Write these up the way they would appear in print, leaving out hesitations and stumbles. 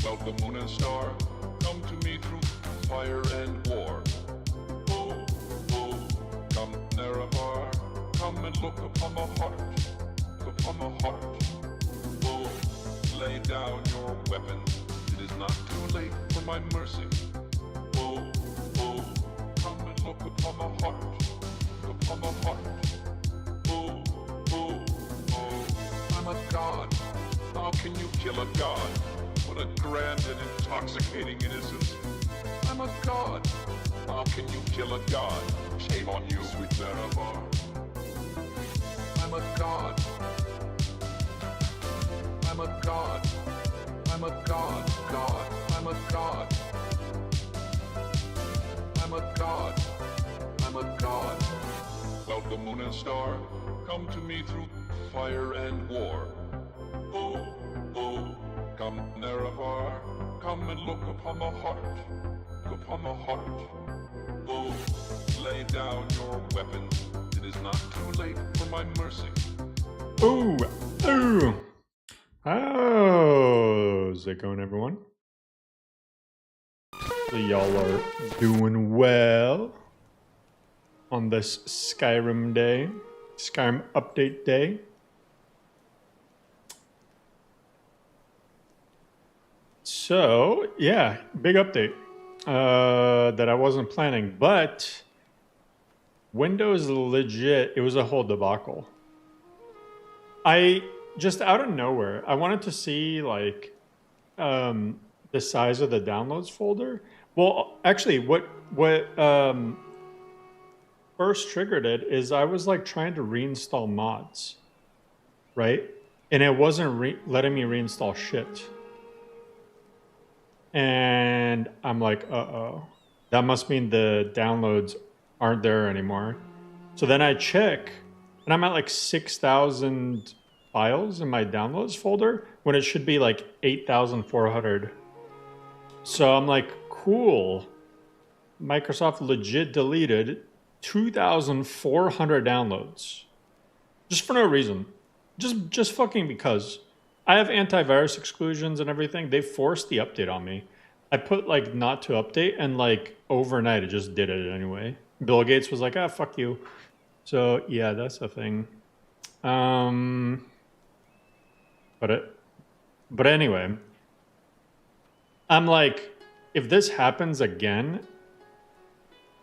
Well, the moon and star come to me through fire and war. Oh, oh, come Nerevar, come and look upon my heart, look upon my heart. Oh, lay down your weapons, it is not too late for my mercy. Oh, oh, come and look upon my heart, look upon my heart. Oh, oh, oh, I'm a god. How can you kill a god? What a grand and intoxicating innocence. I'm a god. How can you kill a god? Shame on you, sweet Nerevar. I'm a god. I'm a god. I'm a god. God. I'm a god. I'm a god. I'm a god. Well, the moon and star come to me through fire and war. Oh, oh, come Nerevar, come and look upon my heart, look upon my heart. Oh, lay down your weapons, it is not too late for my mercy. Ooh, ooh. How's it going, everyone? Hopefully y'all are doing well on this Skyrim day, Skyrim update day. So, yeah, big update that I wasn't planning, but Windows legit, it was a whole debacle. I just out of nowhere, I wanted to see like the size of the downloads folder. Well, actually, what first triggered it is I was like trying to reinstall mods, right? And it wasn't letting me reinstall shit. And I'm like, uh-oh, that must mean the downloads aren't there anymore. So then I check, and I'm at like 6,000 files in my downloads folder when it should be like 8,400. So I'm like, cool. Microsoft legit deleted 2,400 downloads. Just for no reason. Just fucking because. I have antivirus exclusions and everything. They forced the update on me. I put like not to update, and like overnight it just did it anyway. Bill Gates was like, ah, fuck you. So yeah, that's a thing. But anyway, I'm like, if this happens again,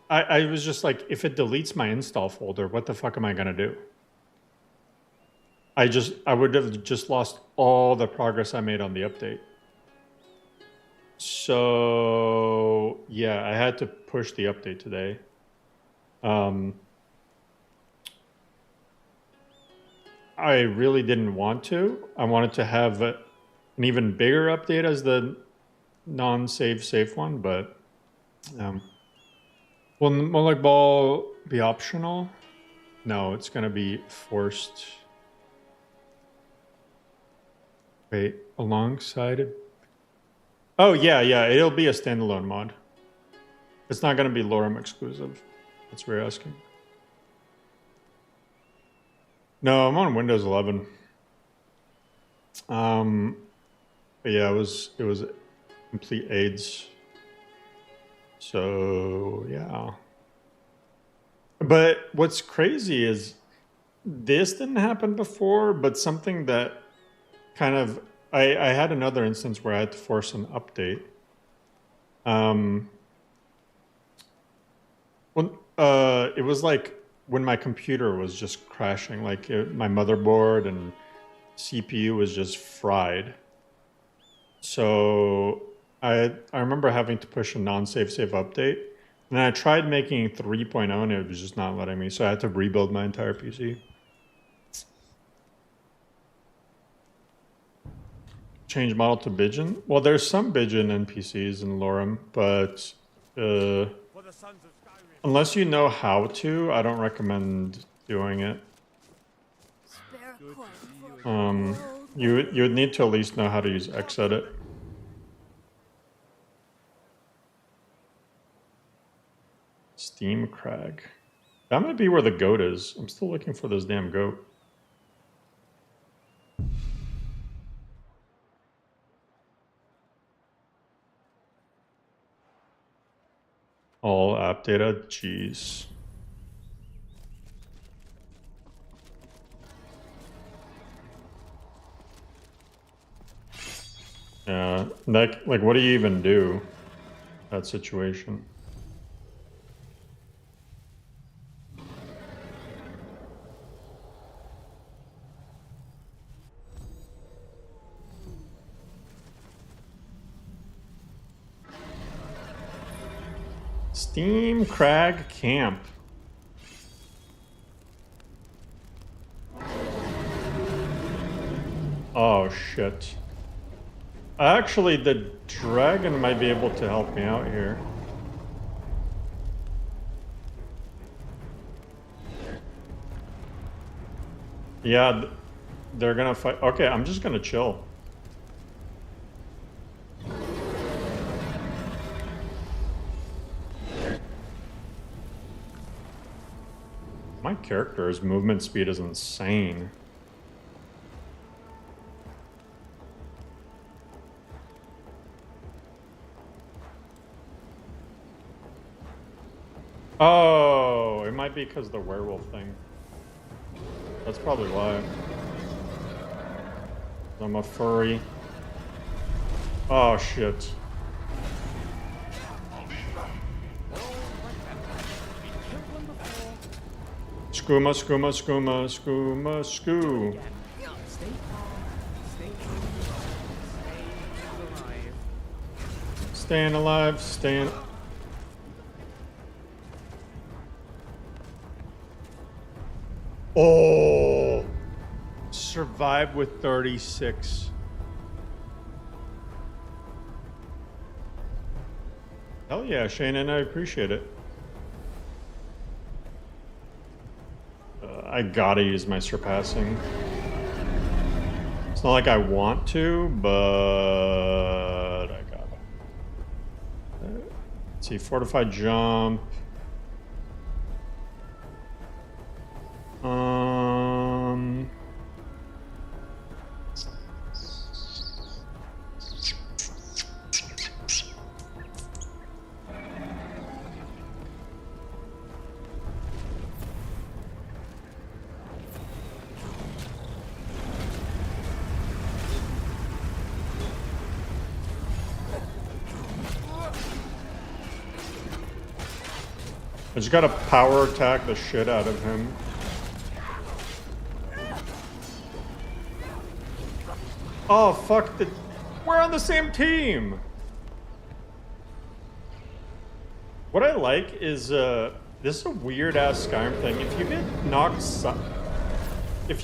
I was just like, if it deletes my install folder, what the fuck am I gonna do? I would have just lost all the progress I made on the update. So yeah, I had to push the update today. I really didn't want to. I wanted to have an even bigger update as the non-save safe one, but will Mulek Ball be optional? No, it's gonna be forced. Wait, alongside it? Oh, yeah, it'll be a standalone mod. It's not going to be LoreRim exclusive. That's what you're asking. No, I'm on Windows 11. But yeah, it was complete AIDS. So, yeah. But what's crazy is this didn't happen before, but something that kind of, I had another instance where I had to force an update. It was like when my computer was just crashing, like my motherboard and CPU was just fried. So I remember having to push a non-save save update. And then I tried making 3.0 and it was just not letting me. So I had to rebuild my entire PC. Change model to Bidgen? Well, there's some Bidgen NPCs in LoreRim, but unless you know how to, I don't recommend doing it. You would need to at least know how to use Xedit. Steam Crag. That might be where the goat is. I'm still looking for this damn goat. All app data, jeez. Yeah, that, like, what do you even do? That situation. Steam Crag Camp. Oh shit. Actually, the dragon might be able to help me out here. Yeah, they're gonna fight. Okay, I'm just gonna chill. My character's movement speed is insane. Oh, it might be because of the werewolf thing. That's probably why. I'm a furry. Oh shit. Skooma, skooma, skooma, skooma, skoo. Staying alive, staying... Oh! Survived with 36. Hell yeah, Shannon, I appreciate it. I gotta use my surpassing. It's not like I want to, but I gotta. Let's see, fortified jump. I just gotta power attack the shit out of him. Oh fuck, we're on the same team! What I like is, this is a weird ass Skyrim thing. If you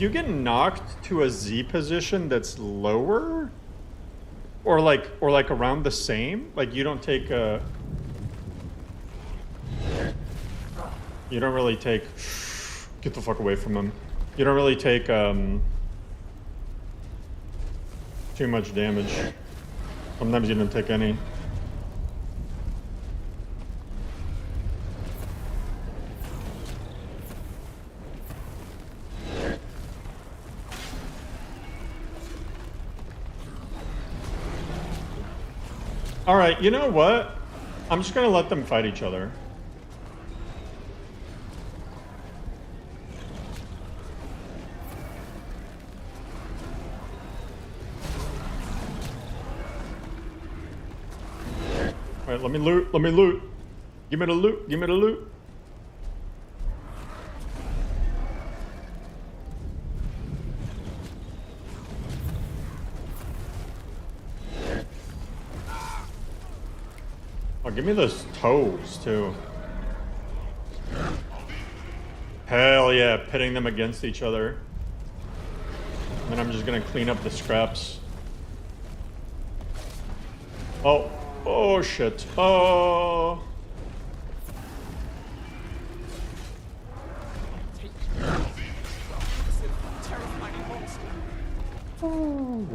get knocked to a Z position that's lower, or like around the same, like you don't take a... You don't really take... Get the fuck away from him. You don't really take, too much damage. Sometimes you don't take any. Alright, you know what? I'm just gonna let them fight each other. Alright, let me loot, let me loot. Give me the loot, give me the loot. Oh, give me those toes, too. Hell yeah, pitting them against each other. And then I'm just gonna clean up the scraps. Oh. Oh shit. Oh. Ooh.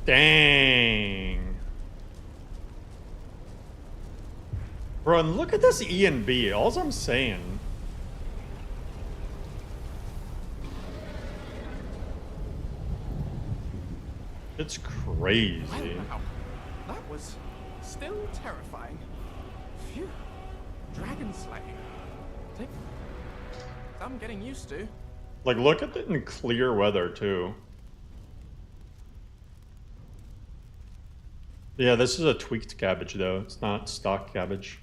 Dang. Bro, and look at this ENB. All I'm saying. It's crazy. crazy. Wow, that was still terrifying. Phew. Dragon slaying. Take some getting used to. Like, look at it in clear weather, too. Yeah, this is a tweaked cabbage, though. It's not stock cabbage.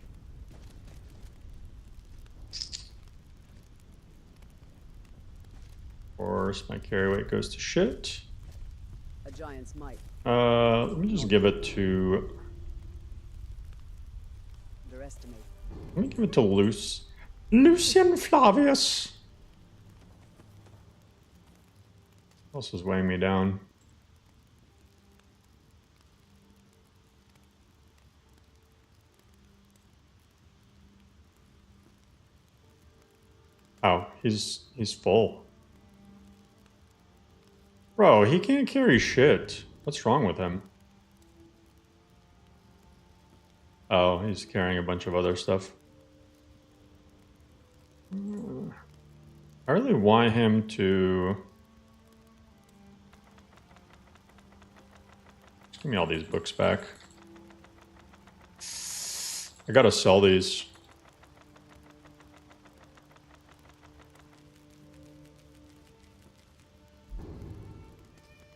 Of course, my carry weight goes to shit. A giant's might. Let me just give it to... Underestimate. Let me give it to Lucian Flavius. What else is weighing me down? Oh, he's full. Bro, he can't carry shit. What's wrong with him? Oh, he's carrying a bunch of other stuff. I really want him to... Just give me all these books back. I gotta sell these.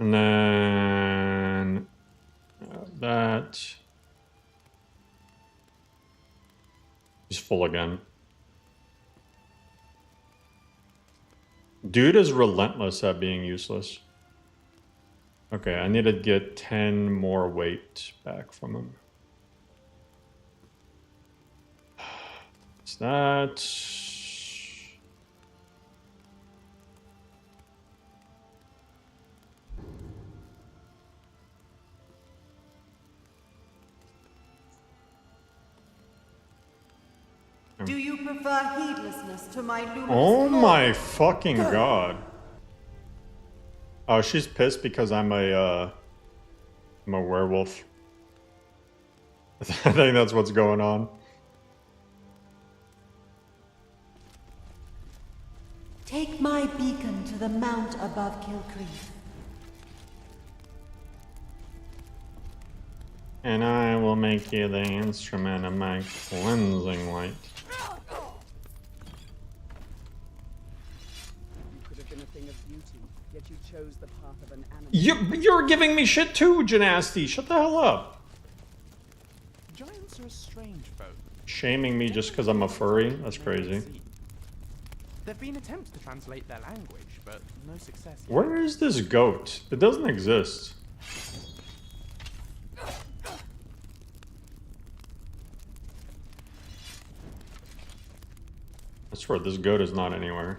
And then that is full again. Dude is relentless at being useless. Okay, I need to get 10 more weight back from him. Is that... Do you prefer heedlessness to my luminous Oh glory? my fucking god. Oh, she's pissed because I'm a werewolf. I think that's what's going on. Take my beacon to the mount above Kilcrease. And I will make you the instrument of my cleansing light. You could have been a thing of beauty, yet you chose the path of an animal. You're giving me shit too, Janasti. Shut the hell up. Giants are a strange folk. Shaming me just because I'm a furry? That's crazy. There've been attempts to translate their language, but no success yet. Where is this goat? It doesn't exist. I swear, this goat is not anywhere.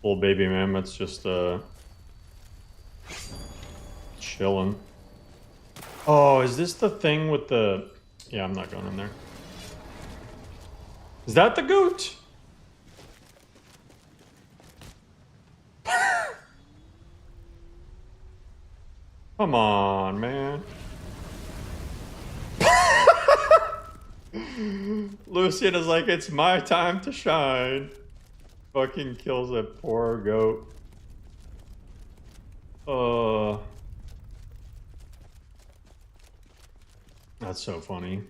Little baby mammoth's just, chilling. Oh, is this the thing with the... Yeah, I'm not going in there. Is that the goat? Come on, man. Lucian is like, it's my time to shine. Fucking kills that poor goat. That's so funny.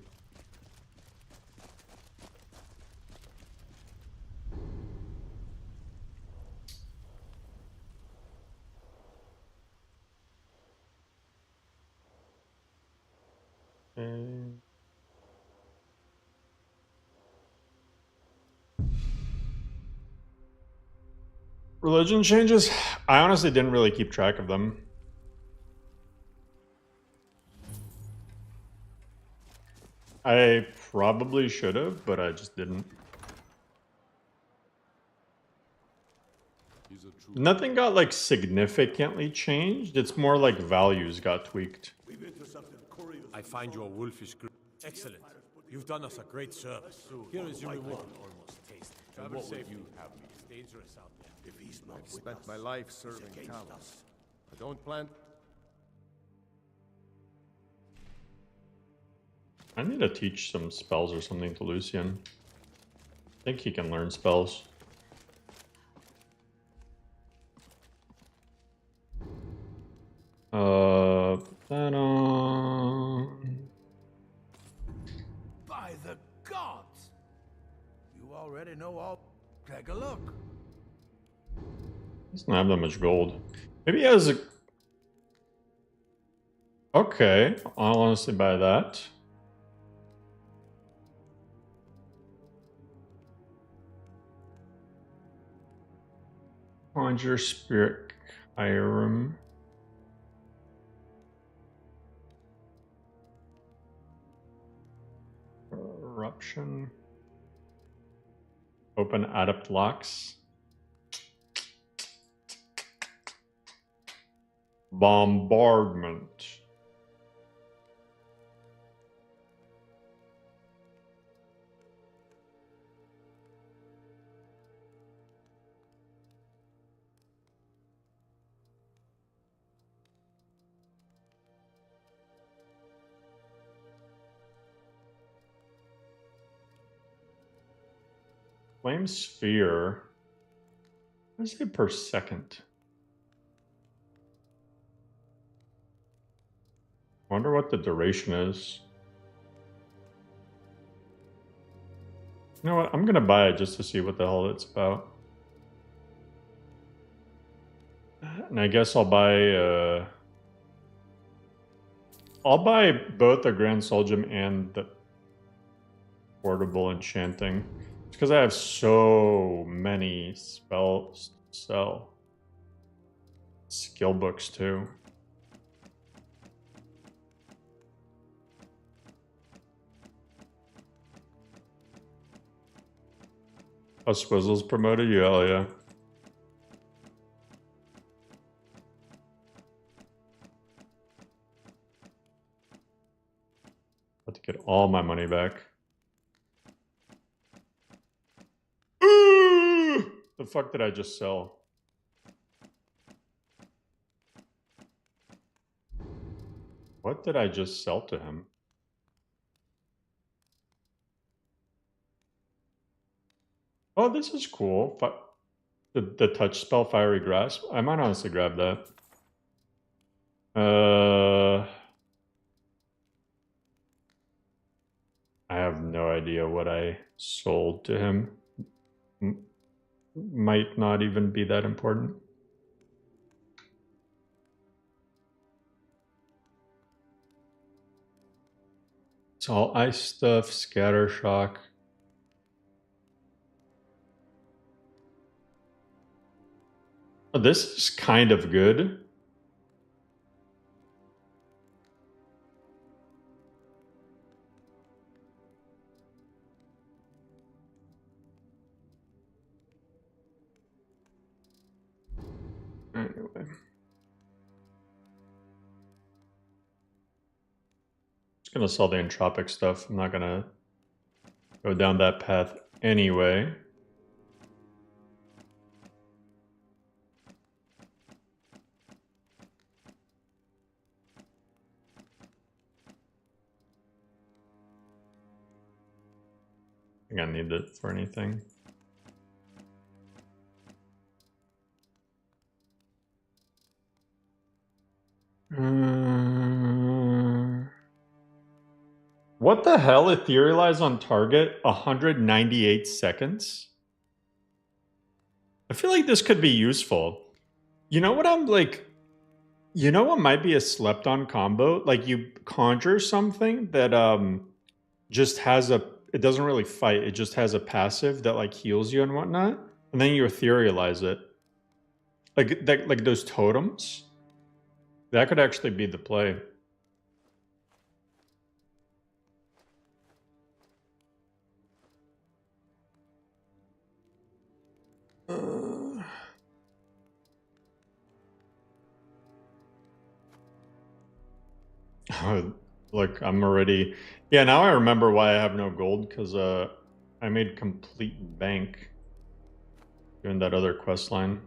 Religion changes? I honestly didn't really keep track of them. I probably should have, but I just didn't. Nothing got like significantly changed. It's more like values got tweaked. I find your wolfish excellent. You've done us a great service. Here is your reward. Almost tasty. Travel safe. You have me. It's dangerous out there. If he's not I've spent my life serving Talos. I don't plan. I need to teach some spells or something to Lucian. I think he can learn spells. That on. By the gods! You already know all. Take a look. He doesn't have that much gold. Maybe he has a. Okay, I'll honestly buy that. Conjure Spirit Kyurem. Eruption. Open Adept Locks. Bombardment. Flame Sphere. What is it per second? Wonder what the duration is. You know what? I'm gonna buy it just to see what the hell it's about. And I guess I'll buy both the Grand Soul Gem and the portable enchanting. It's because I have so many spells to sell. Skill books too. Oh, Swizzle's promoted you? Hell yeah. About to get all my money back. Ooh! The fuck did I just sell? What did I just sell to him? Oh, this is cool. The touch spell, Fiery Grasp. I might honestly grab that. I have no idea what I sold to him. Might not even be that important. It's all ice stuff, scatter shock. Oh, this is kind of good. Anyway. Just gonna sell the entropic stuff. I'm not gonna go down that path anyway. I think I need it for anything. What the hell? Etherealize on target 198 seconds? I feel like this could be useful. You know what I'm like? You know what might be a slept on combo? Like you conjure something that just has a, it doesn't really fight, it just has a passive that like heals you and whatnot, and then you etherealize it. Like that, like those totems. That could actually be the play. Look, I'm already... Yeah, now I remember why I have no gold, because I made complete bank doing that other quest line.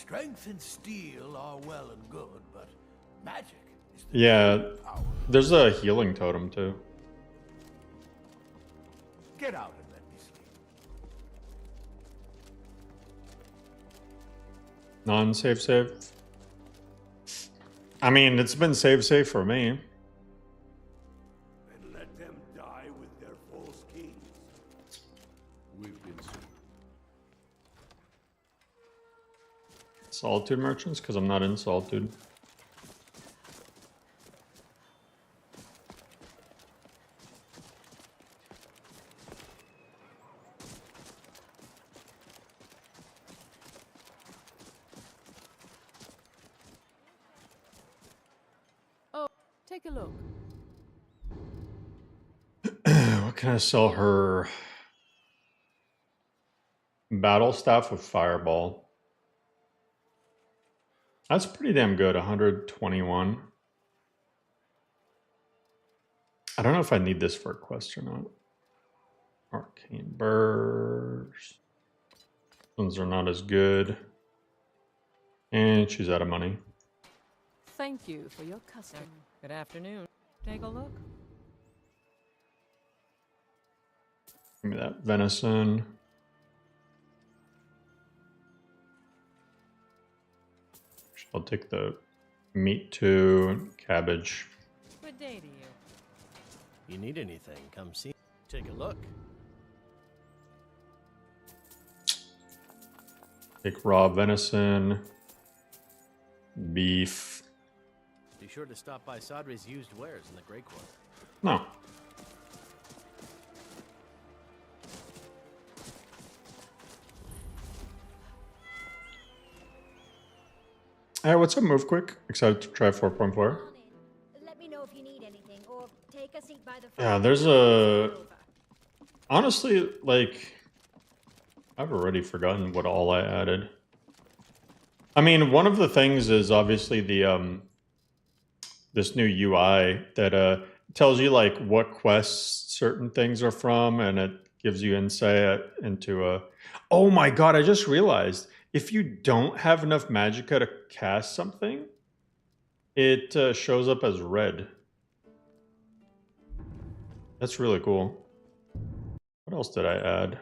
Strength and steel are well and good, but magic is the Yeah, true power. there's a healing totem too. Get out and let me sleep. Non-save save. I mean, it's been save for me. And let them die with their false kings. We've been Solitude merchants, because I'm not in Solitude. Take a look. What can I sell her? Battle staff with fireball. That's pretty damn good. 121. I don't know if I need this for a quest or not. Arcane burst. Ones are not as good. And she's out of money. Thank you for your custom. Good afternoon. Take a look. Give me that venison. I'll take the meat too, and cabbage. Good day to you. You need anything, come see. Take a look. Take raw venison, beef. Be sure to stop by Sadri's used wares in the Grey Court. No. Hey, what's up, Move Quick? Excited to try 4.4. Let me know if you need anything, or take a seat by the Yeah, there's a... Honestly, like... I've already forgotten what all I added. I mean, one of the things is obviously the, this new UI that tells you, like, what quests certain things are from, and it gives you insight into a... Oh my god, I just realized. If you don't have enough magicka to cast something, it shows up as red. That's really cool. What else did I add?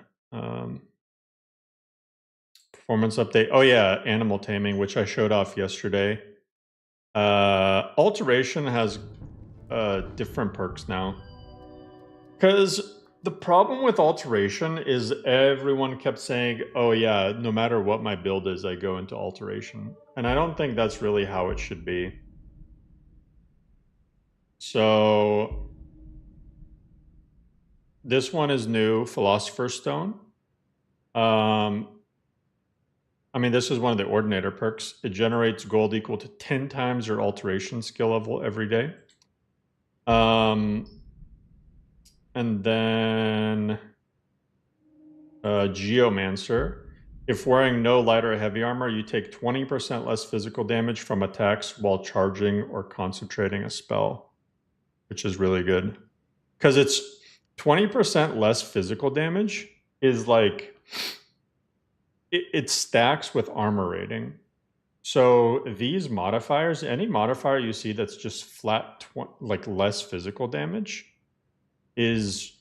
Performance update. Oh yeah, animal taming, which I showed off yesterday. Alteration has different perks now. Because the problem with alteration is everyone kept saying, oh yeah, no matter what my build is, I go into alteration. And I don't think that's really how it should be. So this one is new, Philosopher's Stone. I mean, this is one of the Ordinator perks. It generates gold equal to 10 times your alteration skill level every day. And then Geomancer. If wearing no light or heavy armor, you take 20% less physical damage from attacks while charging or concentrating a spell, which is really good. Because it's 20% less physical damage is like... It stacks with armor rating. So these modifiers, any modifier you see that's just flat, like less physical damage, is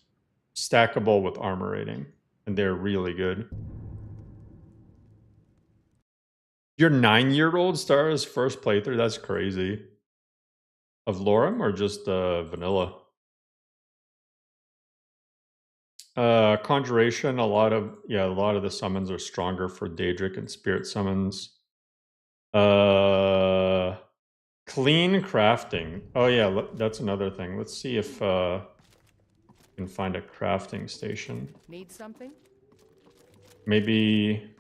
stackable with armor rating, and they're really good. Your 9-year-old starts first playthrough, that's crazy. Of LoreRim or just vanilla? Conjuration, a lot of the summons are stronger for Daedric and Spirit summons. Clean crafting. Oh yeah, that's another thing. Let's see if we can find a crafting station. Need something? Maybe...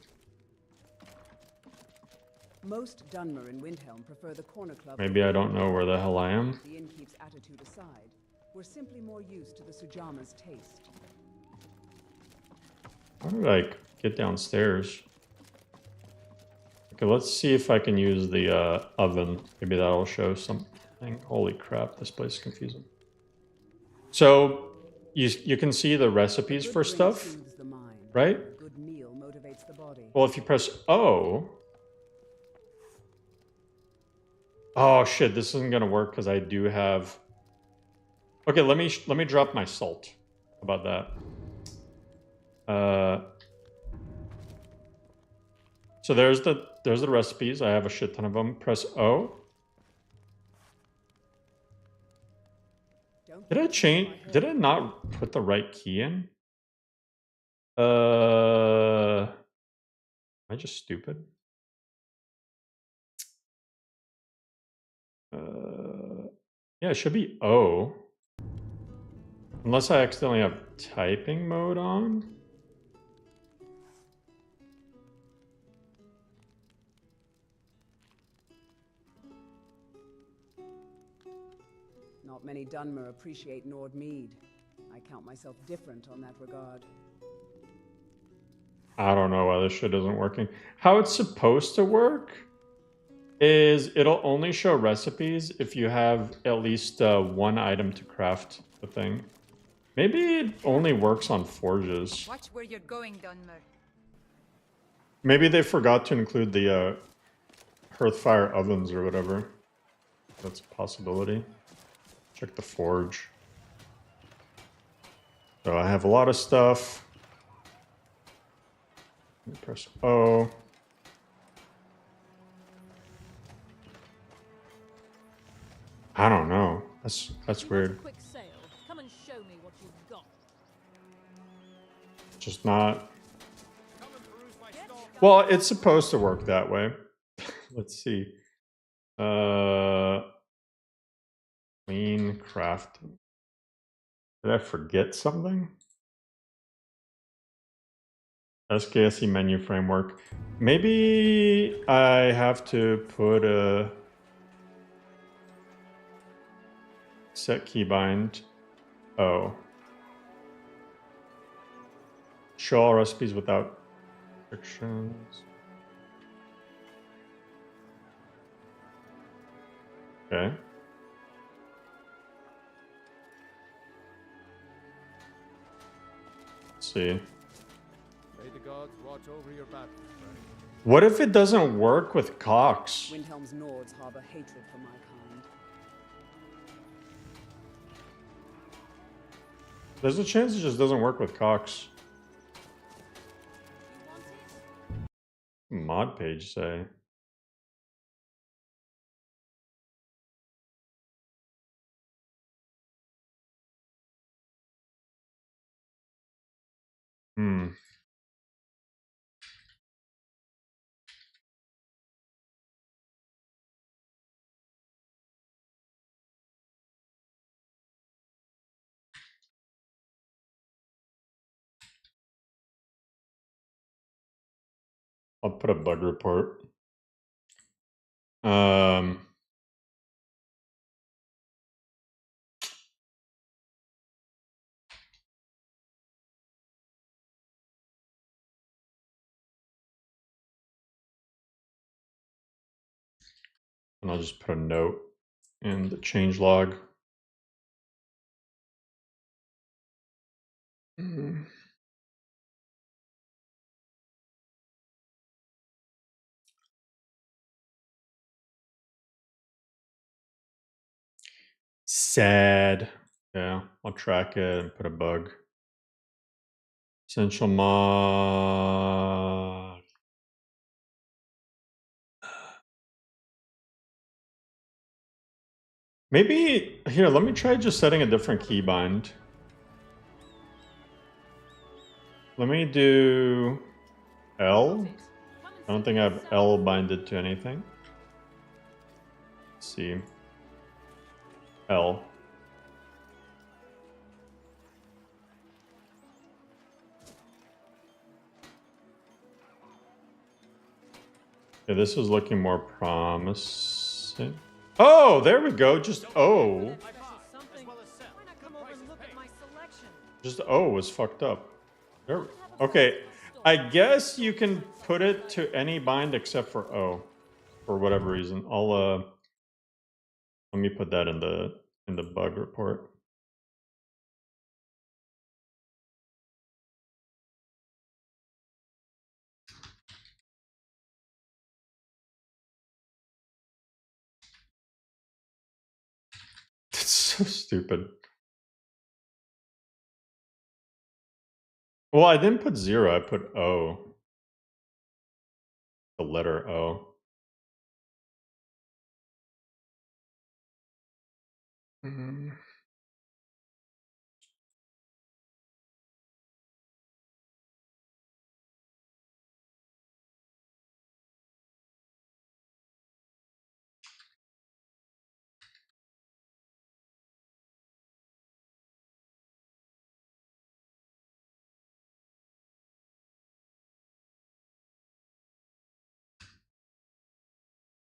Most Dunmer and Windhelm prefer the corner club. Maybe I don't know where the hell I am. The innkeep's attitude aside, we're simply more used to the Sujama's taste. How did I get downstairs? Okay, let's see if I can use the oven. Maybe that'll show something. Holy crap, this place is confusing. So, you can see the recipes for stuff, right? Good meal motivates the body. Well, if you press O, Oh shit, this isn't gonna work because I do have. Okay, let me drop my salt. How about that? So there's the recipes. I have a shit ton of them. Press O. Did I change? Did I not put the right key in? Am I just stupid? Yeah, it should be O. Unless I accidentally have typing mode on. Not many Dunmer appreciate Nord mead. I count myself different on that regard. I don't know why this shit isn't working. How it's supposed to work is it'll only show recipes if you have at least one item to craft the thing. Maybe it only works on forges. Watch where you're going, Dunmer. Maybe they forgot to include the hearthfire ovens or whatever. That's a possibility. Check the forge. So I have a lot of stuff. Let me press O. I don't know. That's weird. Quick sale. Come and show me what you've got. Just not. Well, it's supposed to work that way. Let's see. Clean crafting. Did I forget something? SKSE menu framework. Maybe I have to put a set keybind. Oh. Show all recipes without restrictions. Okay. Let's see. May the gods watch over your battles, friend. What if it doesn't work with Cox? Windhelm's Nords harbor hatred for my kind. There's a chance it just doesn't work with Cox. Mod page say. I'll put a bug report. And I'll just put a note in the change log. Sad. Yeah, I'll track it and put a bug. Essential mod. Maybe, here, let me try just setting a different keybind. Let me do L. I don't think I have L binded to anything. Let's see. L. Okay, this is looking more promising. Oh, there we go. Just O. Just O was fucked up. There. Okay, I guess you can put it to any bind except for O, for whatever reason. I'll let me put that in the bug report. That's so stupid. Well, I didn't put 0, I put O. The letter O. Mm.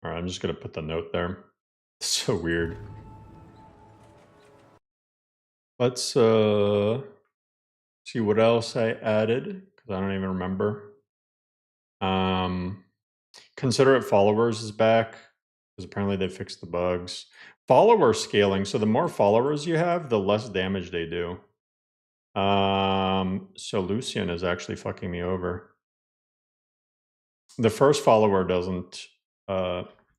All right, I'm just gonna put the note there. It's so weird. Let's see what else I added, because I don't even remember. Considerate followers is back, because apparently they fixed the bugs. Follower scaling, so the more followers you have, the less damage they do. So Lucian is actually fucking me over. The first follower doesn't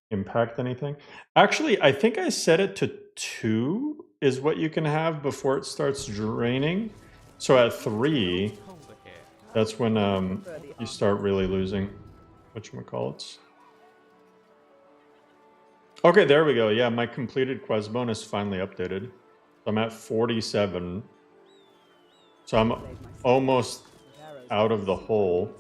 impact anything. Actually, I think I set it to 2 is what you can have before it starts draining. So at 3, that's when you start really losing whatchamacallits. Okay, there we go. Yeah, my completed quest bonus finally updated. So I'm at 47. So I'm almost out of the hole.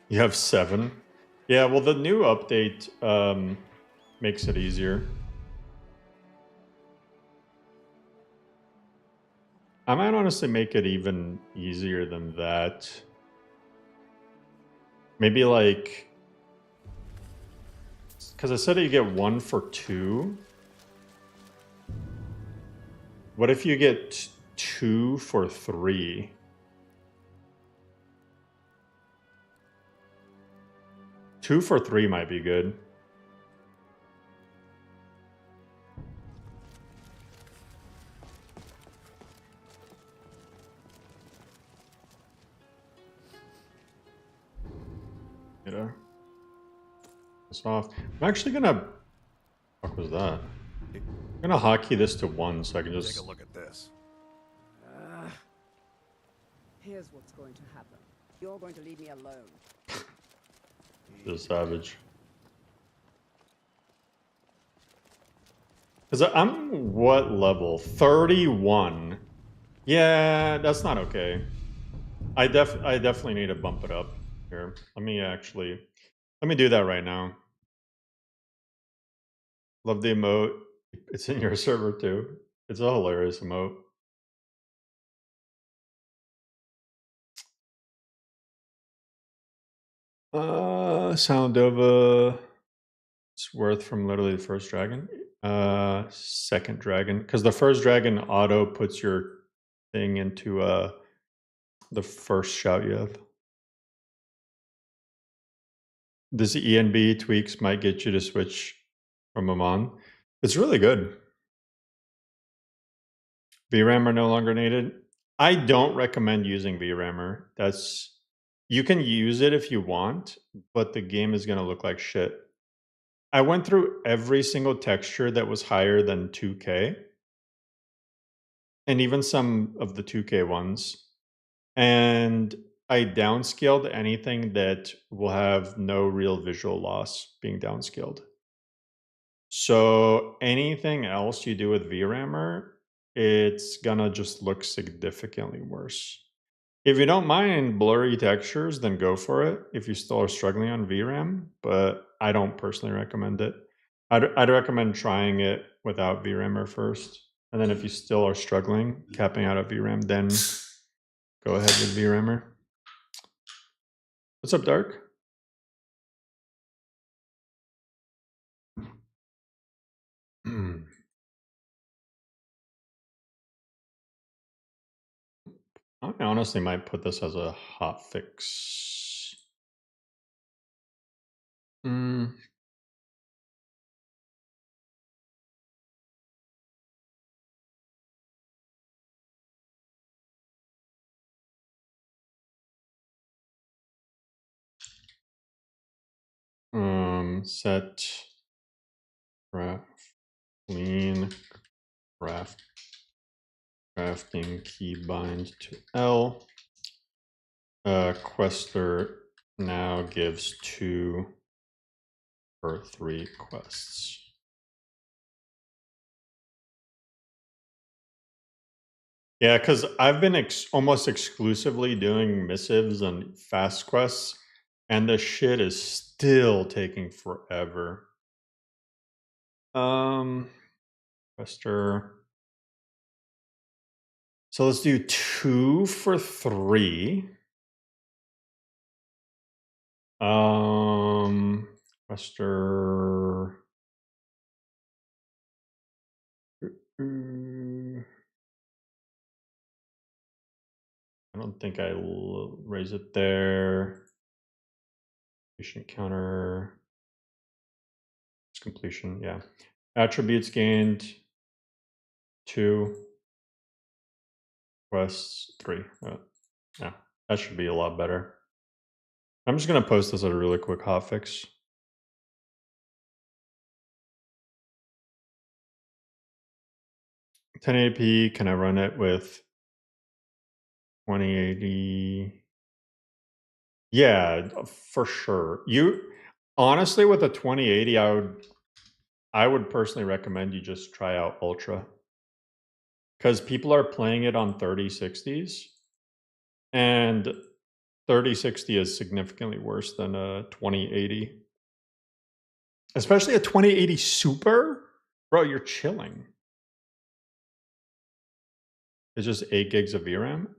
You have 7? Yeah, well, the new update makes it easier. I might honestly make it even easier than that. Maybe like... Because I said you get 1 for 2. What if you get 2 for 3? Two for 3 might be good. You know? Soft. I'm actually gonna... What was that? I'm gonna hotkey this to 1 so I can just... Take a look at this. Here's what's going to happen. You're going to leave me alone. Just savage. Because I'm what level? 31. Yeah, that's not okay. I definitely need to bump it up here. Let me do that right now. Love the emote. It's in your server too. It's a hilarious emote. Sound of it's worth from literally the first dragon. Second dragon. Because the first dragon auto puts your thing into the first shout you have. This ENB tweaks might get you to switch from them on. It's really good. VRAM are no longer needed. I don't recommend using VRAMer. You can use it if you want, but the game is going to look like shit. I went through every single texture that was higher than 2K, and even some of the 2K ones. And I downscaled anything that will have no real visual loss being downscaled. So anything else you do with VRAMer, it's gonna just look significantly worse. If you don't mind blurry textures, then go for it if you still are struggling on VRAM, but I don't personally recommend it. I'd recommend trying it without VRAMer first. And then if you still are struggling, capping out at VRAM, then go ahead with VRAMer. What's up, Dark? I honestly might put this as a hotfix. Set clean crafting keybind to L. Quester now gives 2 per 3 quests. Yeah, because I've been almost exclusively doing missives and fast quests, and the shit is still taking forever. Quester. So let's do 2 for 3. Quester. I don't think I will raise it there. Patient counter. Completion, yeah. Attributes gained 2. Quests 3. Yeah, that should be a lot better. I'm just gonna post this as a really quick hotfix. $1080p, can I run it with 2080? Yeah, for sure. Honestly, with a 2080, I would personally recommend you just try out Ultra. Because people are playing it on 3060s, and 3060 is significantly worse than a 2080. Especially a 2080 Super? Bro, you're chilling. It's just 8 gigs of VRAM.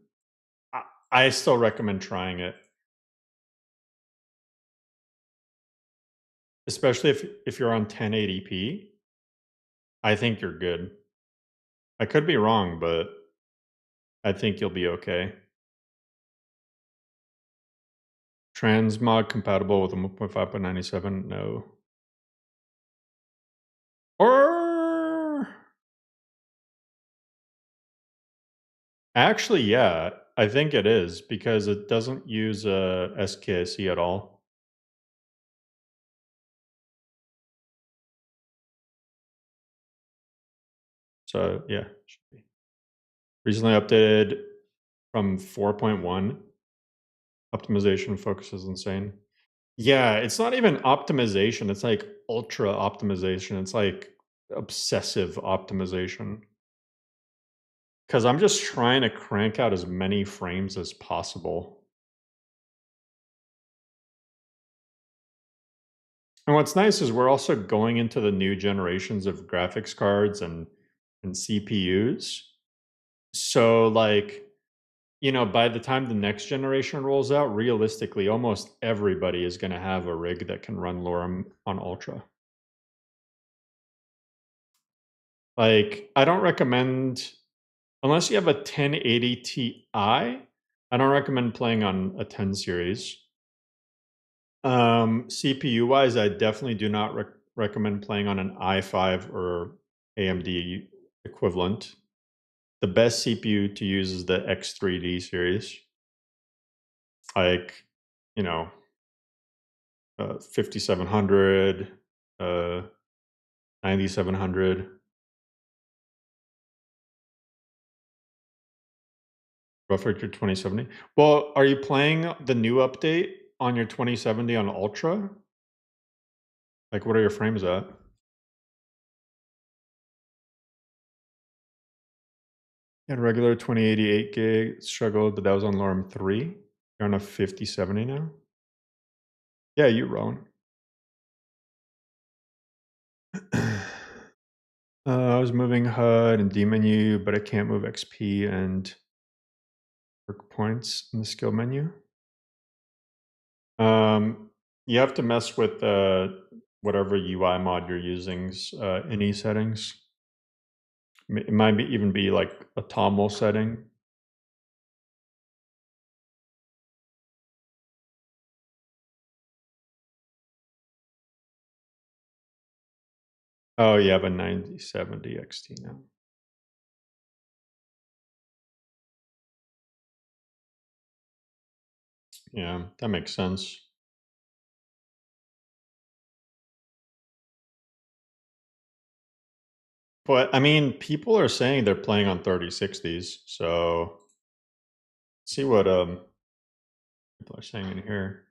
I still recommend trying it. Especially if you're on 1080p. I think you're good. I could be wrong, but I think you'll be okay. Transmog compatible with a 1.5.97? No. Or actually, yeah, I think it is because it doesn't use SKIC at all. So yeah, should be. Recently updated from 4.1. Optimization focus is insane. Yeah, it's not even optimization. It's like ultra optimization. It's like obsessive optimization. Because I'm just trying to crank out as many frames as possible. And what's nice is we're also going into the new generations of graphics cards and CPUs. So like, you know, by the time the next generation rolls out, realistically, almost everybody is going to have a rig that can run LoreRim on Ultra. Like, I don't recommend, unless you have a 1080 Ti, I don't recommend playing on a 10 series. CPU wise, I definitely do not recommend playing on an i5 or AMD equivalent. The best CPU to use is the X3D series. Like, you know, 5700, 9700. Roughly your 2070. Well, are you playing the new update on your 2070 on Ultra? Like, what are your frames at? Yeah, regular 2088 gig struggled, but that was on LoreRim 3. You're on a 5070 now? Yeah, you Rowan. I was moving HUD and D menu, but I can't move XP and work points in the skill menu. You have to mess with whatever UI mod you're using's ENB settings. It might even be like a toml setting. Oh, you have a 9070 XT now. Yeah, that makes sense. But I mean, people are saying they're playing on 3060s, so see what people are saying in here.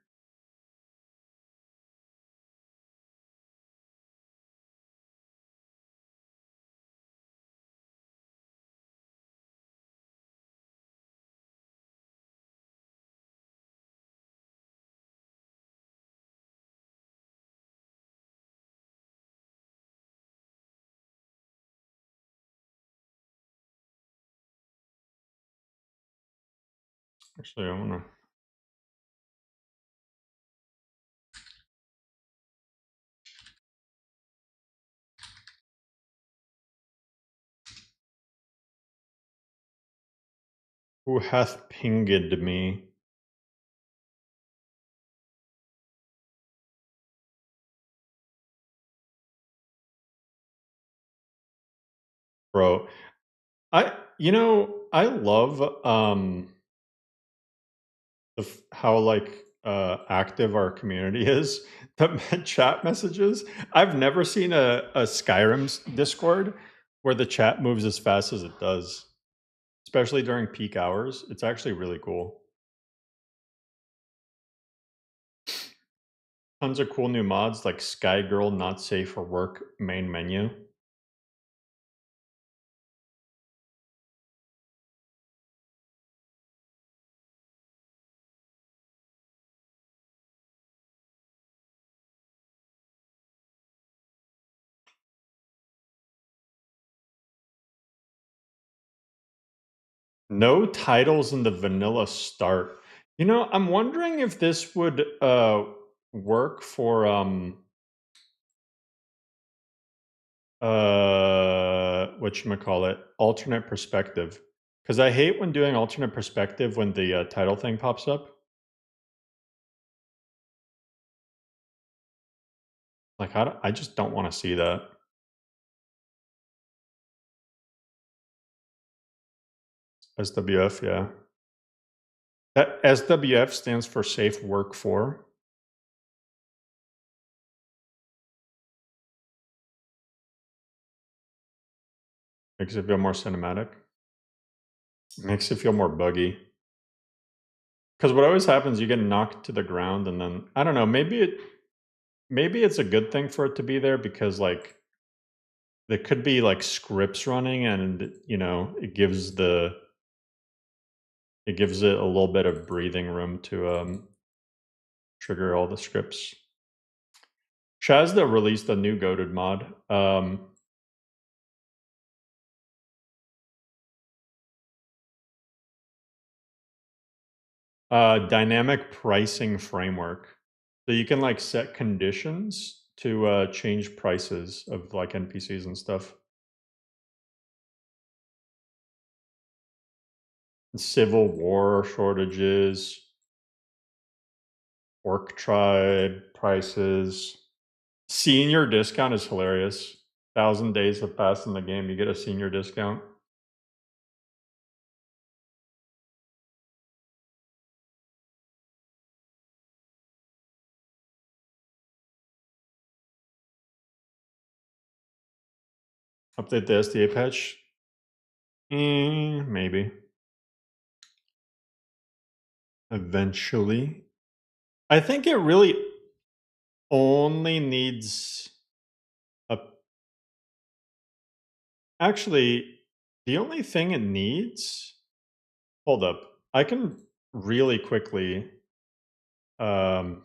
Actually, I wanna. Who hath pinged me? Bro, I love how like active our community is. The chat messages. I've never seen a Skyrim's Discord where the chat moves as fast as it does, especially during peak hours. It's actually really cool. Tons of cool new mods like Sky Girl Not Safe for Work main menu. No titles in the vanilla start. I'm wondering if this would work for whatchamacallit, alternate perspective. Because I hate when doing alternate perspective when the title thing pops up. Like, I just don't want to see that. SWF, yeah. That SWF stands for Safe Work For. Makes it feel more cinematic. Makes it feel more buggy. Because what always happens, you get knocked to the ground, and then I don't know. Maybe it's a good thing for it to be there because like there could be like scripts running, and it gives it a little bit of breathing room to trigger all the scripts. Shazda released a new goated mod. Dynamic pricing framework. So you can like set conditions to change prices of like NPCs and stuff. Civil war shortages, orc tribe prices. Senior discount is hilarious. 1,000 days have passed in the game, you get a senior discount. Update the SDA patch? Maybe. Eventually. I think it really only needs a... Actually, the only thing it needs... Hold up. I can really quickly... I'm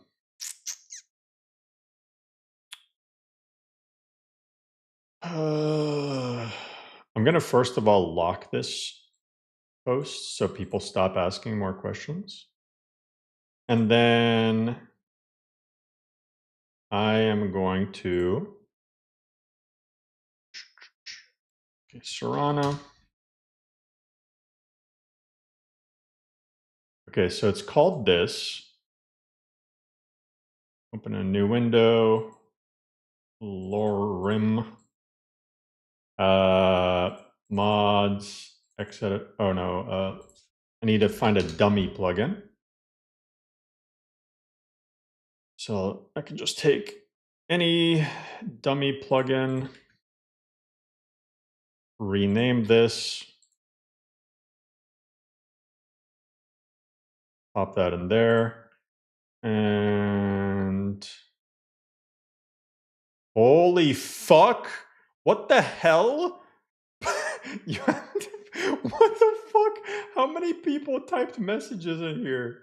going to first of all lock this post so people stop asking more questions. And then I am going to... Okay, Serrano. Okay, so it's called this. Open a new window. LoreRim. Mods. Exit. Oh no. I need to find a dummy plugin. So I can just take any dummy plugin. rename this. Pop that in there. And holy fuck! What the hell? What the fuck? How many people typed messages in here?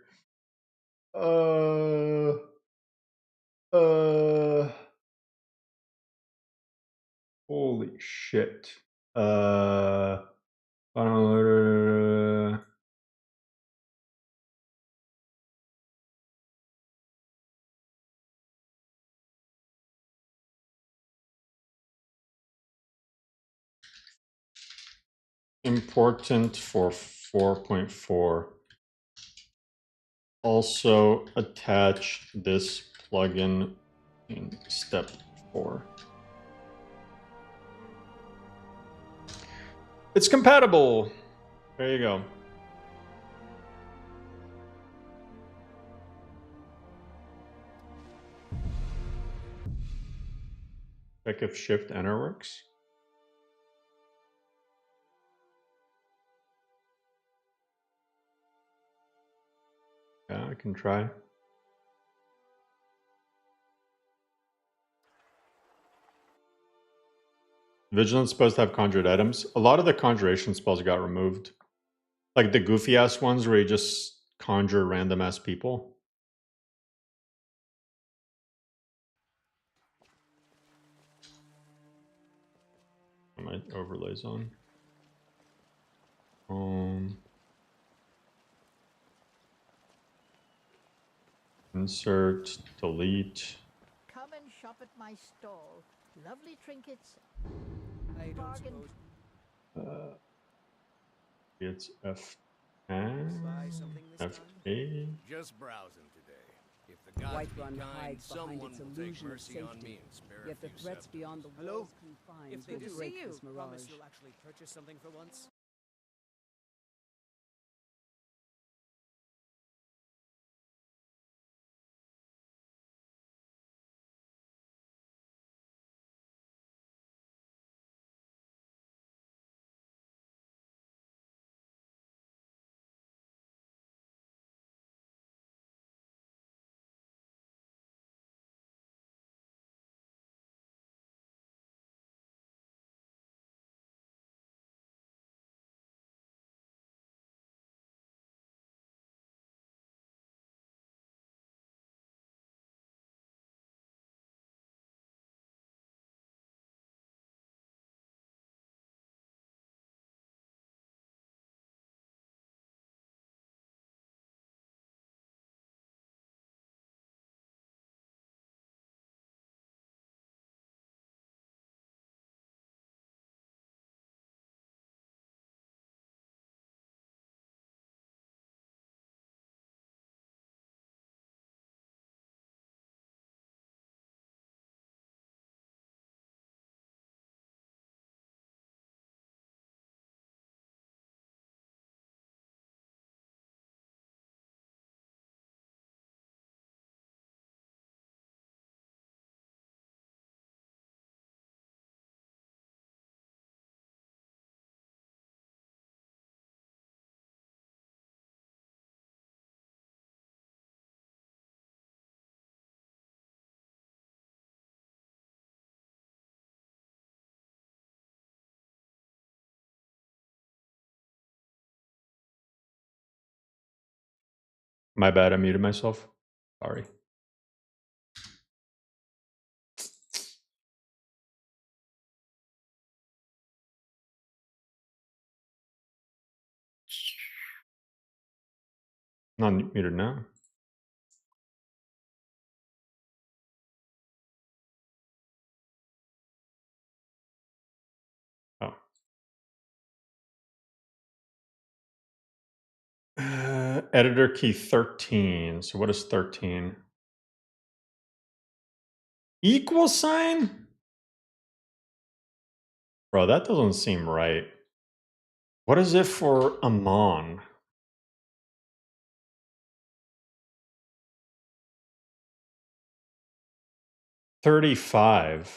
Holy shit. Important for 4.4. Also attach this plugin in step 4. It's compatible. There you go. Check if Shift Enter works. Yeah, I can try. Vigilance supposed to have conjured items. A lot of the conjuration spells got removed. Like the goofy ass ones where you just conjure random ass people. Put my overlays on. Insert, delete. Come and shop at my stall. Lovely trinkets. I don't suppose. It's F10, F8. Just browsing today. If the gods be Whiterun kind, hides behind someone its will take illusion of mercy on safety. me and spare Yet a the few threats sevens. beyond the Hello? walls confines If they will do break see you, this mirage. promise you'll actually purchase something for once. My bad, I muted myself. Sorry. Not muted now. Oh. Editor key 13. So what is 13? Equal sign? Bro, that doesn't seem right. What is it for Amon? $35.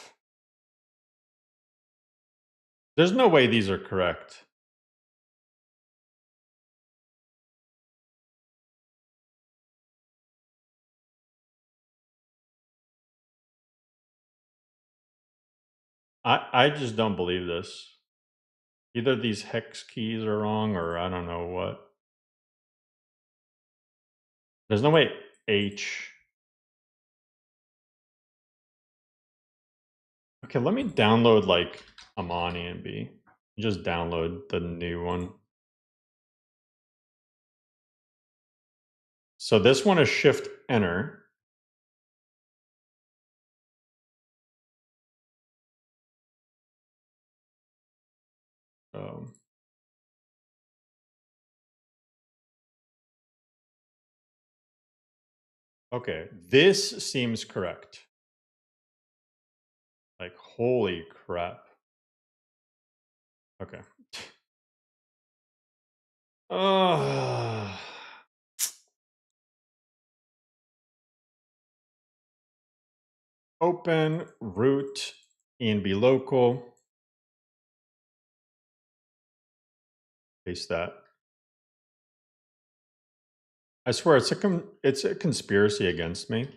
There's no way these are correct. I just don't believe this. Either these hex keys are wrong or I don't know what. There's no way H. Okay, let me download like I'm on ENB. Just download the new one. So this one is Shift Enter. Okay, this seems correct. Like, holy crap. Okay. Open root ENB local. Paste that. I swear it's a conspiracy against me.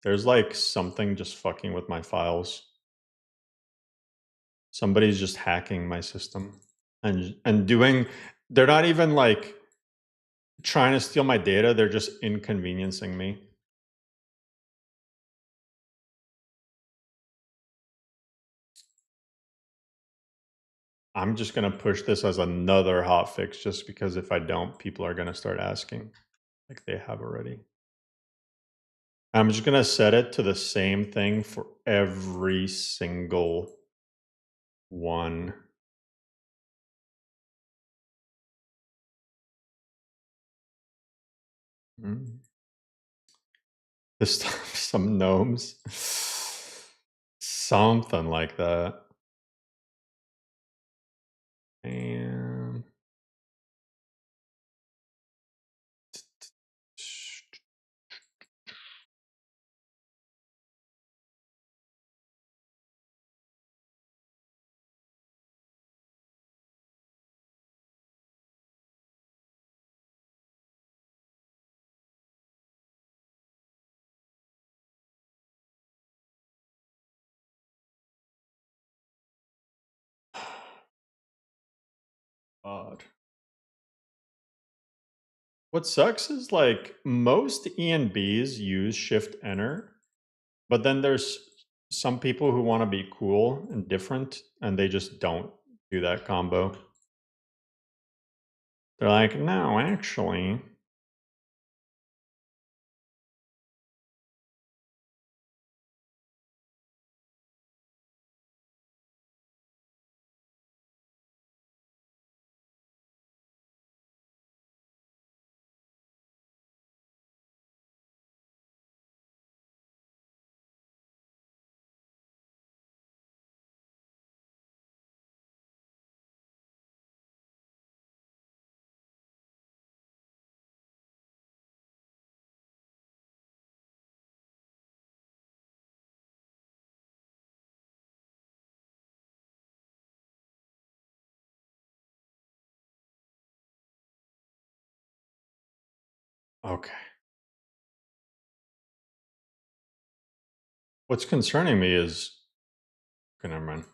There's like something just fucking with my files. Somebody's just hacking my system and doing. They're not even like trying to steal my data. They're just inconveniencing me. I'm just going to push this as another hotfix just because if I don't, people are going to start asking like they have already. I'm just going to set it to the same thing for every single one. This some gnomes. Something like that. And odd. What sucks is like most ENBs use Shift Enter, but then there's some people who want to be cool and different, and they just don't do that combo. They're like, no, actually. Okay. What's concerning me is, okay, never mind.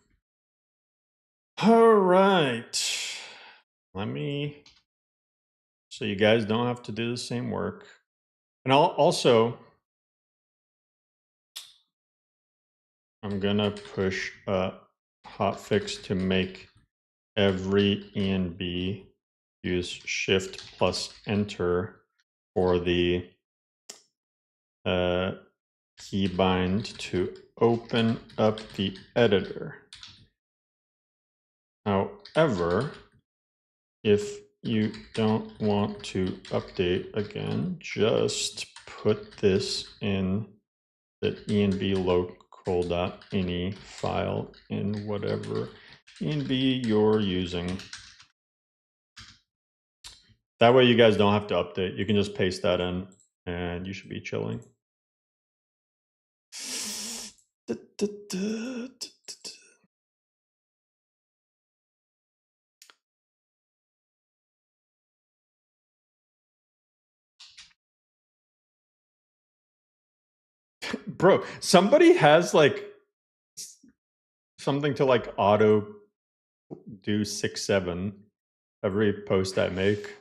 All right. Let me, so you guys don't have to do the same work. And I'll also, I'm gonna push a hotfix to make every ENB use Shift plus Enter for the keybind to open up the editor. However, if you don't want to update again, just put this in the enb local.ini file in whatever enb you're using. That way you guys don't have to update. You can just paste that in and you should be chilling. Bro, somebody has like something to like auto do 6-7 every post I make.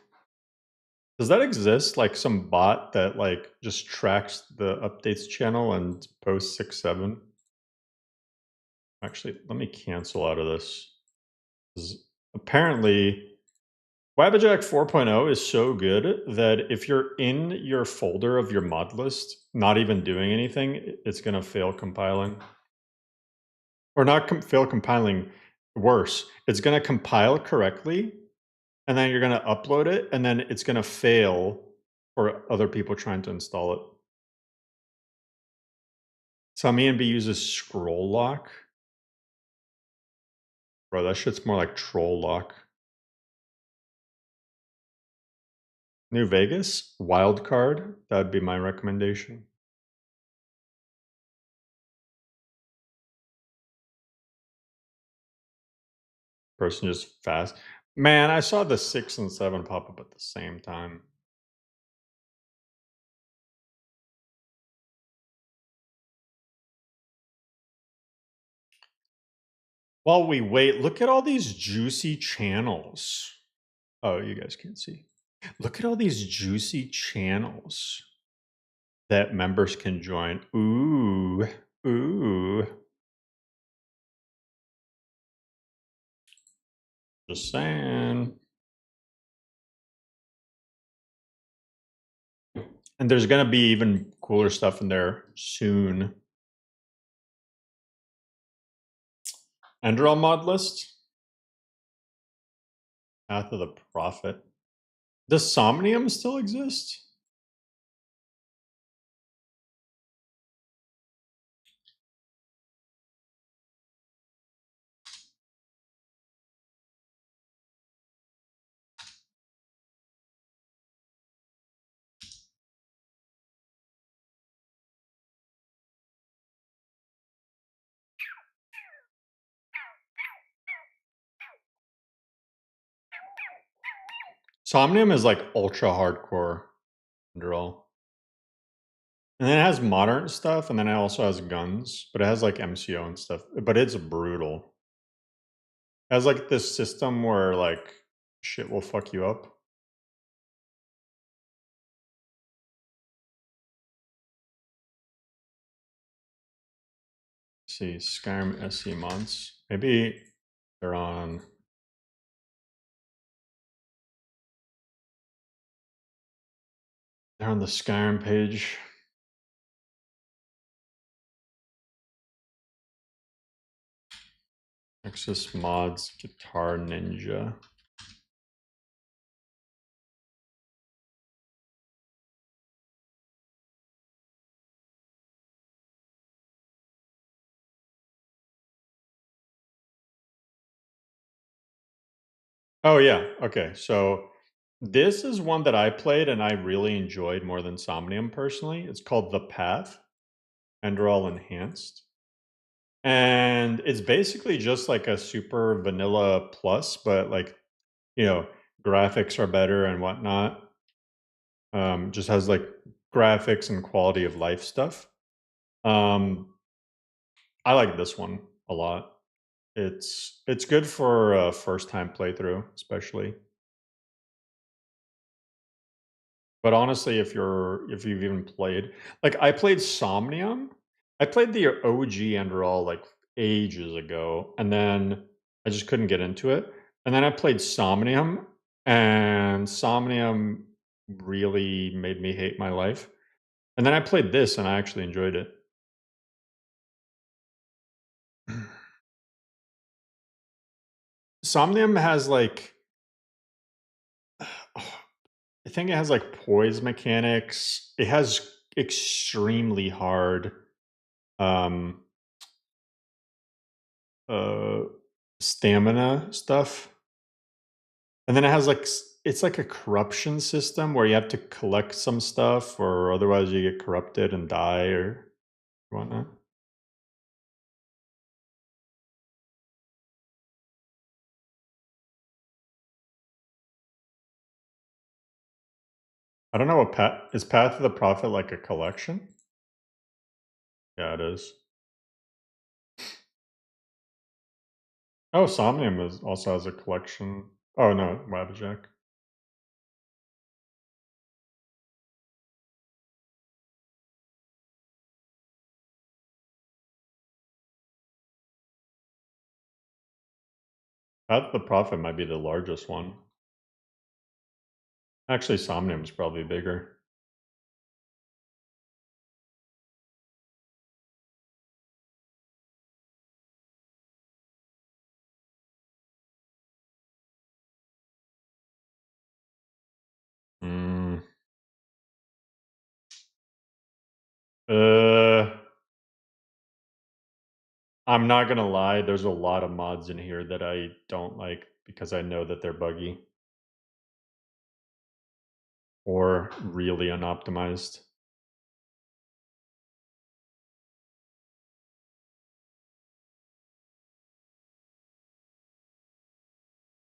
Does that exist? Like some bot that like just tracks the updates channel and posts 6-7? Actually, let me cancel out of this. 'Cause apparently, Wabbajack 4.0 is so good that if you're in your folder of your mod list, not even doing anything, it's going to fail compiling. Or not fail compiling, worse. It's going to compile correctly, and then you're going to upload it, and then it's going to fail for other people trying to install it. Some ENB uses scroll lock. Bro, that shit's more like troll lock. New Vegas, wildcard, that would be my recommendation. Person just fast. Man, I saw the 6 and 7 pop up at the same time. While we wait, look at all these juicy channels. Oh, you guys can't see. Look at all these juicy channels that members can join. Ooh, ooh. Just saying. And there's going to be even cooler stuff in there soon. Enderal mod list. Path of the Prophet. Does Somnium still exist? Somnium is like ultra hardcore Enderal. And then it has modern stuff, and then it also has guns, but it has like MCO and stuff. But it's brutal. It has like this system where like shit will fuck you up. Let's see, Skyrim SE mods. Maybe they're on. They're on the Skyrim page. Nexus mods, Guitar Ninja. Oh yeah, okay. So this is one that I played and I really enjoyed more than Somnium personally. It's called The Path, Enderal Enhanced. And it's basically just like a super vanilla plus, but like, you know, graphics are better and whatnot. Just has like graphics and quality of life stuff. I like this one a lot. It's good for a first time playthrough, especially. But honestly, if you've even played, like I played Somnium, I played the OG Enderal like ages ago, and then I just couldn't get into it. And then I played Somnium, and Somnium really made me hate my life. And then I played this, and I actually enjoyed it. Somnium has like, I think it has like poise mechanics. It has extremely hard um stamina stuff. And then it has like it's like a corruption system where you have to collect some stuff or otherwise you get corrupted and die or whatnot. I don't know what is Path of the Prophet like a collection? Yeah, it is. Oh, Somnium also has a collection. Oh no, Wabjack. The Prophet might be the largest one. Actually, Somnium's probably bigger. Hmm. I'm not gonna lie, there's a lot of mods in here that I don't like because I know that they're buggy. Or really unoptimized.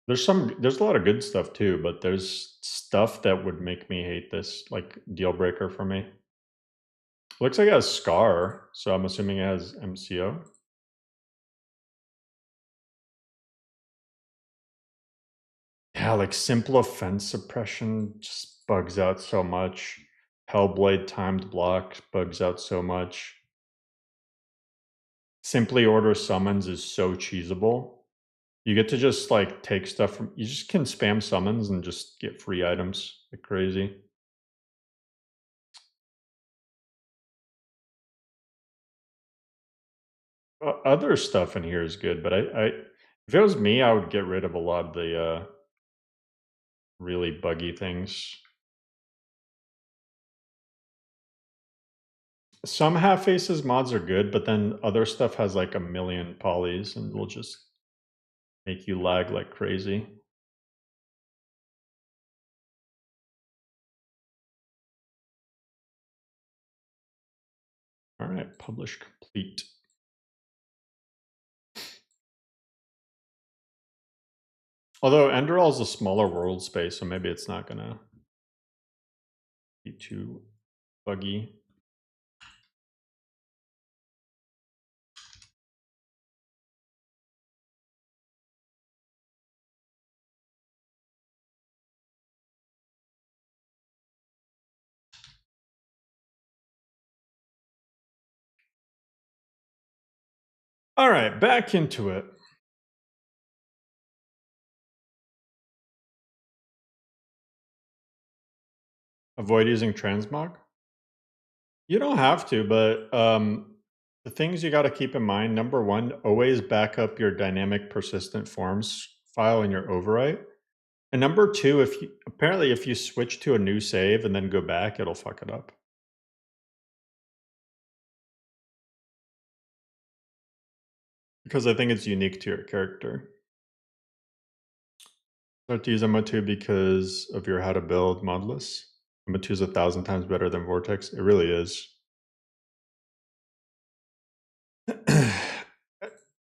There's a lot of good stuff too, but there's stuff that would make me hate this, like deal breaker for me. Looks like it has Scar, so I'm assuming it has MCO. Yeah, like simple offense suppression just bugs out so much. Hellblade timed block bugs out so much. Simply order summons is so cheesable. You get to just like take stuff from, you just can spam summons and just get free items like crazy. Other stuff in here is good, but if it was me, I would get rid of a lot of the really buggy things. Some half faces mods are good, but then other stuff has like a million polys and will just make you lag like crazy. All right, publish complete. Although Enderal is a smaller world space, so maybe it's not gonna be too buggy. All right, back into it. Avoid using transmog? You don't have to, but the things you got to keep in mind, number one, always back up your dynamic persistent forms file in your overwrite. And number two, if you switch to a new save and then go back, it'll fuck it up. Because I think it's unique to your character. Start to use MO2 because of your how to build modless. MO2 is 1,000 times better than Vortex. It really is.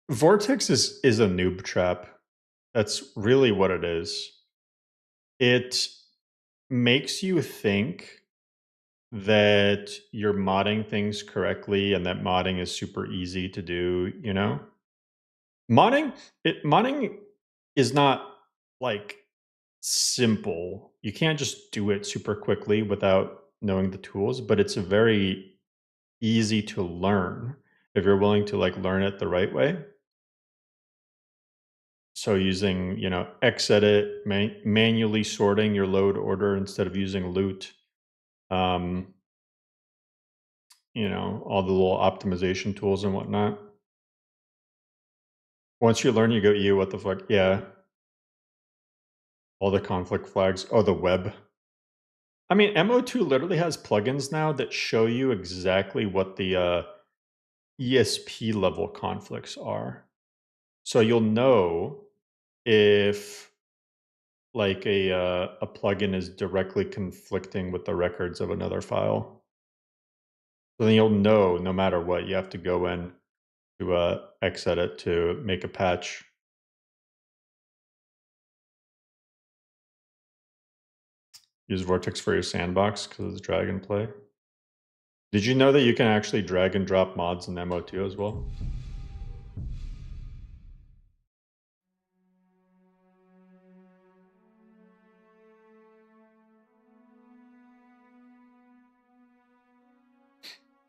Vortex is a noob trap. That's really what it is. It makes you think that you're modding things correctly and that modding is super easy to do, you know? Modding is not like simple. You can't just do it super quickly without knowing the tools, but it's very easy to learn if you're willing to like learn it the right way. So using, you know, xedit, manually sorting your load order instead of using loot. You know, all the little optimization tools and whatnot. Once you learn, you go, what the fuck? Yeah. All the conflict flags. Oh, the web. I mean, MO2 literally has plugins now that show you exactly what the ESP level conflicts are. So you'll know if like a plugin is directly conflicting with the records of another file. So then you'll know no matter what, you have to go in to xedit to make a patch. Use Vortex for your sandbox because it's drag and play. Did you know that you can actually drag and drop mods in MO2 as well?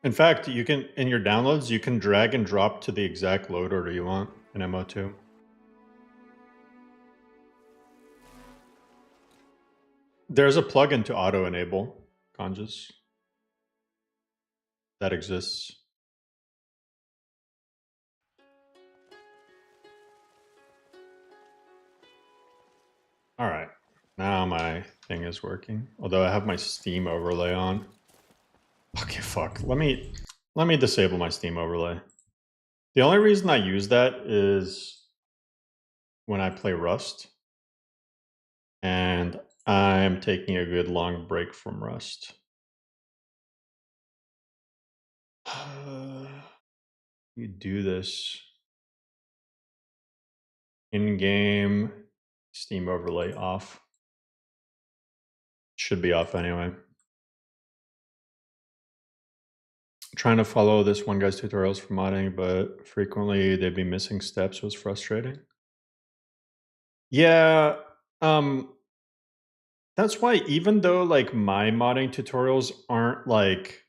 In fact, you can, in your downloads, you can drag and drop to the exact load order you want in MO2. There's a plugin to auto enable conges that exists. All right, now my thing is working. Although I have my Steam overlay on. Okay, fuck. Let me disable my Steam overlay. The only reason I use that is when I play Rust, and I'm taking a good long break from Rust. You do this in-game Steam overlay off. Should be off anyway. Trying to follow this one guy's tutorials for modding, but frequently they'd be missing steps. Was frustrating. Yeah, that's why even though like my modding tutorials aren't like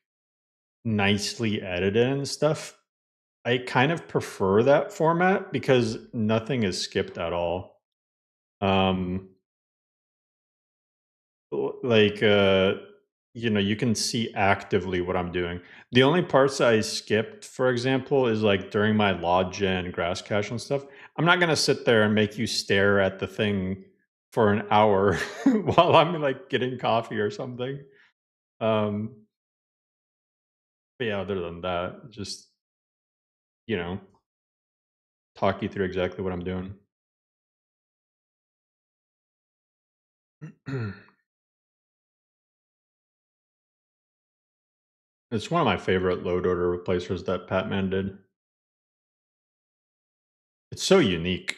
nicely edited and stuff, I kind of prefer that format because nothing is skipped at all. You know, you can see actively what I'm doing. The only parts I skipped, for example, is like during my lodge and grass cache and stuff. I'm not gonna sit there and make you stare at the thing for an hour while I'm like getting coffee or something. But yeah, other than that, just, you know, talk you through exactly what I'm doing. It's one of my favorite load order replacers that Patman did. It's so unique.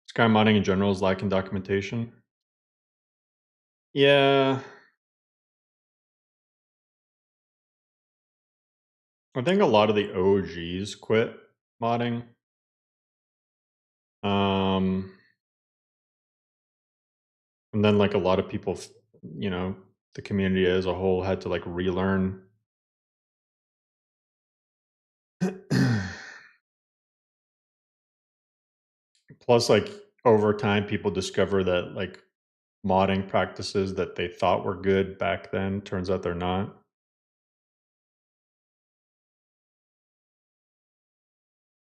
Sky modding in general is lacking documentation. Yeah. I think a lot of the OGs quit modding. And then like a lot of people, you know, the community as a whole had to like relearn. Plus, like over time, people discover that like modding practices that they thought were good back then, turns out they're not.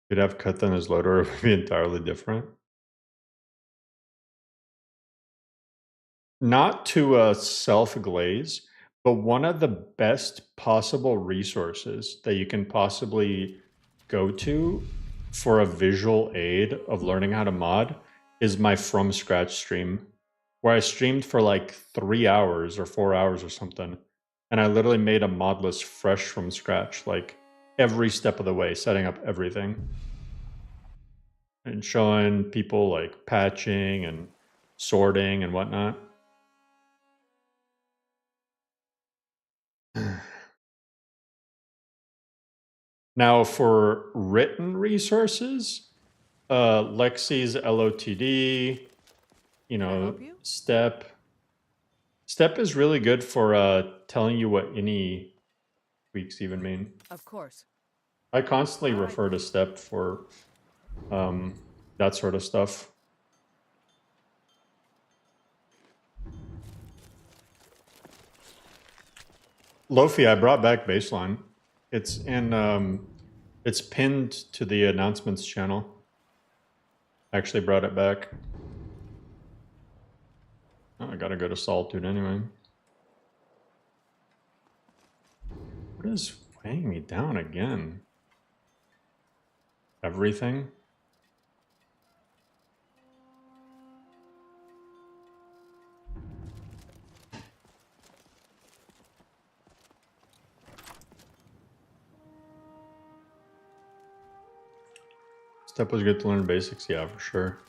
You'd have cut then as loader would be entirely different. Not to self-glaze, but one of the best possible resources that you can possibly go to for a visual aid of learning how to mod is my from scratch stream, where I streamed for like 3 hours or 4 hours or something. And I literally made a mod list fresh from scratch, like every step of the way, setting up everything. And showing people like patching and sorting and whatnot. Now for written resources, Lexi's LOTD, you know, Step. Step is really good for telling you what any tweaks even mean. Of course. I constantly refer to Step for that sort of stuff. Lofi, I brought back Baseline. It's in it's pinned to the announcements channel. I actually brought it back. Oh, I gotta go to Solitude anyway. What is weighing me down again? Everything? Step was good to learn basics, yeah, for sure.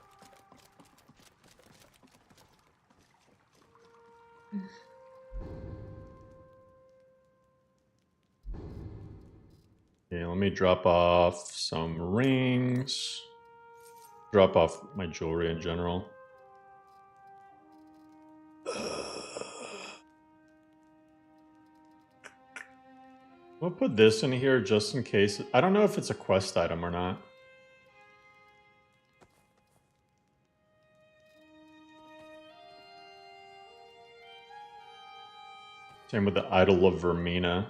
drop off some rings. Drop off my jewelry in general. We'll put this in here just in case. I don't know if it's a quest item or not. Same with the Idol of Vermina.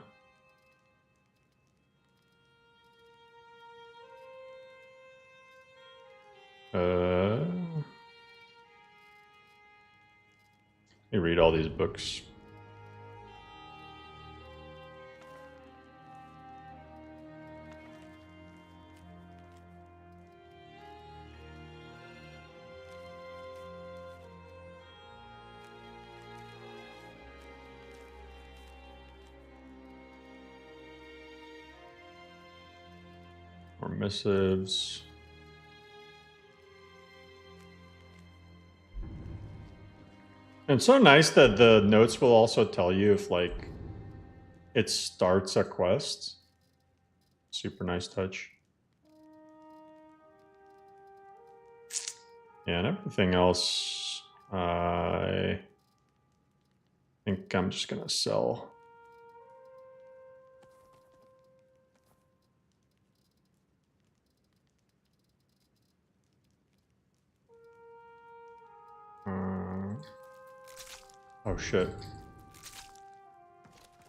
Let me read all these books. More missives. And it's so nice that the notes will also tell you if, like, it starts a quest. Super nice touch. Yeah, and everything else, I think I'm just gonna sell. Oh shit.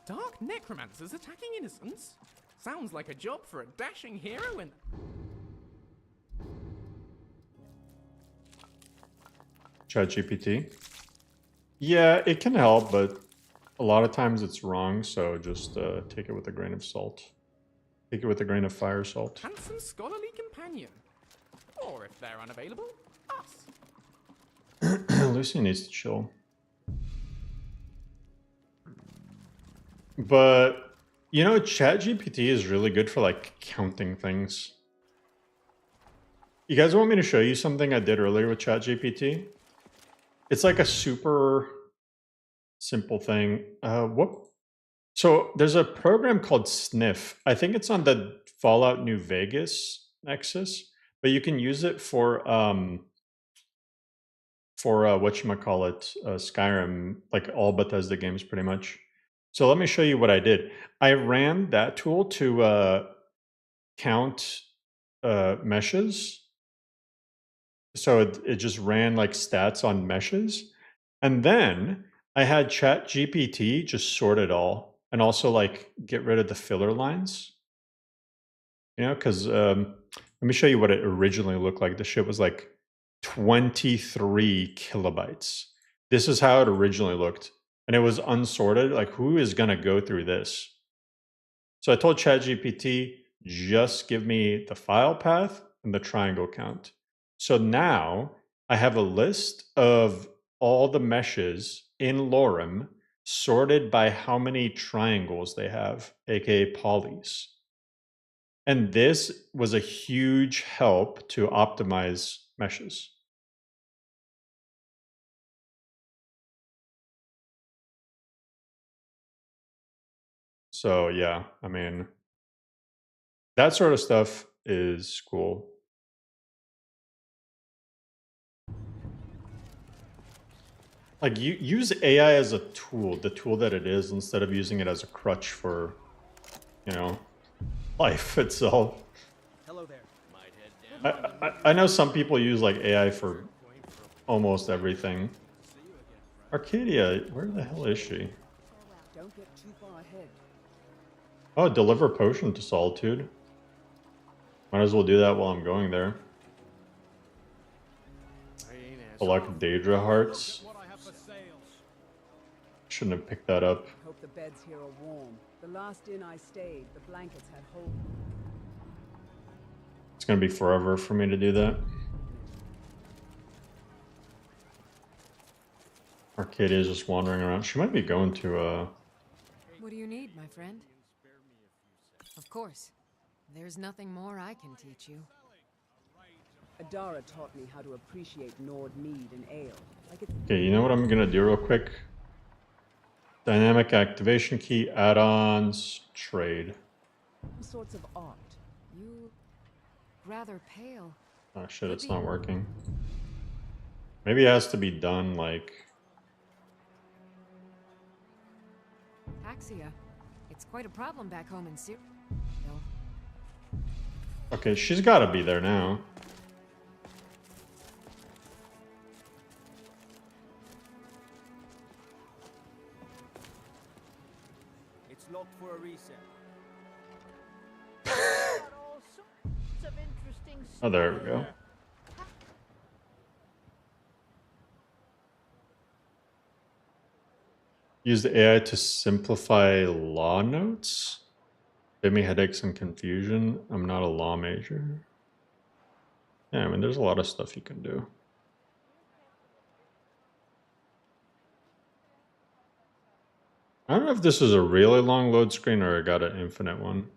Dark necromancers attacking innocents? Sounds like a job for a dashing hero in... ChatGPT. Yeah, it can help, but a lot of times it's wrong, so just take it with a grain of salt. Take it with a grain of fire salt. Handsome scholarly companion. Or if they're unavailable, us. Lucy needs to chill. But, you know, ChatGPT is really good for, like, counting things. You guys want me to show you something I did earlier with ChatGPT? It's like a super simple thing. So there's a program called Sniff. I think it's on the Fallout New Vegas Nexus, but you can use it for whatchamacallit, Skyrim, like all Bethesda games pretty much. So let me show you what I did. I ran that tool to count meshes. So it just ran like stats on meshes. And then I had ChatGPT just sort it all and also like get rid of the filler lines. You know, because let me show you what it originally looked like. The shit was like 23 kilobytes. This is how it originally looked. And it was unsorted. Like, who is going to go through this? So I told ChatGPT, just give me the file path and the triangle count. So now I have a list of all the meshes in LoreRim sorted by how many triangles they have, aka polys. And this was a huge help to optimize meshes. So yeah, I mean, that sort of stuff is cool. Like, you use AI as a tool, the tool that it is, instead of using it as a crutch for, you know, life itself. Hello there. I know some people use like AI for almost everything. Arcadia, where the hell is she? Don't get too far ahead. Oh, deliver potion to Solitude. Might as well do that while I'm going there. Collect Daedra hearts. Shouldn't have picked that up. Hope the beds here are warm. The last inn I stayed, the blankets had holes. It's gonna be forever for me to do that. Arcadia's just wandering around. She might be going to What do you need, my friend? Of course. There's nothing more I can teach you. Adara taught me how to appreciate Nord mead and ale. Like it's Okay, you know what I'm gonna do real quick? Dynamic activation key, add-ons, trade. some sorts of art. rather pale. Oh shit, it's not working. Maybe it has to be done like... Axia. It's quite a problem back home in Syria. Okay, she's gotta be there now. It's locked for a reset. Oh, there we go. Use the AI to simplify law notes. Give me headaches and confusion. I'm not a law major. Yeah, I mean, there's a lot of stuff you can do. I don't know if this is a really long load screen or I got an infinite one.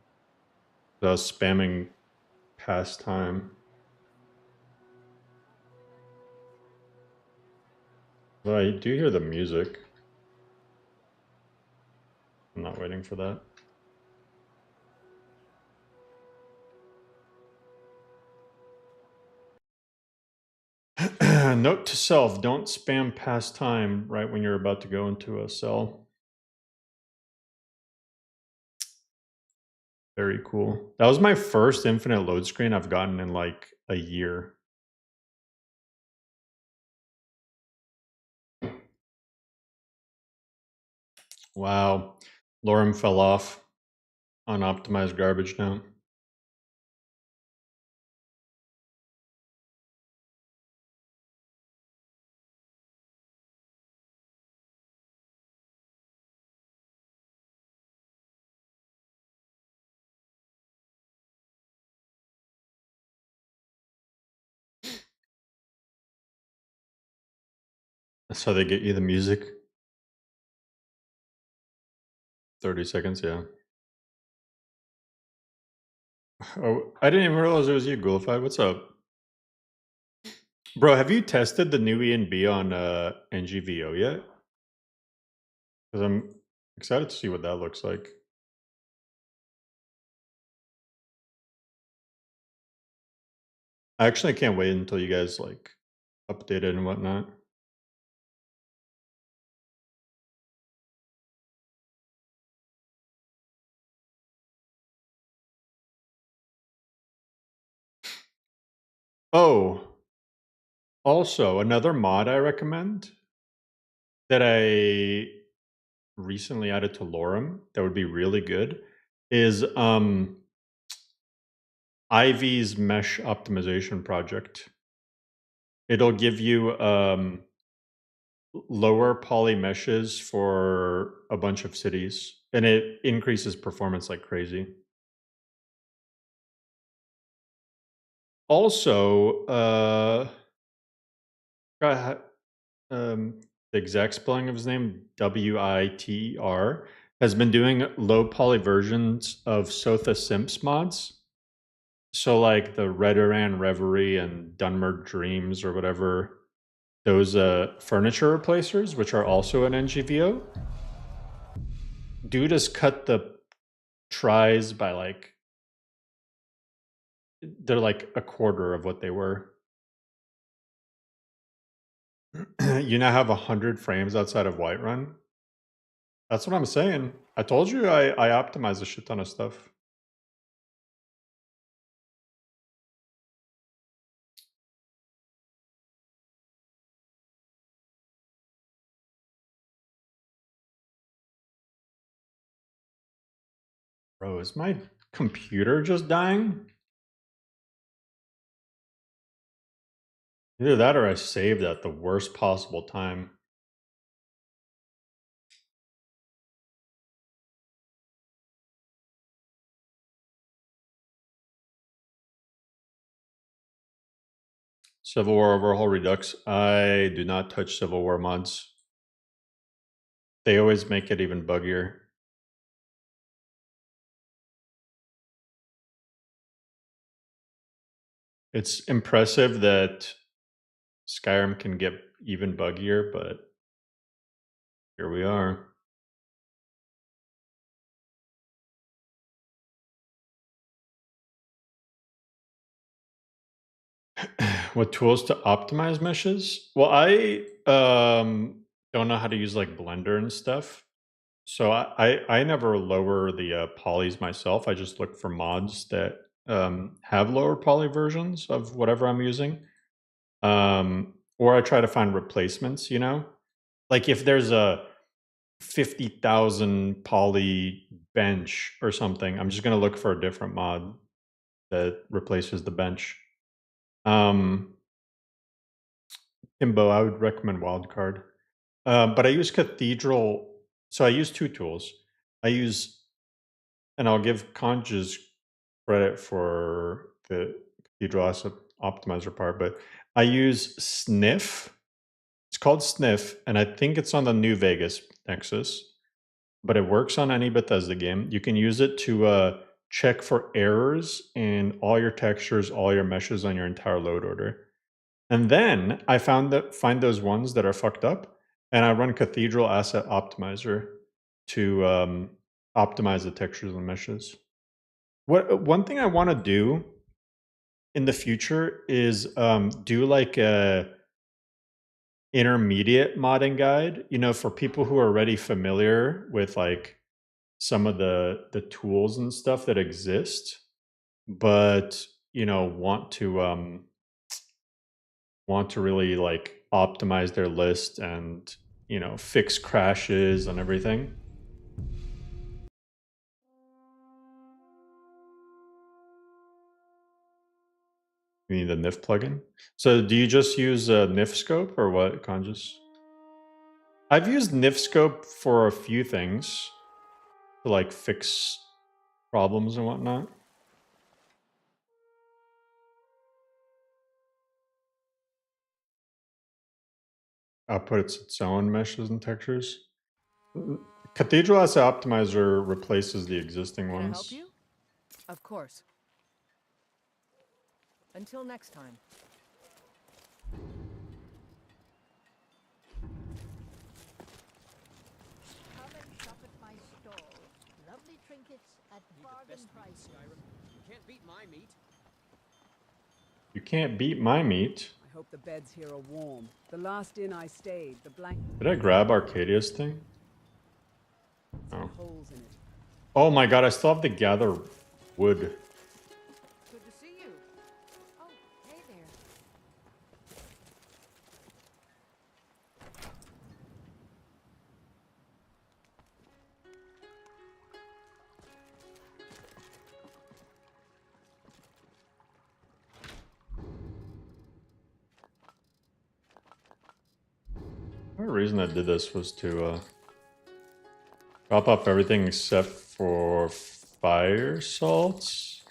I was spamming past time. But I do hear the music. I'm not waiting for that. Note to self, don't spam past time right when you're about to go into a cell. Very cool. That was my first infinite load screen I've gotten in like a year. Wow. LoreRim fell off. Unoptimized garbage now. That's how they get you the music. 30 seconds, yeah. Oh, I didn't even realize it was you, Gullified. What's up? Bro, have you tested the new ENB on NGVO yet? Because I'm excited to see what that looks like. I actually can't wait until you guys like update it and whatnot. Oh, also another mod I recommend that I recently added to LoreRim that would be really good is Ivy's mesh optimization project. It'll give you lower poly meshes for a bunch of cities, and it increases performance like crazy. Also, the exact spelling of his name, Witer, has been doing low poly versions of Sotha Simps mods. So like the Redoran Reverie and Dunmer Dreams or whatever, those furniture replacers, which are also an NGVO. Dude has cut the tries by like, they're like a quarter of what they were. You now have 100 frames outside of Whiterun. That's what I'm saying. I told you I optimize a shit ton of stuff. Bro, is my computer just dying? Either that or I saved at the worst possible time. Civil War Overhaul Redux. I do not touch Civil War mods. They always make it even buggier. It's impressive that Skyrim can get even buggier, but here we are. What tools to optimize meshes? Well, I don't know how to use like Blender and stuff. So I never lower the polys myself. I just look for mods that have lower poly versions of whatever I'm using. Or I try to find replacements, you know? Like if there's a 50,000 poly bench or something, I'm just going to look for a different mod that replaces the bench. Kimbo, I would recommend Wildcard. But I use Cathedral. So I use two tools. I use, and I'll give Conj's credit for the Cathedral Asset Optimizer part, but I use Sniff. It's called Sniff, and I think it's on the New Vegas Nexus, but it works on any Bethesda game. You can use it to check for errors in all your textures, all your meshes on your entire load order. And then I find those ones that are fucked up, and I run Cathedral Asset Optimizer to optimize the textures and meshes. One thing I want to do in the future is do like a intermediate modding guide, you know, for people who are already familiar with like some of the tools and stuff that exist, but you know, want to really like optimize their list and, you know, fix crashes and everything. You need the NIF plugin. So do you just use NIF scope or what, Conjus? I've used NIF scope for a few things to like fix problems and whatnot. Outputs its own meshes and textures. Cathedral Asset Optimizer replaces the existing Can I ones. help you? Of course. Until next time. Come and shop at my stall. Lovely trinkets at bargain prices. You can't beat my meat. You can't beat my meat. I hope the beds here are warm. The last inn I stayed, the blanket. Did I grab Arcadia's thing? Oh. Holes in it. Oh my god, I still have to gather wood. Good to see you. Oh, hey there. The reason I did this was to drop off everything except for fire salts.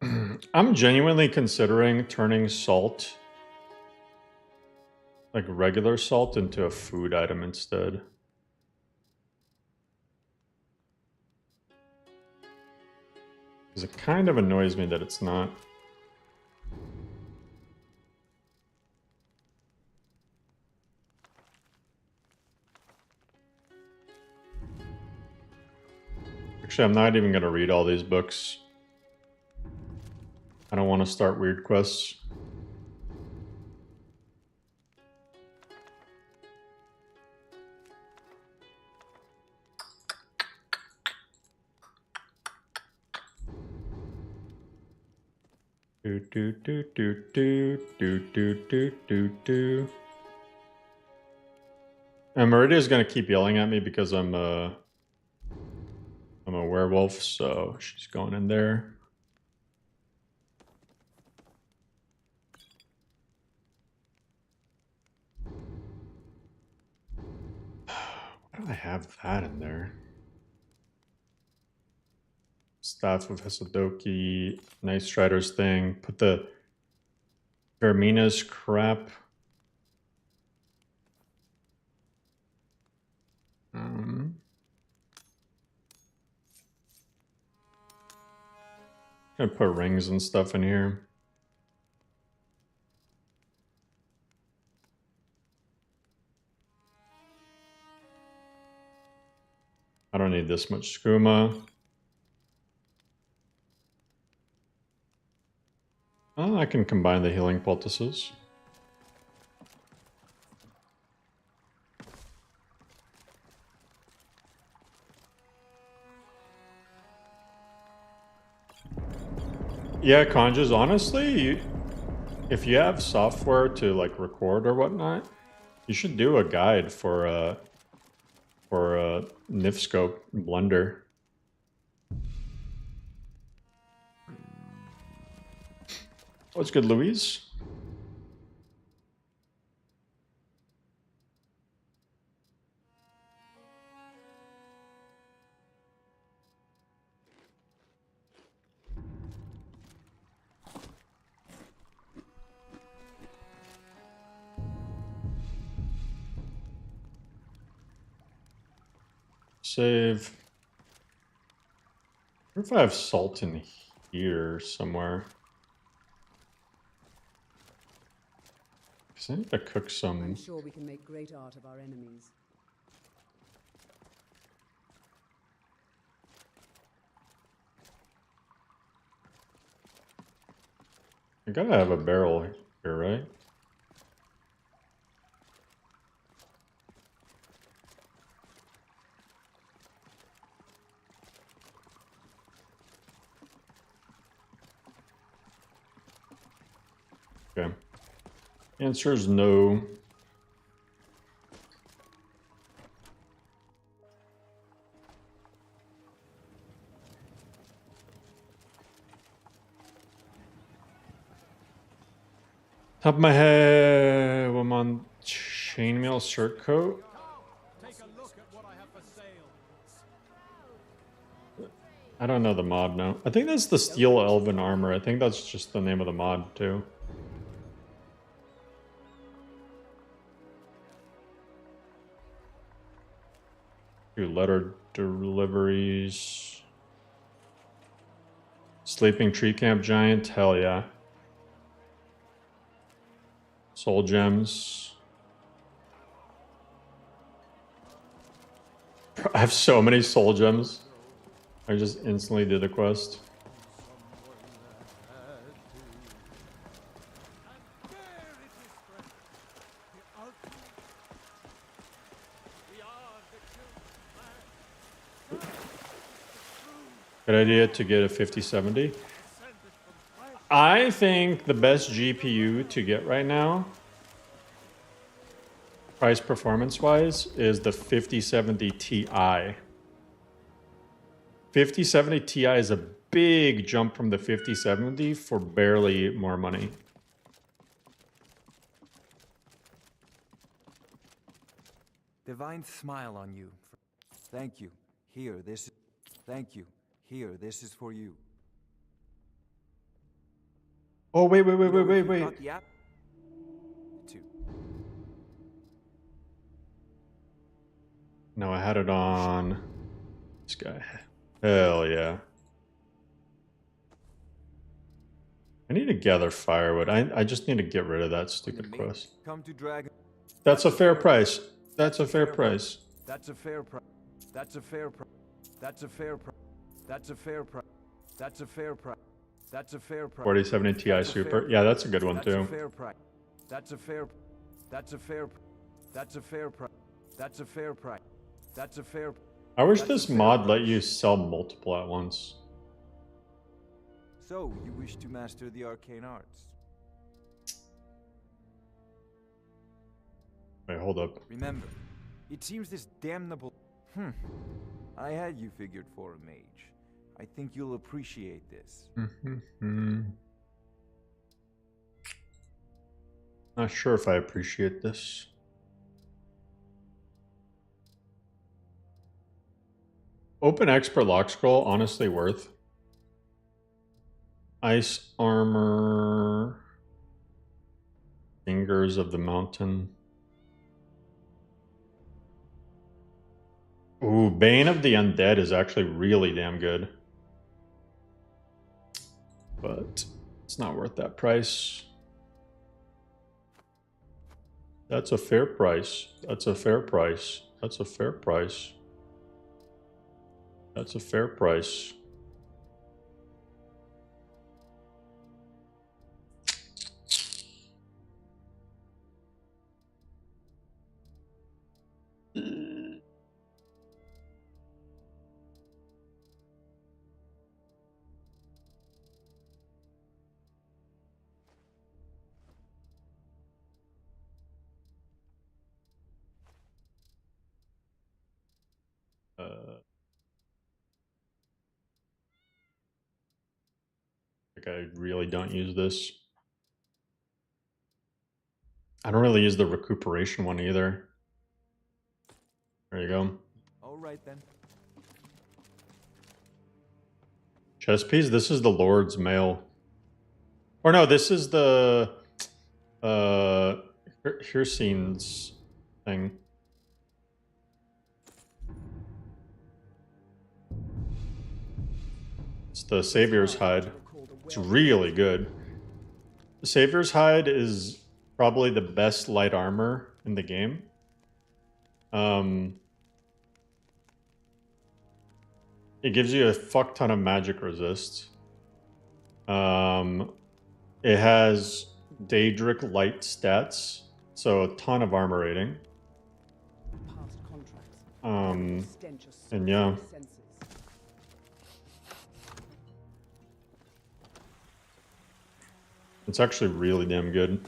I'm genuinely considering turning salt, like regular salt, into a food item instead. Because it kind of annoys me that it's not. Actually, I'm not even going to read all these books. I don't want to start weird quests. Do do do do do do do do do do. And Meridia's gonna keep yelling at me because I'm a werewolf, so she's going in there. Why do I have that in there? Staff of Hesadoki, Night Strider's thing. Put the Vermina's crap. Gonna put rings and stuff in here. I don't need this much skooma. Oh, I can combine the healing poultices. Yeah, Conjas, honestly, if you have software to like record or whatnot, you should do a guide for Nifscope Blender. What's good, Louise? Save. I wonder if I have salt in here somewhere. Because I need to cook some. I'm sure we can make great art of our enemies. I gotta have a barrel here, right? Okay. Answer is no. Top of my head, I'm on chainmail shirt coat. Take a look at what I have for sale. I don't know the mod now. I think that's the Steel Elven Armor. I think that's just the name of the mod too. Do letter deliveries. Sleeping Tree Camp Giant, hell yeah. Soul Gems. I have so many Soul Gems. I just instantly did a quest. Good idea to get a 5070. I think the best GPU to get right now, price performance wise, is the 5070 Ti. 5070 Ti is a big jump from the 5070 for barely more money. Divine smile on you. Thank you. Here, this. Thank you. Here, this is for you. Oh, wait. Got the app? No, I had it on this guy. Hell yeah. I need to gather firewood. I just need to get rid of that stupid quest. Come to Dragon. That's a fair price. That's a fair price. That's a fair price. That's a fair price. That's a fair price. That's a fair price. That's a fair price. That's a fair price. 4070 Ti Super. Yeah, that's a good one too. That's a fair price. That's a fair. That's a fair. That's a fair price. That's a fair price. That's a fair. I wish this mod let you sell multiple at once. So, you wish to master the arcane arts? Wait, hold up. Remember, it seems this damnable... I had you figured for a mage. I think you'll appreciate this. Not sure if I appreciate this. Open expert lock scroll, honestly worth. Ice armor. Fingers of the mountain. Ooh, Bane of the Undead is actually really damn good. But it's not worth that price. That's a fair price. That's a fair price. That's a fair price. That's a fair price. Like, I really don't use this. I don't really use the recuperation one either. There you go. All right then. Chess piece. This is the Lord's Mail. Or no, this is the Hircine's thing. It's the Savior's Hide. It's really good. The Savior's Hide is probably the best light armor in the game. It gives you a fuck ton of magic resist. It has Daedric light stats, so a ton of armor rating. And yeah. It's actually really damn good.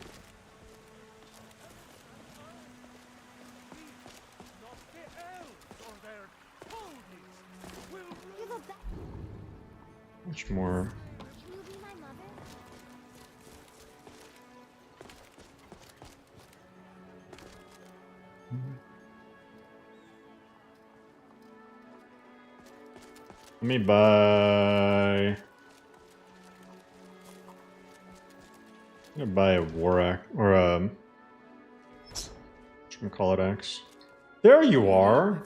Much more. Let me buy. I'm gonna buy a war axe or a. Whatchamacallit axe. There you are.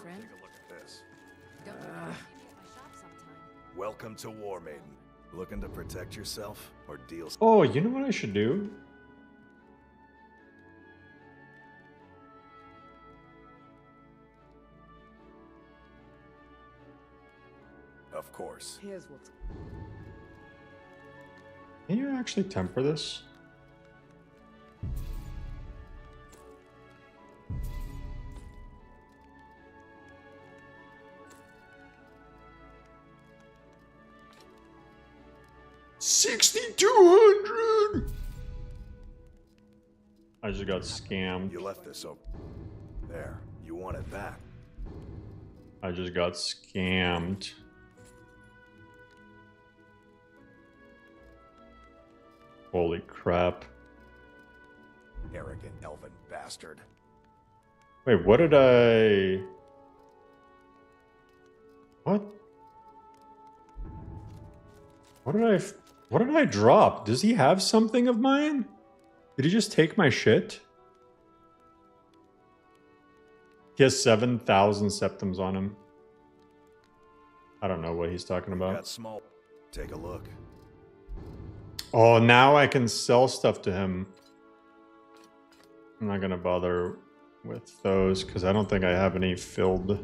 Welcome to War Maiden. Looking to protect yourself or deal? Oh, you know what I should do? Of course. Here's what's... Can you actually temper this? $6,200. I just got scammed. You left this open. There. You want it back. I just got scammed. Holy crap. Arrogant elven bastard. Wait, what did I... What? What did I drop? Does he have something of mine? Did he just take my shit? He has 7,000 septums on him. I don't know what he's talking about. Got small. Take a look. Oh, now I can sell stuff to him. I'm not gonna bother with those because I don't think I have any filled.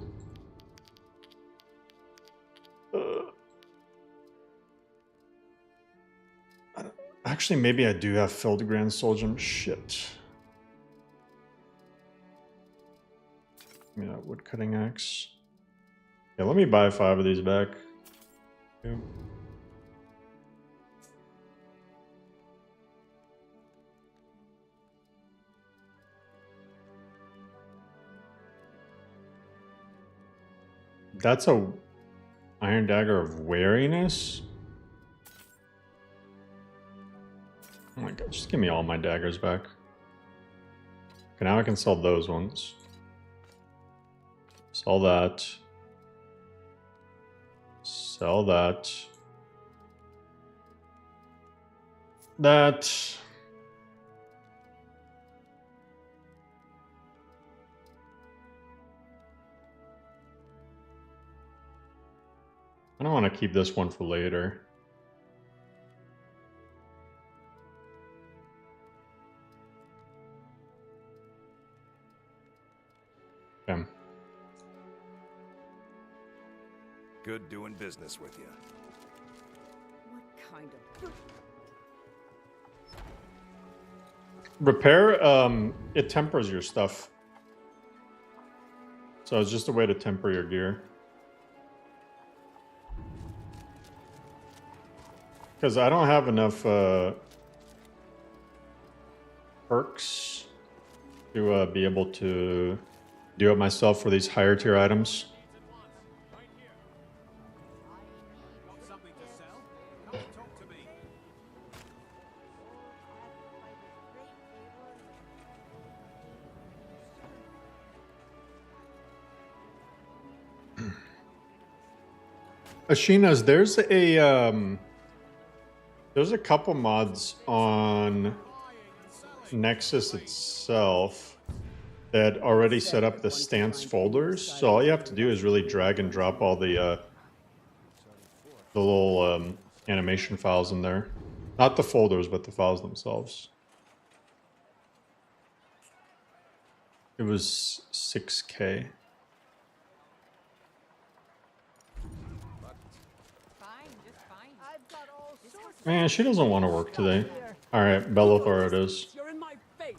Actually, maybe I do have filled Grand Soldium. Shit. Give me that woodcutting axe. Yeah, let me buy 5 of these back. Yeah. That's a Iron Dagger of Wariness? Oh my god, just give me all my daggers back. Okay, now I can sell those ones. Sell that. Sell that. That. I don't want to keep this one for later. Okay. Good doing business with you. What kind of... Repair, it tempers your stuff. So it's just a way to temper your gear. Because I don't have enough perks to be able to do it myself for these higher tier items. Ashina's, there's a couple mods on Nexus itself that already set up the stance folders. So all you have to do is really drag and drop all the little animation files in there. Not the folders, but the files themselves. It was 6K. Man, she doesn't want to work today. Alright, Bellathor it is. You're in my face.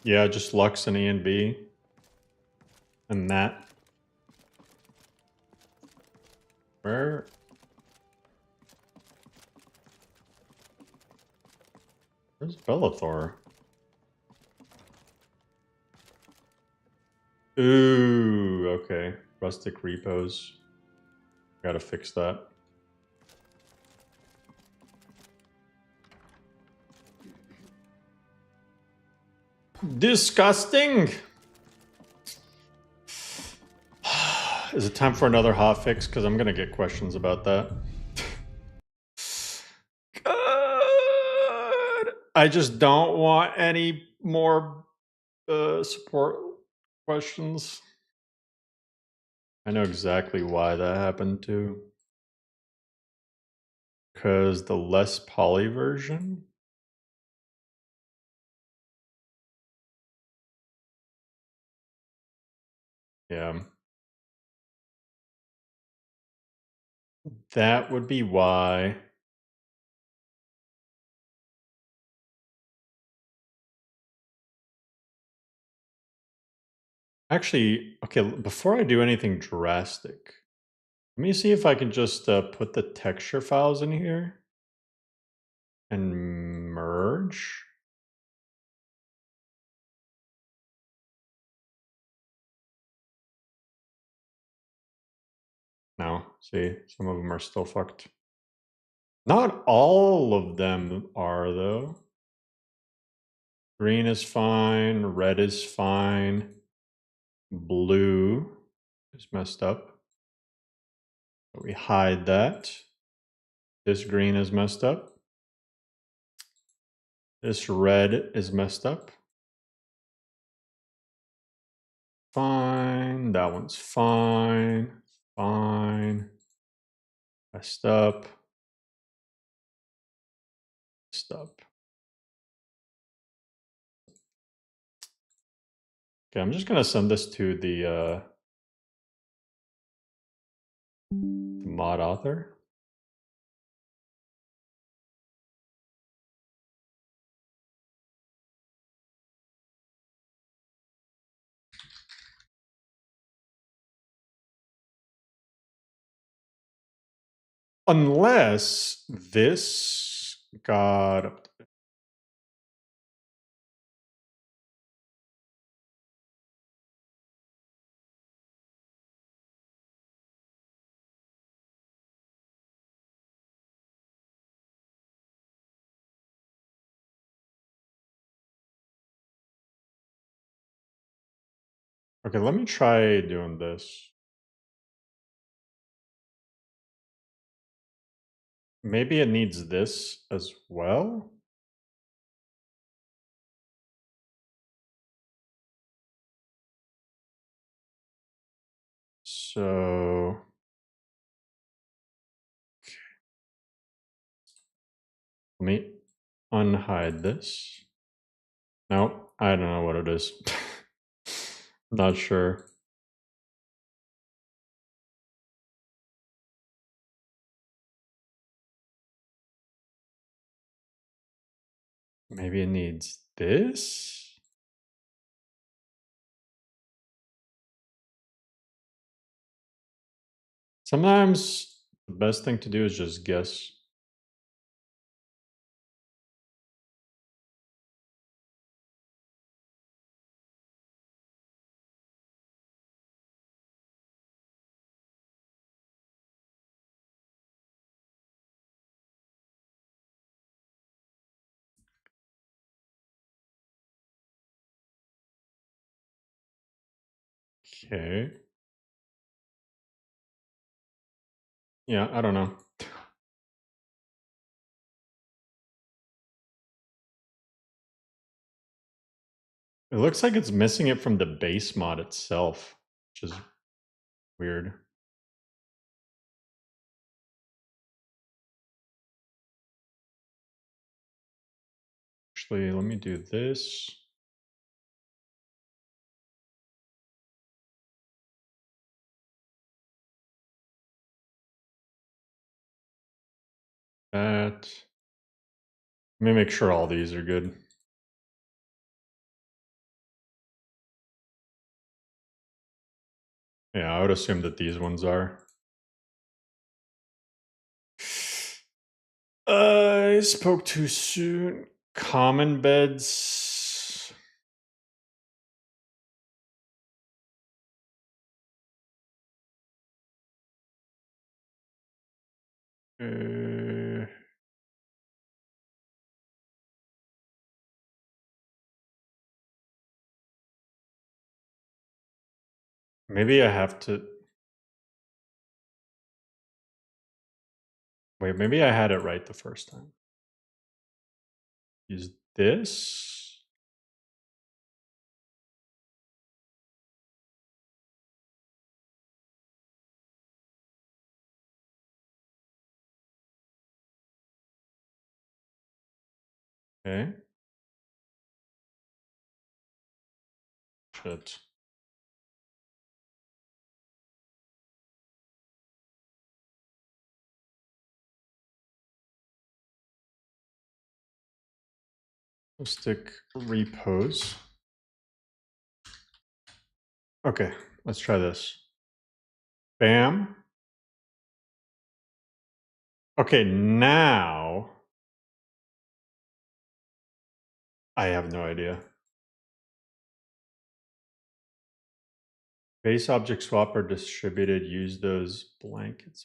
Yeah, just Lux and ENB. And that. Where's Bellathor? Ooh, okay. Rustic repos. Gotta fix that. Disgusting! Is it time for another hotfix? Because I'm gonna get questions about that. God! I just don't want any more support questions. I know exactly why that happened too. Because the less poly version. Yeah. That would be why. Actually, okay, before I do anything drastic, let me see if I can just put the texture files in here and merge. No, see, some of them are still fucked. Not all of them are, though. Green is fine, red is fine, blue is messed up. We hide that. This green is messed up. This red is messed up. Fine, that one's fine, fine. Messed up. Messed up. Okay, I'm just gonna send this to the mod author. Unless this got updated. Okay, let me try doing this. Maybe it needs this as well. So let me unhide this. Nope, I don't know what it is. Not sure. Maybe it needs this. Sometimes the best thing to do is just guess. Okay. Yeah, I don't know. It looks like it's missing it from the base mod itself, which is weird. Actually, let me do this. That. Let me make sure all these are good. Yeah, I would assume that these ones are. I spoke too soon. Common beds. Maybe I have to. Wait, maybe I had it right the first time. Use this. Okay. Shit. We'll stick repos. Okay, let's try this. Bam. Okay, now I have no idea. Base object swap or distributed, use those blankets.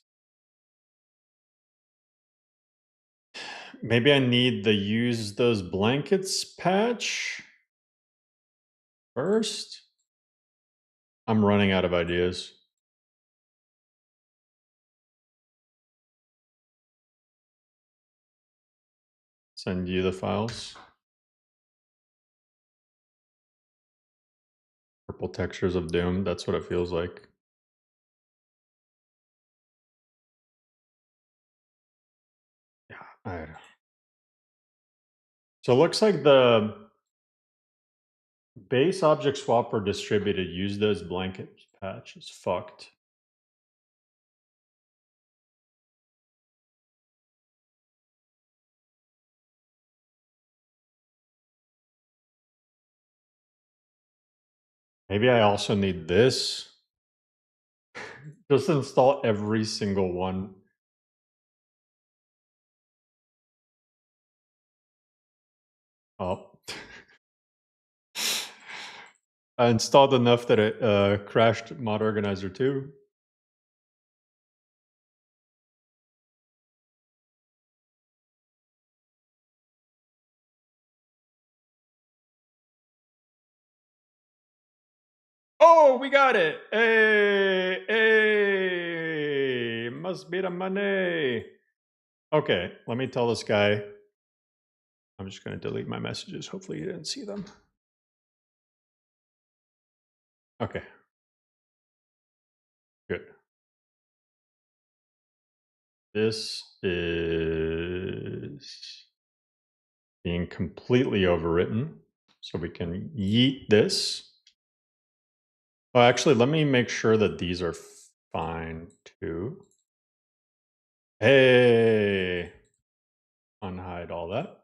Maybe I need the use those blankets patch first. I'm running out of ideas. Send you the files. Purple textures of doom, that's what it feels like. Yeah, I don't know. So it looks like the base object swap or distributed, use those blankets patch is fucked. Maybe I also need this. Just install every single one. Oh. I installed enough that it crashed Mod Organizer 2. Oh, we got it! Hey, hey! Must be the money. Okay, let me tell this guy. I'm just going to delete my messages. Hopefully you didn't see them. Okay. Good. This is being completely overwritten. So we can yeet this. Oh, actually, let me make sure that these are fine too. Hey! Unhide all that.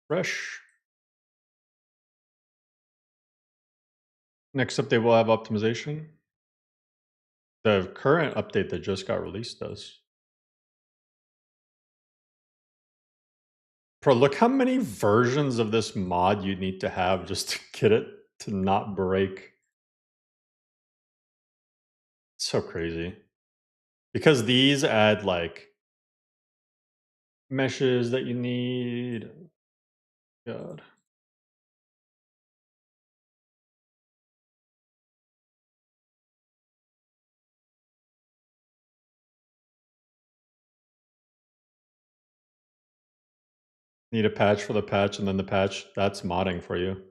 Fresh. Next update will have optimization. The current update that just got released does. Bro, look how many versions of this mod you need to have just to get it to not break. It's so crazy. Because these add like meshes that you need. God. Need a patch for the patch and then the patch. That's modding for you.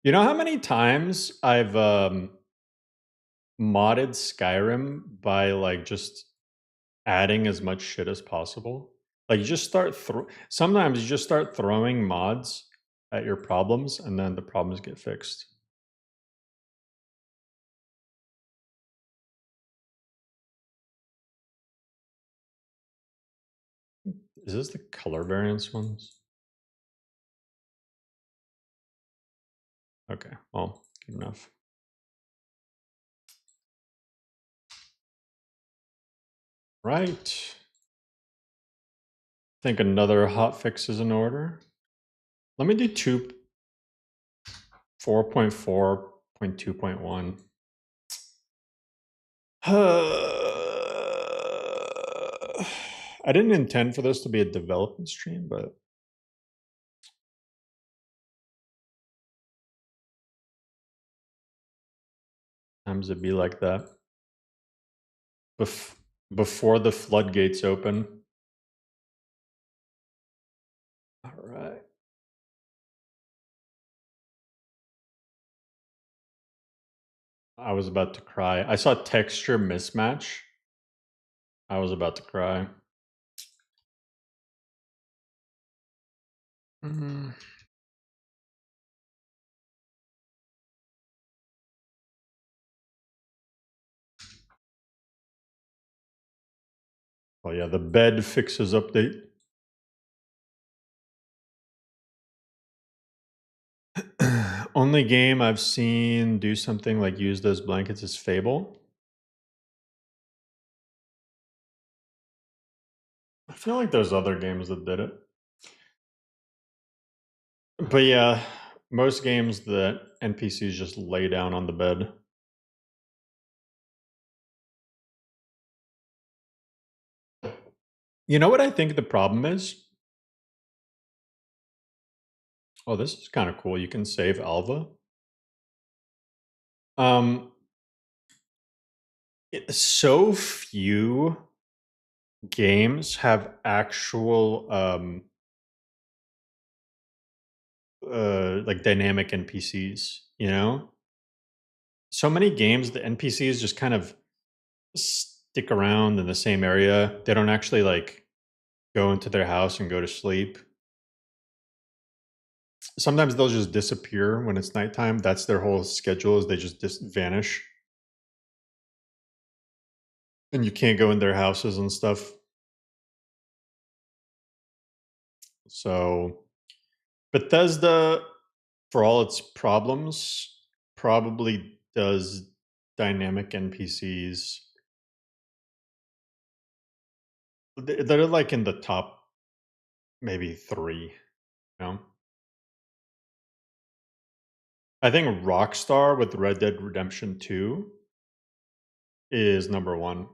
You know how many times I've modded Skyrim by like just adding as much shit as possible? Like you just start sometimes you just start throwing mods at your problems and then the problems get fixed. Is this the color variance ones? Okay, well, good enough. Right. I think another hotfix is in order. Let me do 4.4.2.1. I didn't intend for this to be a development stream, but sometimes it be like that. Before the floodgates open. All right. I was about to cry. I saw texture mismatch. I was about to cry. Oh yeah, the bed fixes update. Only game I've seen do something like use those blankets is Fable. I feel like there's other games that did it. But yeah, most games that NPCs just lay down on the bed. You know what I think the problem is? Oh, this is kind of cool. You can save Alva. So few games have actual like dynamic NPCs, you know? So many games, the NPCs just kind of stick around in the same area. They don't actually like go into their house and go to sleep. Sometimes they'll just disappear when it's nighttime. That's their whole schedule, is they just vanish. And you can't go in their houses and stuff. So Bethesda, for all its problems, probably does dynamic NPCs. They're like in the top maybe 3, you know? I think Rockstar with Red Dead Redemption 2 is number 1.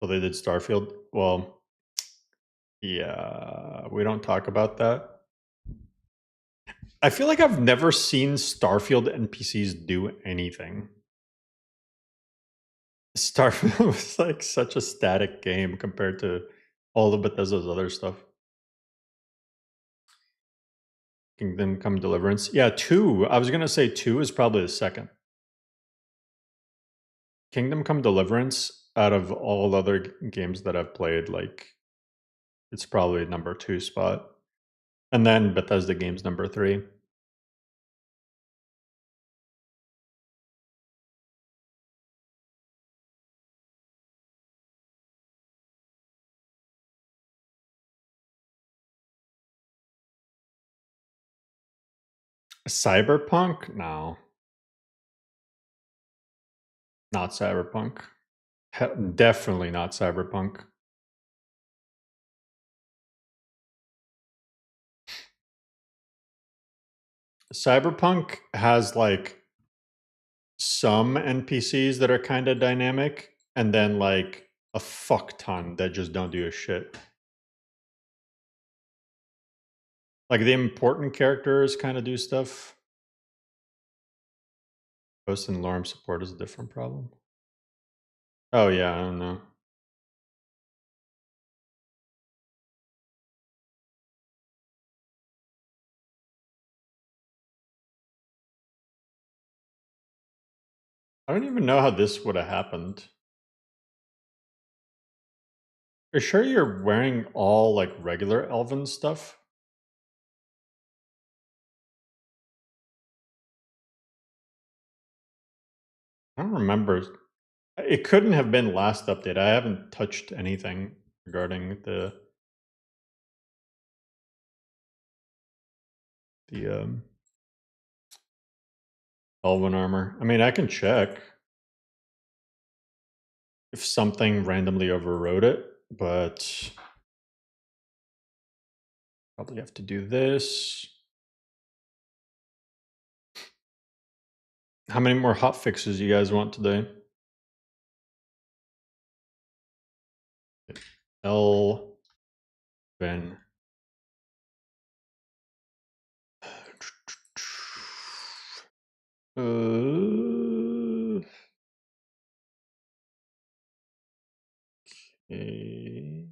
So they did Starfield. Well, yeah, we don't talk about that. I feel like I've never seen Starfield NPCs do anything. Starfield was like such a static game compared to all of Bethesda's other stuff. Kingdom Come Deliverance. Yeah, 2. I was going to say 2 is probably the second. Kingdom Come Deliverance, out of all other games that I've played, like, it's probably number 2 spot. And then Bethesda games number 3. Cyberpunk? No. Not Cyberpunk. Definitely not Cyberpunk. Cyberpunk has like some NPCs that are kind of dynamic, and then like a fuck ton that just don't do a shit. Like the important characters kind of do stuff. Post and LoreRim support is a different problem. Oh yeah, I don't know. I don't even know how this would have happened. You're sure you're wearing all like regular elven stuff? I don't remember. It couldn't have been last update. I haven't touched anything regarding the elven armor. I mean, I can check if something randomly overrode it, but probably have to do this. How many more hotfixes you guys want today? Elven. Okay.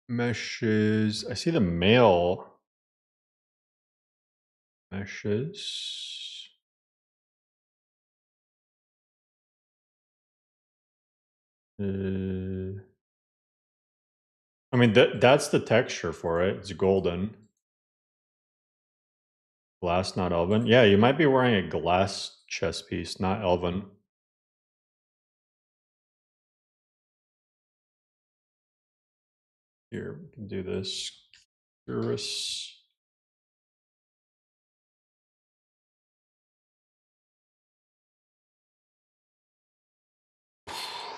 Meshes. I see the male meshes. I mean, that's the texture for it. It's golden. Glass, not elven. Yeah, you might be wearing a glass chest piece, not elven. Here, we can do this. Curious.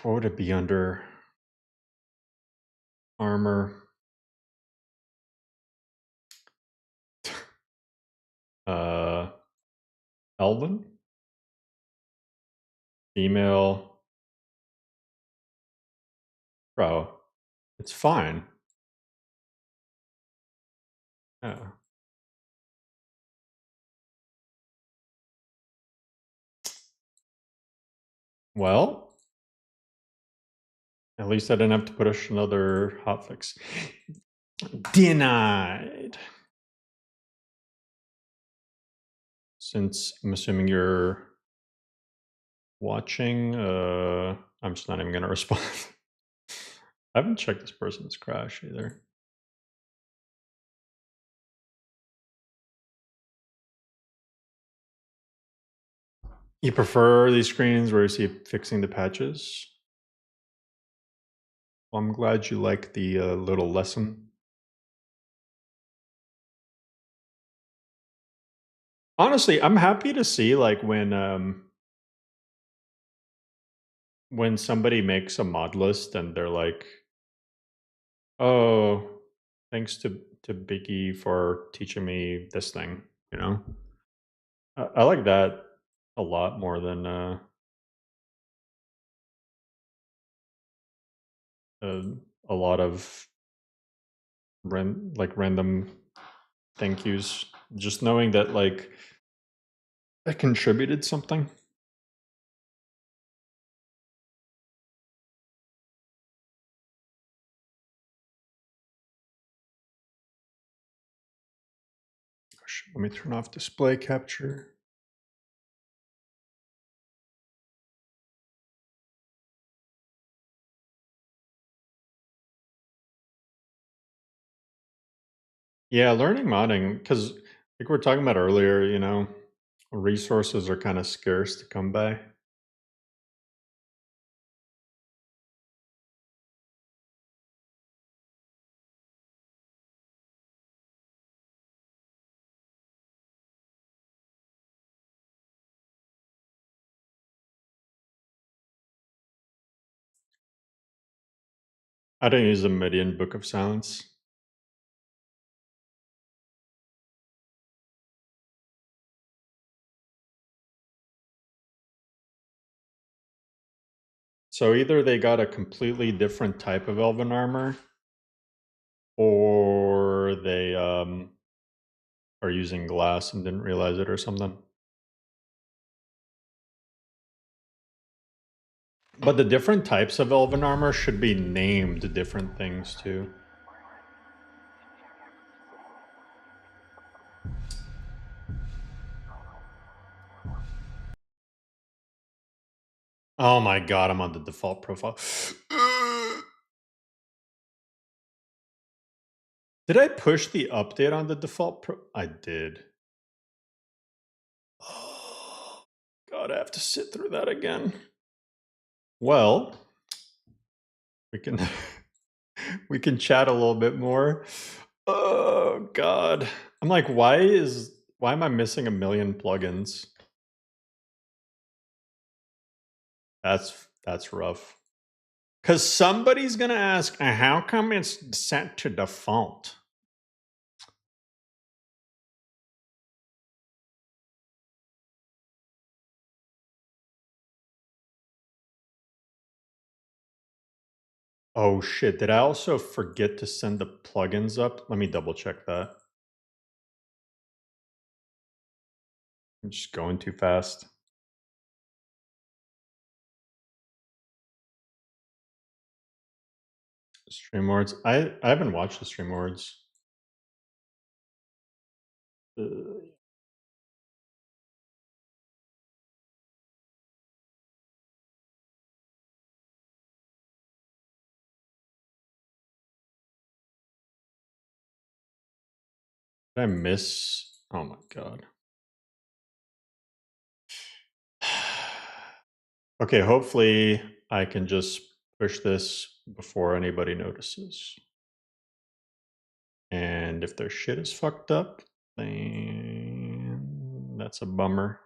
What would it be under? Armor. Elven? Female. Bro, it's fine. Yeah. Well, at least I didn't have to push another hotfix. Denied. Since I'm assuming you're watching, I'm just not even gonna respond. I haven't checked this person's crash either. You prefer these screens where you see fixing the patches? Well, I'm glad you like the little lesson. Honestly, I'm happy to see like when somebody makes a mod list and they're like, "Oh, thanks to Biggie for teaching me this thing," you know. I like that a lot more than a lot of random thank yous. Just knowing that like I contributed something. Gosh, let me turn off display capture. Yeah, learning modding, because like we were talking about earlier, you know, resources are kind of scarce to come by. I don't use the Median Book of Silence. So either they got a completely different type of elven armor, Or they are using glass and didn't realize it or something. But the different types of elven armor should be named different things too. Oh my god, I'm on the default profile. Did I push the update on the default I did. Oh, god, I have to sit through that again. Well, we can we can chat a little bit more. Oh god. I'm like, why am I missing a million plugins? That's rough. Because somebody's gonna ask, how come it's set to default? Oh shit, did I also forget to send the plugins up? Let me double check that. I'm just going too fast. Stream Lords. I haven't watched the Stream Lords. Did I miss? Oh my god. Okay, hopefully I can just push this before anybody notices. And if their shit is fucked up, then that's a bummer.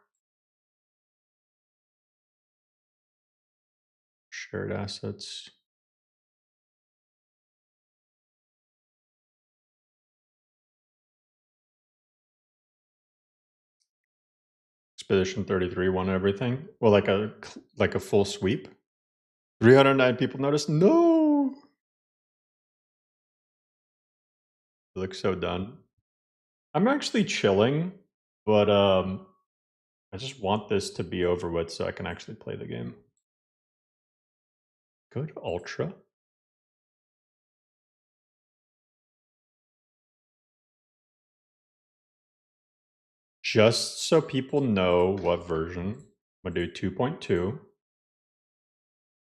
Shared assets. Expedition 33 won everything. Well, like a full sweep. 309 people noticed. No. It looks so done. I'm actually chilling, but I just want this to be over with so I can actually play the game. Go to Ultra. Just so people know what version, I'm gonna do 2.2.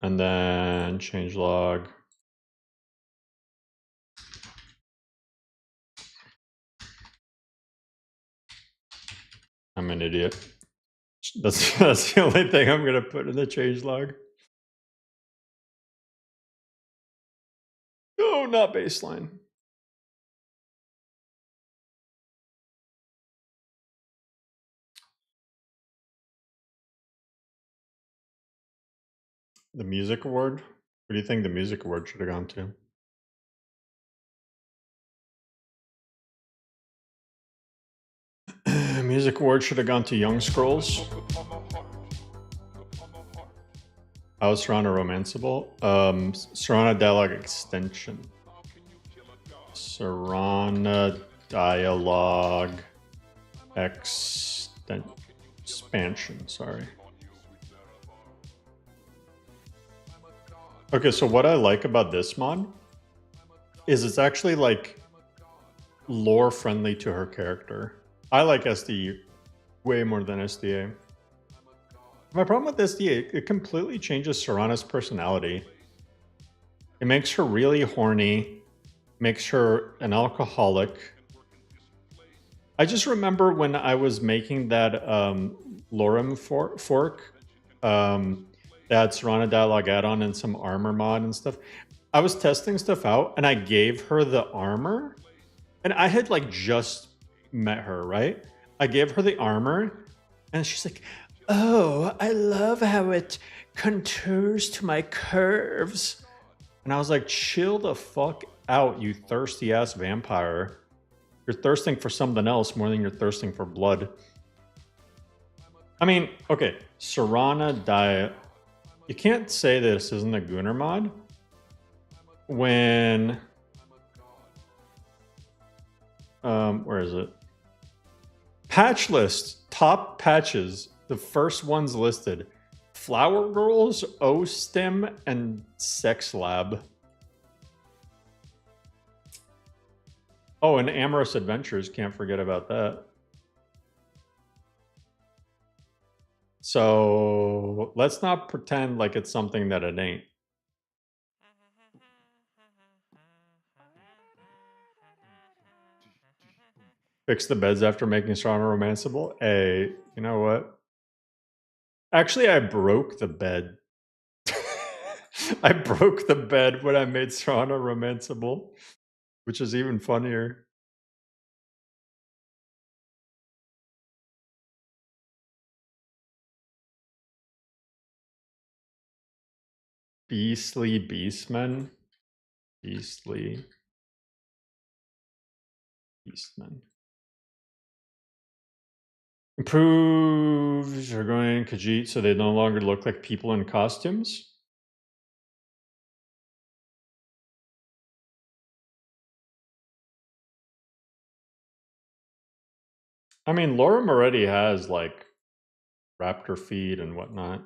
And then changelog. I'm an idiot. That's the only thing I'm gonna put in the changelog. No, not baseline. The music award? What do you think the music award should have gone to? Music award should have gone to Young Scrolls. How is Serana romanceable? Serana Dialogue Extension. Serana Dialogue Expansion, sorry. Okay, so what I like about this mod is it's actually like lore friendly to her character. I like SD way more than SDA. My problem with SDA, it completely changes Serana's personality. It makes her really horny, makes her an alcoholic. I just remember when I was making that LoreRim fork, that Serana Dialogue add-on and some armor mod and stuff. I was testing stuff out and I gave her the armor and I had like just met her, right? I gave her the armor and she's like, oh, I love how it contours to my curves. And I was like, chill the fuck out, you thirsty ass vampire. You're thirsting for something else more than you're thirsting for blood. I mean, okay, Serana Dialogue. You can't say this isn't a Gunnar mod when Where is it? Patch list. Top patches. The first ones listed. Flower Girls, O-Stem, and Sex Lab. Oh, and Amorous Adventures. Can't forget about that. So let's not pretend like it's something that it ain't. Fix the beds after making Sauna romanceable. Hey, you know what? Actually, I broke the bed. I broke the bed when I made Sauna romanceable, which is even funnier. Beastly Beastmen. Beastly Beastmen. Improve Jargoin and Khajiit so they no longer look like people in costumes. I mean, LoreRim already has like raptor feed and whatnot.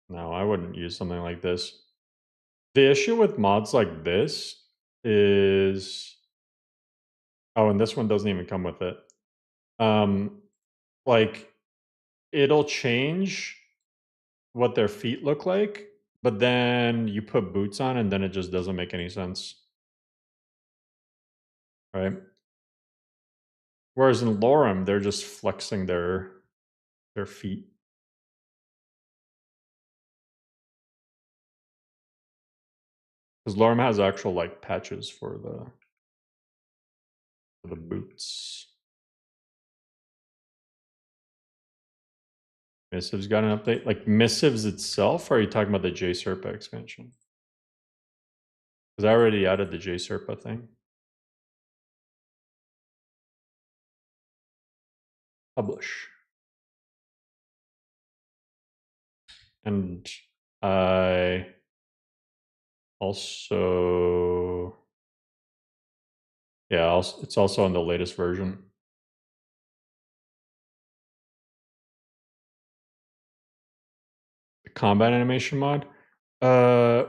No, I wouldn't use something like this. The issue with mods like this is... Oh, and this one doesn't even come with it. Like, it'll change what their feet look like, but then you put boots on and then it just doesn't make any sense. Right? Whereas in LoreRim, they're just flexing their feet. Because LoreRim has actual like patches for the boots. Missives got an update? Like Missives itself, or are you talking about the J-Serpa expansion? Because I already added the J-Serpa thing. Publish. And I also... Yeah, it's also on the latest version. The combat animation mod?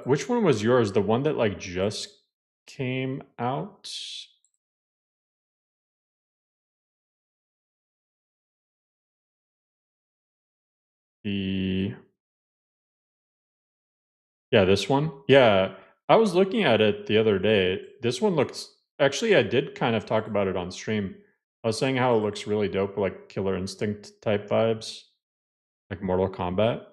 Which one was yours? The one that like just came out? Yeah, this one? Yeah, I was looking at it the other day. This one looks... Actually, I did kind of talk about it on stream. I was saying how it looks really dope, like Killer Instinct type vibes. Like Mortal Kombat.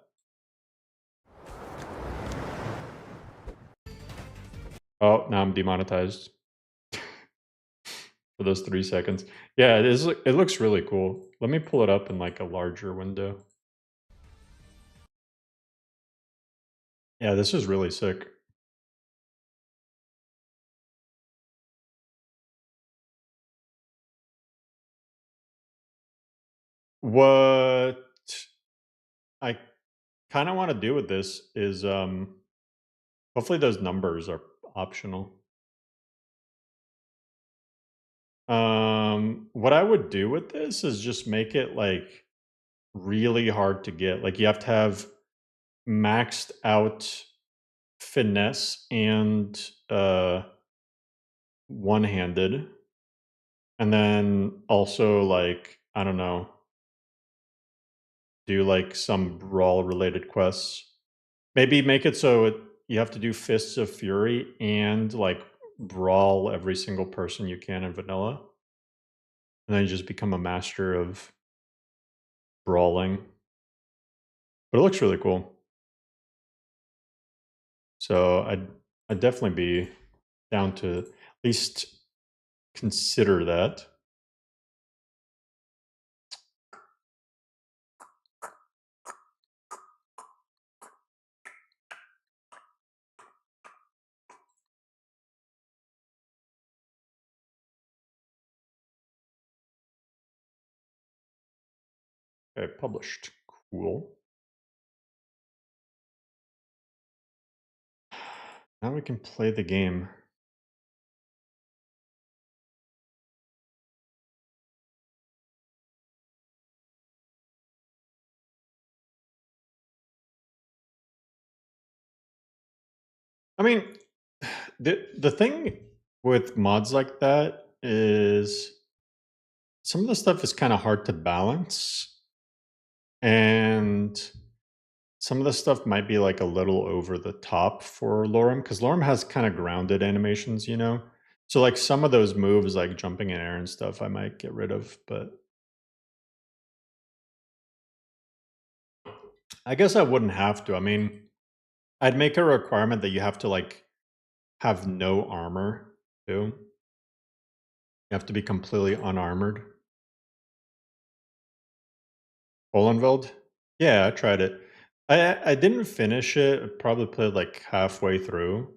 Oh, now I'm demonetized. For those 3 seconds. Yeah, it is. It looks really cool. Let me pull it up in like a larger window. Yeah, this is really sick. What I kind of want to do with this is hopefully those numbers are optional. What I would do with this is just make it like really hard to get. Like you have to have maxed out finesse and one-handed, and then also like, I don't know, do like some brawl related quests. Maybe make it so you have to do Fists of Fury and like brawl every single person you can in vanilla, and then you just become a master of brawling. But it looks really cool. So I'd definitely be down to at least consider that. Okay, published. Cool. Now we can play the game. I mean, the thing with mods like that is some of the stuff is kind of hard to balance, and some of the stuff might be like a little over the top for LoreRim, because LoreRim has kind of grounded animations, you know? So like some of those moves, like jumping in air and stuff, I might get rid of, but I guess I wouldn't have to. I mean, I'd make a requirement that you have to like have no armor too. You have to be completely unarmored. Olenveld? Yeah, I tried it. I didn't finish it. I probably played like halfway through.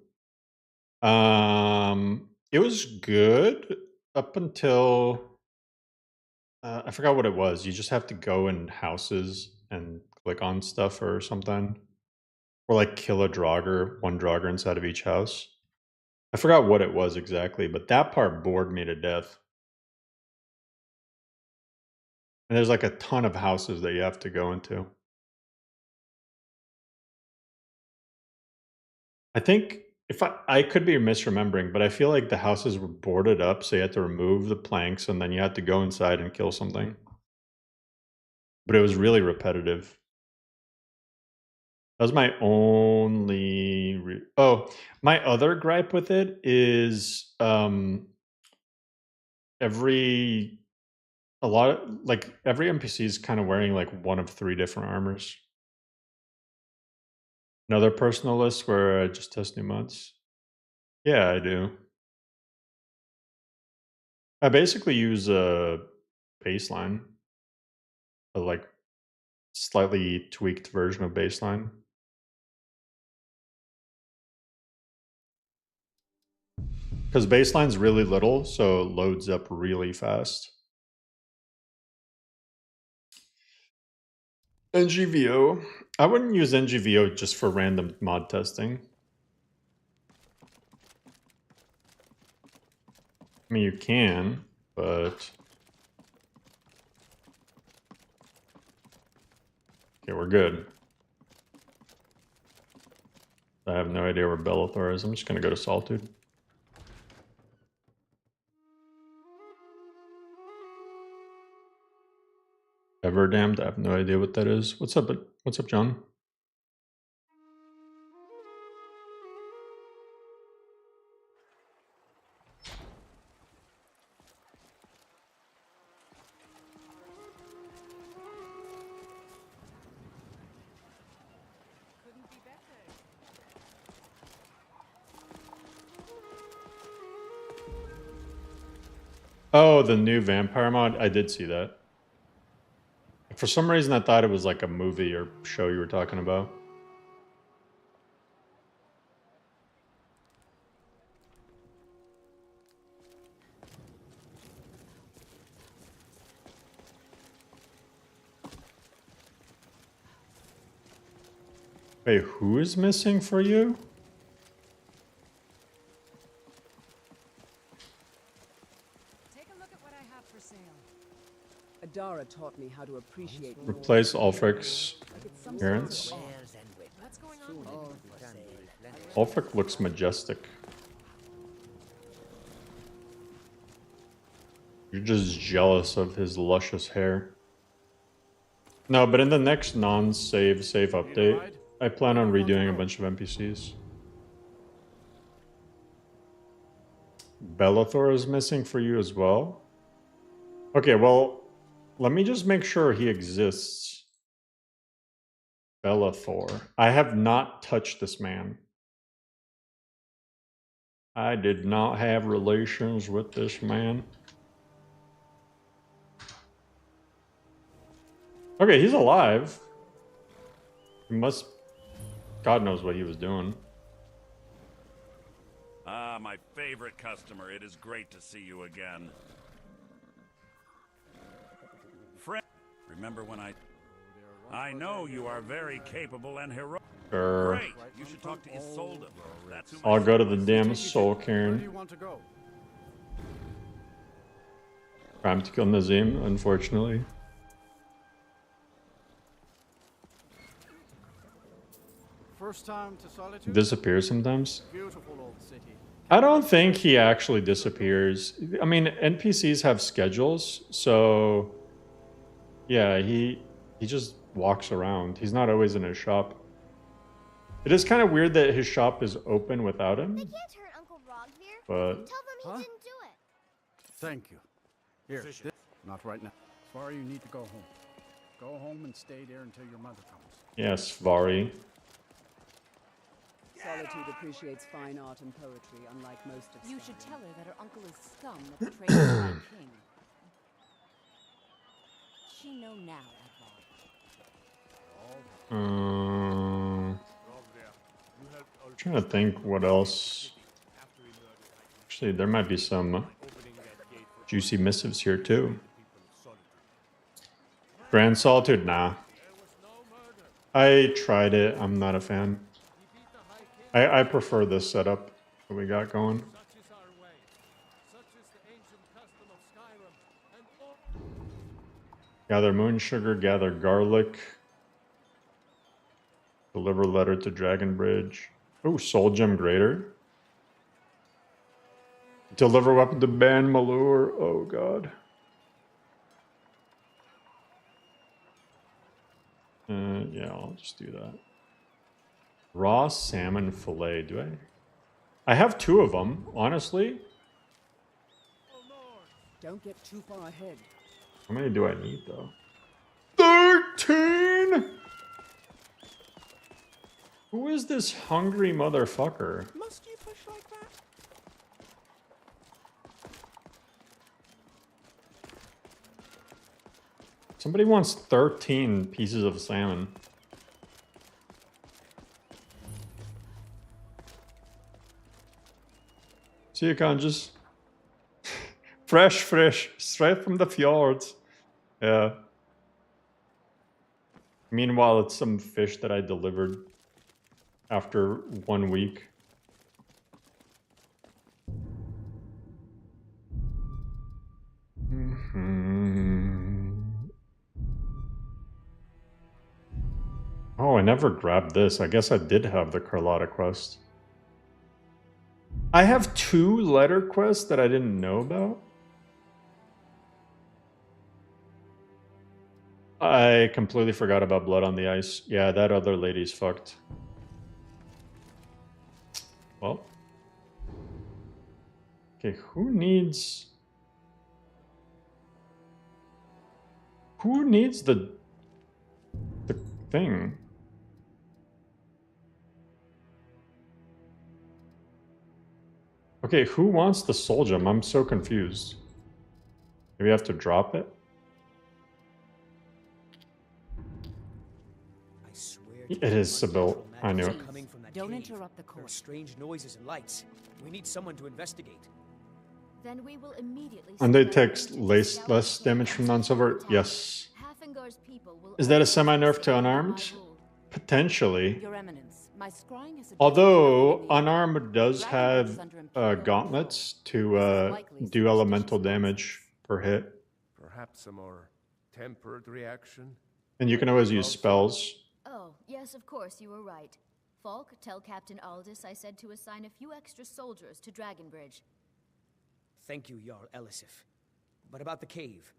It was good up until I forgot what it was. You just have to go in houses and click on stuff or something, or like kill a Draugr, one Draugr inside of each house. I forgot what it was exactly, but that part bored me to death. And there's like a ton of houses that you have to go into. I think if I could be misremembering, but I feel like the houses were boarded up, so you had to remove the planks and then you had to go inside and kill something. But it was really repetitive. That was my only my other gripe with it is every NPC is kind of wearing like one of 3 different armors. Another personal list where I just test new mods. Yeah, I do. I basically use a baseline, a like slightly tweaked version of baseline. Because baseline's really little, so it loads up really fast. NGVO. I wouldn't use NGVO just for random mod testing. I mean, you can, but... Okay, we're good. I have no idea where Bellathor is. I'm just going to go to Solitude. Everdamned? I have no idea what that is. What's up, John? Oh, the new vampire mod? I did see that. For some reason, I thought it was like a movie or show you were talking about. Wait, who is missing for you? Take a look at what I have for sale. Adara taught me how to appreciate. Replace Ulfric's appearance. What's going on? Ulfric looks majestic. You're just jealous of his luscious hair. No, but in the next non-save update, I plan on redoing a bunch of NPCs. Bellathor is missing for you as well? Okay, well, let me just make sure he exists. Bellathor. I have not touched this man. I did not have relations with this man. Okay, he's alive. He must... God knows what he was doing. Ah, my favorite customer. It is great to see you again. Friend, remember when I... I know you are very capable and heroic. Sure. Great. You should talk to Isolde. That's who I'll my go to the son is. damn soul Where do cairn. you want to go? Time to kill Nazim, unfortunately. First time to Solitude? Disappears sometimes. Beautiful old city. I don't think he actually disappears. I mean, NPCs have schedules, so yeah, he just walks around. He's not always in his shop. It is kind of weird that his shop is open without him. They can't hurt Uncle Rogvir. But Tell them he didn't do it. Thank you. Here, not right now. Sorry, you need to go home. Go home and stay there until your mother comes. yes, Vari. Solitude appreciates fine art and poetry, unlike most of You should Skyrim. tell her that her uncle is scum that betrayed the High King. She know now, Edvard. Trying to think what else. Actually, there might be some juicy missives here too. Grand Solitude, nah. I tried it. I'm not a fan. I prefer this setup that we got going. Gather moon sugar, gather garlic. Deliver letter to Dragon Bridge. Oh, soul gem greater. Deliver weapon to Ban Malur. Oh god. Yeah, I'll just do that. Raw salmon fillet. Do I have 2 of them, honestly. Don't get too far ahead. How many do I need though? 13! Who is this hungry motherfucker? Must you push like that? Somebody wants 13 pieces of salmon. See you, Conjus. Fresh, straight from the fjords. Yeah. Meanwhile, it's some fish that I delivered after 1 week. Oh, I never grabbed this. I guess I did have the Carlotta quest. I have 2 letter quests that I didn't know about. I completely forgot about Blood on the Ice. Yeah, that other lady's fucked. Well. Okay, who needs the thing? Okay, who wants the soul gem? I'm so confused. Maybe I have to drop it? I swear It is Sybil. I knew it. coming from that Don't cave. interrupt the There are course. strange noises and lights. We need someone to investigate. Then we will immediately. And they send take our less damage from non-silver? Yes. Hafengar's people will Is that a semi-nerf to unarmed? Potentially. Your Eminence, my scrying has Although unarmed does have gauntlets to do elemental damage per hit. Perhaps a more tempered reaction? And you can always use spells. Oh, yes, of course, you were right. Falk, tell Captain Aldous I said to assign a few extra soldiers to Dragonbridge. Thank you, Jarl Elisif. But about the cave.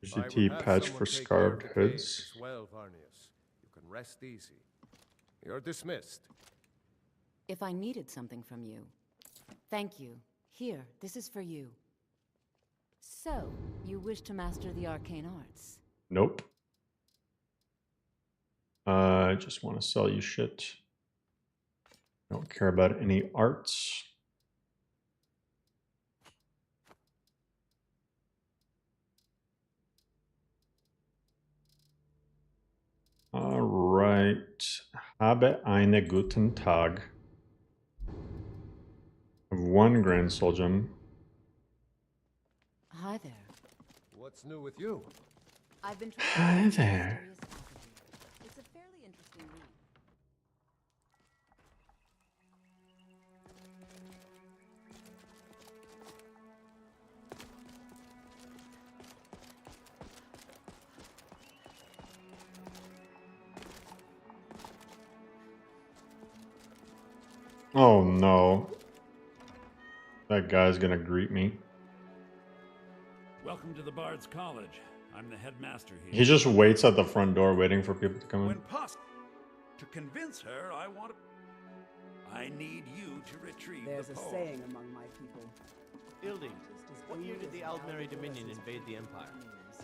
GT patch for scarred hoods. Well, Varnius, you can rest easy. You're dismissed. If I needed something from you. Thank you. Here, this is for you. So, you wish to master the arcane arts? Nope. I just want to sell you shit. Don't care about any arts. Alright. Habe eine guten Tag. I have 1 Grand Soul Gem. Hi there. What's new with you? I've been Hi there. Oh no. That guy's gonna greet me. Welcome to the Bard's College. I'm the headmaster here. He just waits at the front door waiting for people to come in. When possible, to convince her, I need you to retrieve There's the a poem. saying among my people. Ilding, what year did the Aldmeri Dominion invade the Empire?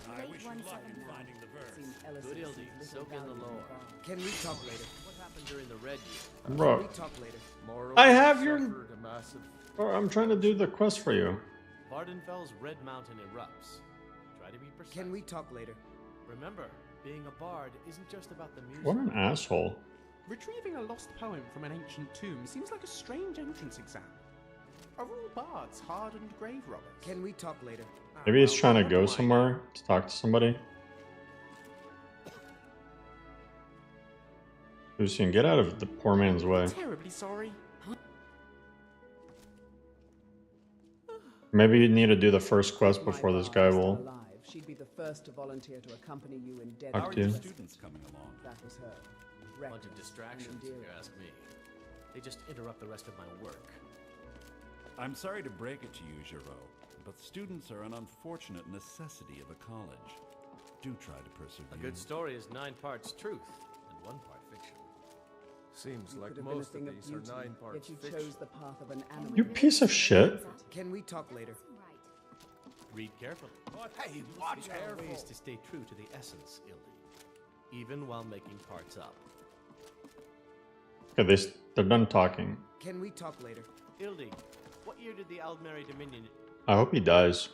I wish you luck in finding the verse. Good Ilding, soak in the lore. Can we talk later? What happened during the Red Year? Bro. Can we talk later? I have your... Bro, I'm trying to do the quest for you. Vardenfell's Red Mountain erupts. Try to be precise. Can we talk later? Remember, being a bard isn't just about the music. What an asshole. Retrieving a lost poem from an ancient tomb seems like a strange entrance exam. Are all bards hardened grave robbers? Can we talk later? Maybe he's trying to go somewhere to talk to somebody. Lucian, get out of the poor man's way. Terribly sorry. Maybe you need to do the first quest before this guy will... Alive, she'd be the first to volunteer to accompany you in death. How are your students coming along? That was her. Bunch of distractions, if you ask me. They just interrupt the rest of my work. I'm sorry to break it to you, Giraud, but students are an unfortunate necessity of a college. Do try to persevere. A good story is 9 parts truth and 1 part fiction. Seems You like could have been a most of thing these beauty are 9 parts if you fiction. chose the path of an animal. You piece of shit. Can we talk later? Read carefully. Hey, watch There are careful. ways to stay true to the essence, Ilding, even while making parts up. Okay, they're done talking. Can we talk later? Ilding, what year did the Aldmeri Dominion... I hope he dies.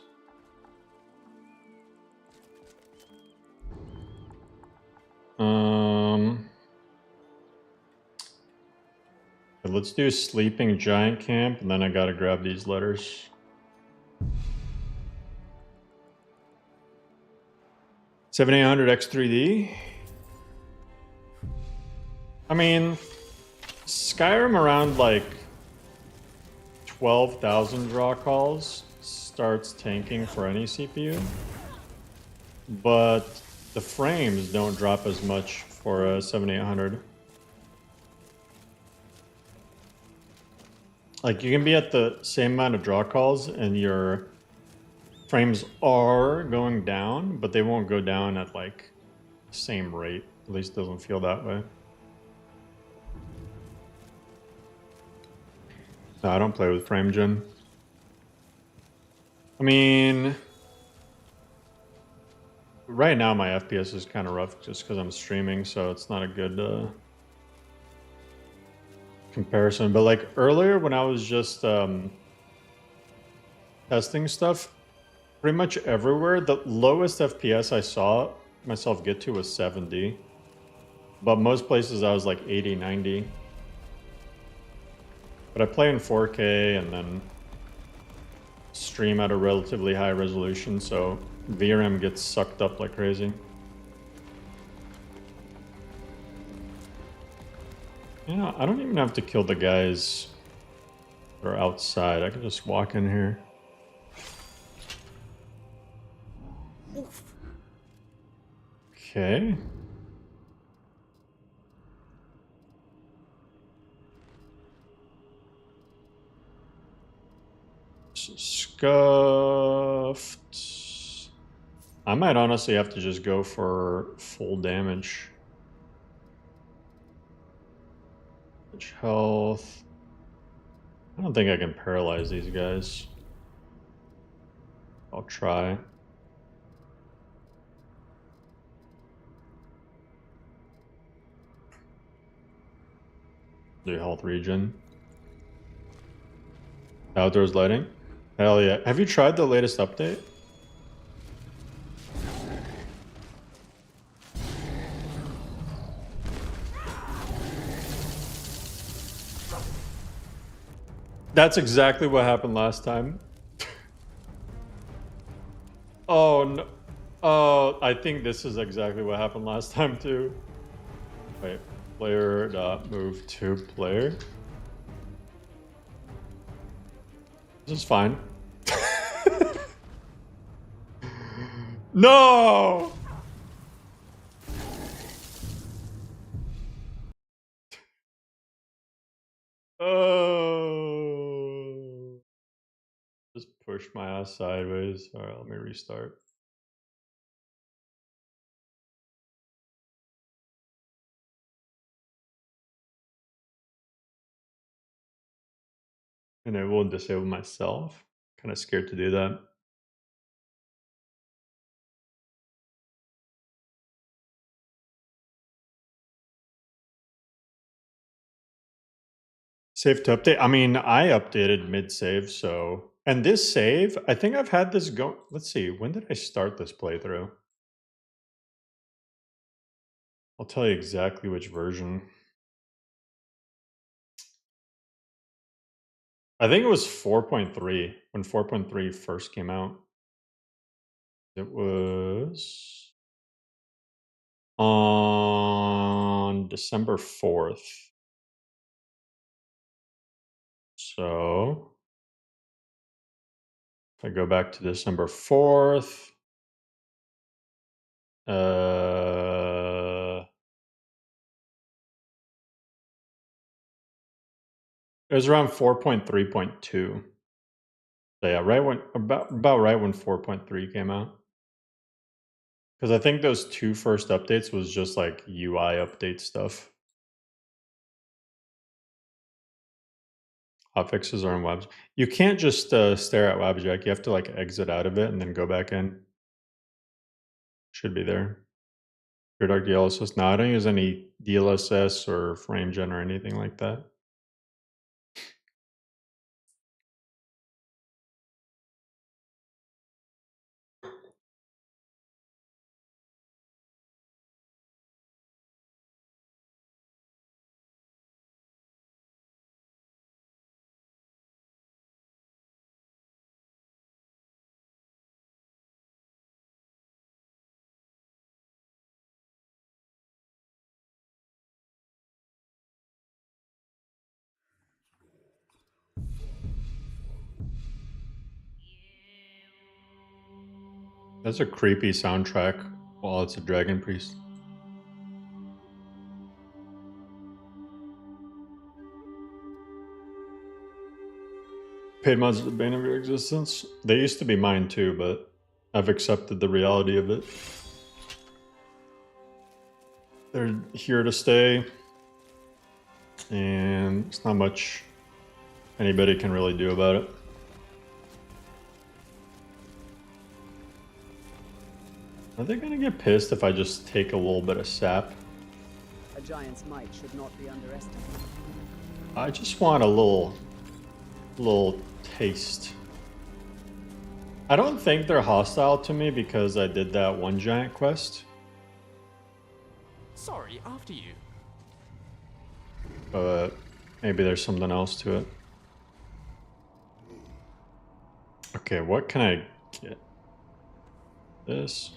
Okay, let's do Sleeping Giant Camp, and then I gotta grab these letters. $7,800 X3D. I mean, Skyrim around like 12,000 draw calls starts tanking for any CPU, but the frames don't drop as much for a 7800. Like, you can be at the same amount of draw calls and your frames are going down, but they won't go down at like the same rate. At least it doesn't feel that way. No, I don't play with frame gen. I mean, right now my FPS is kind of rough just because I'm streaming, so it's not a good comparison. But like earlier when I was just testing stuff, pretty much everywhere, the lowest FPS I saw myself get to was 70. But most places I was like 80, 90. But I play in 4K and then stream at a relatively high resolution, so VRAM gets sucked up like crazy. Yeah, I don't even have to kill the guys that are outside. I can just walk in here. Oof. Okay. Scuffed. I might honestly have to just go for full damage. Health. I don't think I can paralyze these guys. I'll try. Do health regen. Outdoors lighting. Hell yeah. Have you tried the latest update? That's exactly what happened last time. Oh no. Oh, I think this is exactly what happened last time too. Wait, player dot move to player. This is fine. No! Oh. Just push my ass sideways. All right, let me restart. Enable and disable myself. Kind of scared to do that. Save to update. I mean, I updated mid save, so. And this save, I think I've had this go. Let's see, when did I start this playthrough? I'll tell you exactly which version. I think it was 4.3 when 4.3 first came out. It was on December 4th. So if I go back to December 4th, it was around 4.3.2. So yeah, right when about right when 4.3 came out. Because I think those two first updates was just like UI update stuff. Hotfixes are in webs. You can't just stare at WebJack. You have to like exit out of it and then go back in. Should be there. Pure Dark DLSS. No, I don't use any DLSS or FrameGen or anything like that. That's a creepy soundtrack while it's a Dragon Priest. Paid mods are the bane of your existence. They used to be mine too, but I've accepted the reality of it. They're here to stay, and there's not much anybody can really do about it. Are they gonna get pissed if I just take a little bit of sap? A giant's might should not be underestimated. I just want a little taste. I don't think they're hostile to me because I did that one giant quest. Sorry, after you. But maybe there's something else to it. Okay, what can I get? This.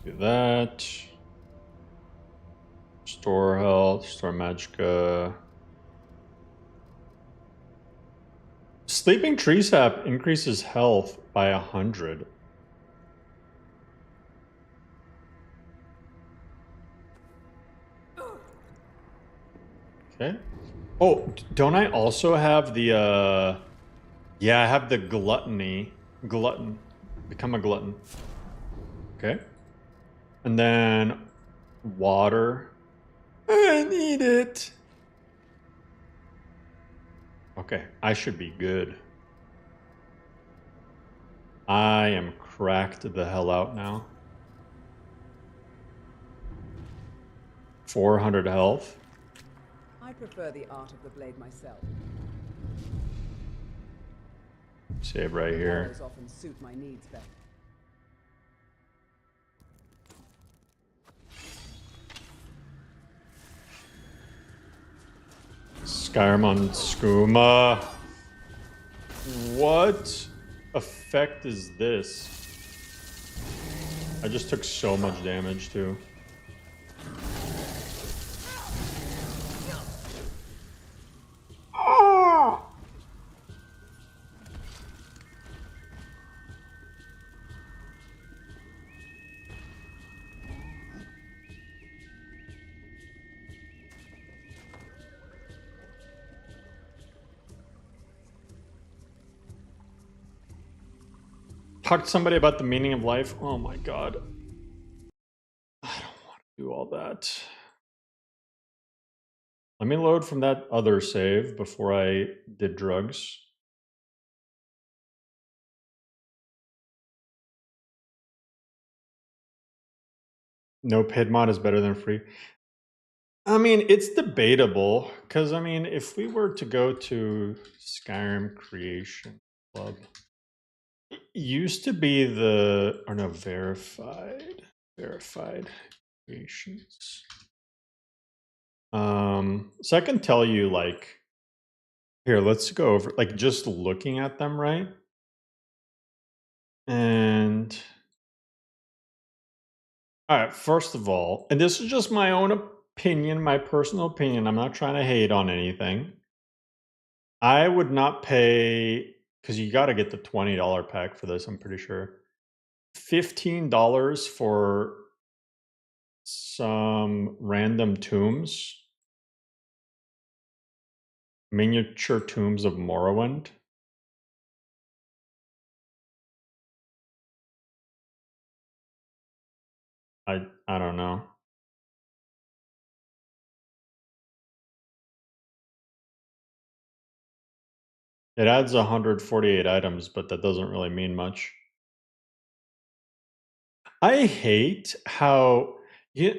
Do that. Store health, store magicka. Sleeping tree sap increases health by 100. Okay. Oh, don't I also have the yeah, I have the gluttony. Glutton. Become a glutton. Okay. And then water. I need it. Okay, I should be good. I am cracked the hell out now. 400 health. I prefer the art of the blade myself. Save right here. Arrows often suit my needs better. Skyrim on skooma. What effect is this? I just took so much damage too. talk to somebody about the meaning of life. Oh my god. I don't want to do all that. Let me load from that other save before I did drugs. No paid mod is better than free. I mean, it's debatable, because, I mean, if we were to go to Skyrim Creation Club, it used to be the, or no, verified creations. So I can tell you, like, here, let's go over, like, just looking at them, right? And, all right, first of all, and this is just my own opinion, my personal opinion. I'm not trying to hate on anything. I would not pay, because you got to get the $20 pack for this, I'm pretty sure. $15 for some random tombs. Miniature tombs of Morrowind. I don't know. It adds 148 items, but that doesn't really mean much. I hate how you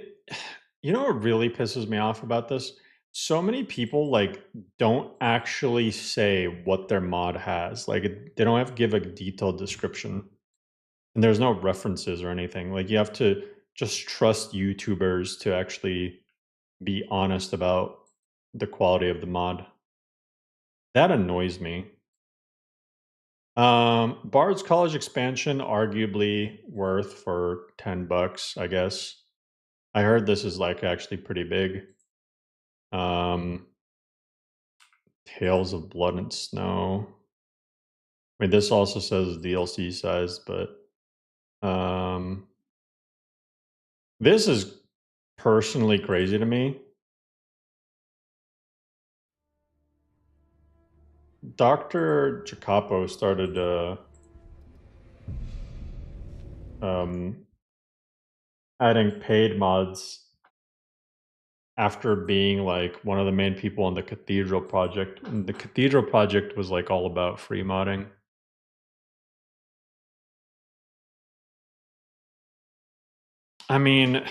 know what really pisses me off about this? So many people like don't actually say what their mod has. Like they don't have to give a detailed description. And there's no references or anything. Like you have to just trust YouTubers to actually be honest about the quality of the mod. That annoys me. Bard's College expansion, arguably worth for $10, I guess. I heard this is like actually pretty big. Tales of Blood and Snow. I mean, this also says DLC size, but this is personally crazy to me. Dr. Jacopo started adding paid mods after being like one of the main people on the Cathedral project. And the Cathedral project was like all about free modding. I mean,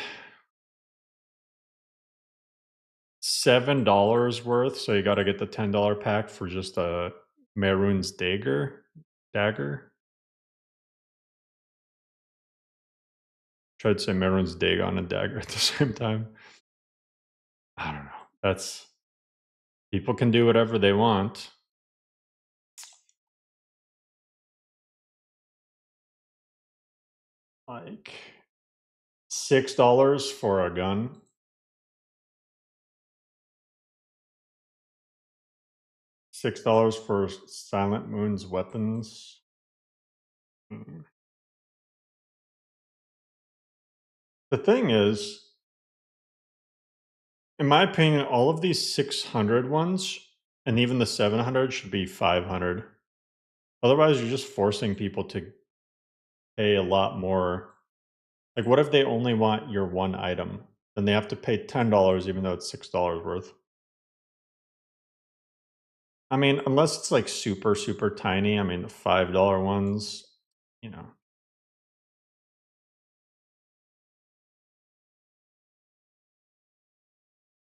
$7 worth, so you got to get the $10 pack for just a Mehrunes dagger. Tried to say Mehrunes Dagon and dagger at the same time. I don't know. That's, people can do whatever they want. Like $6 for a gun. $6 for Silent Moon's weapons. The thing is, in my opinion, all of these 600 ones and even the 700 should be 500. Otherwise, you're just forcing people to pay a lot more. Like, what if they only want your one item? Then they have to pay $10 even though it's $6 worth. I mean, unless it's like super, super tiny. I mean, the $5 ones, you know.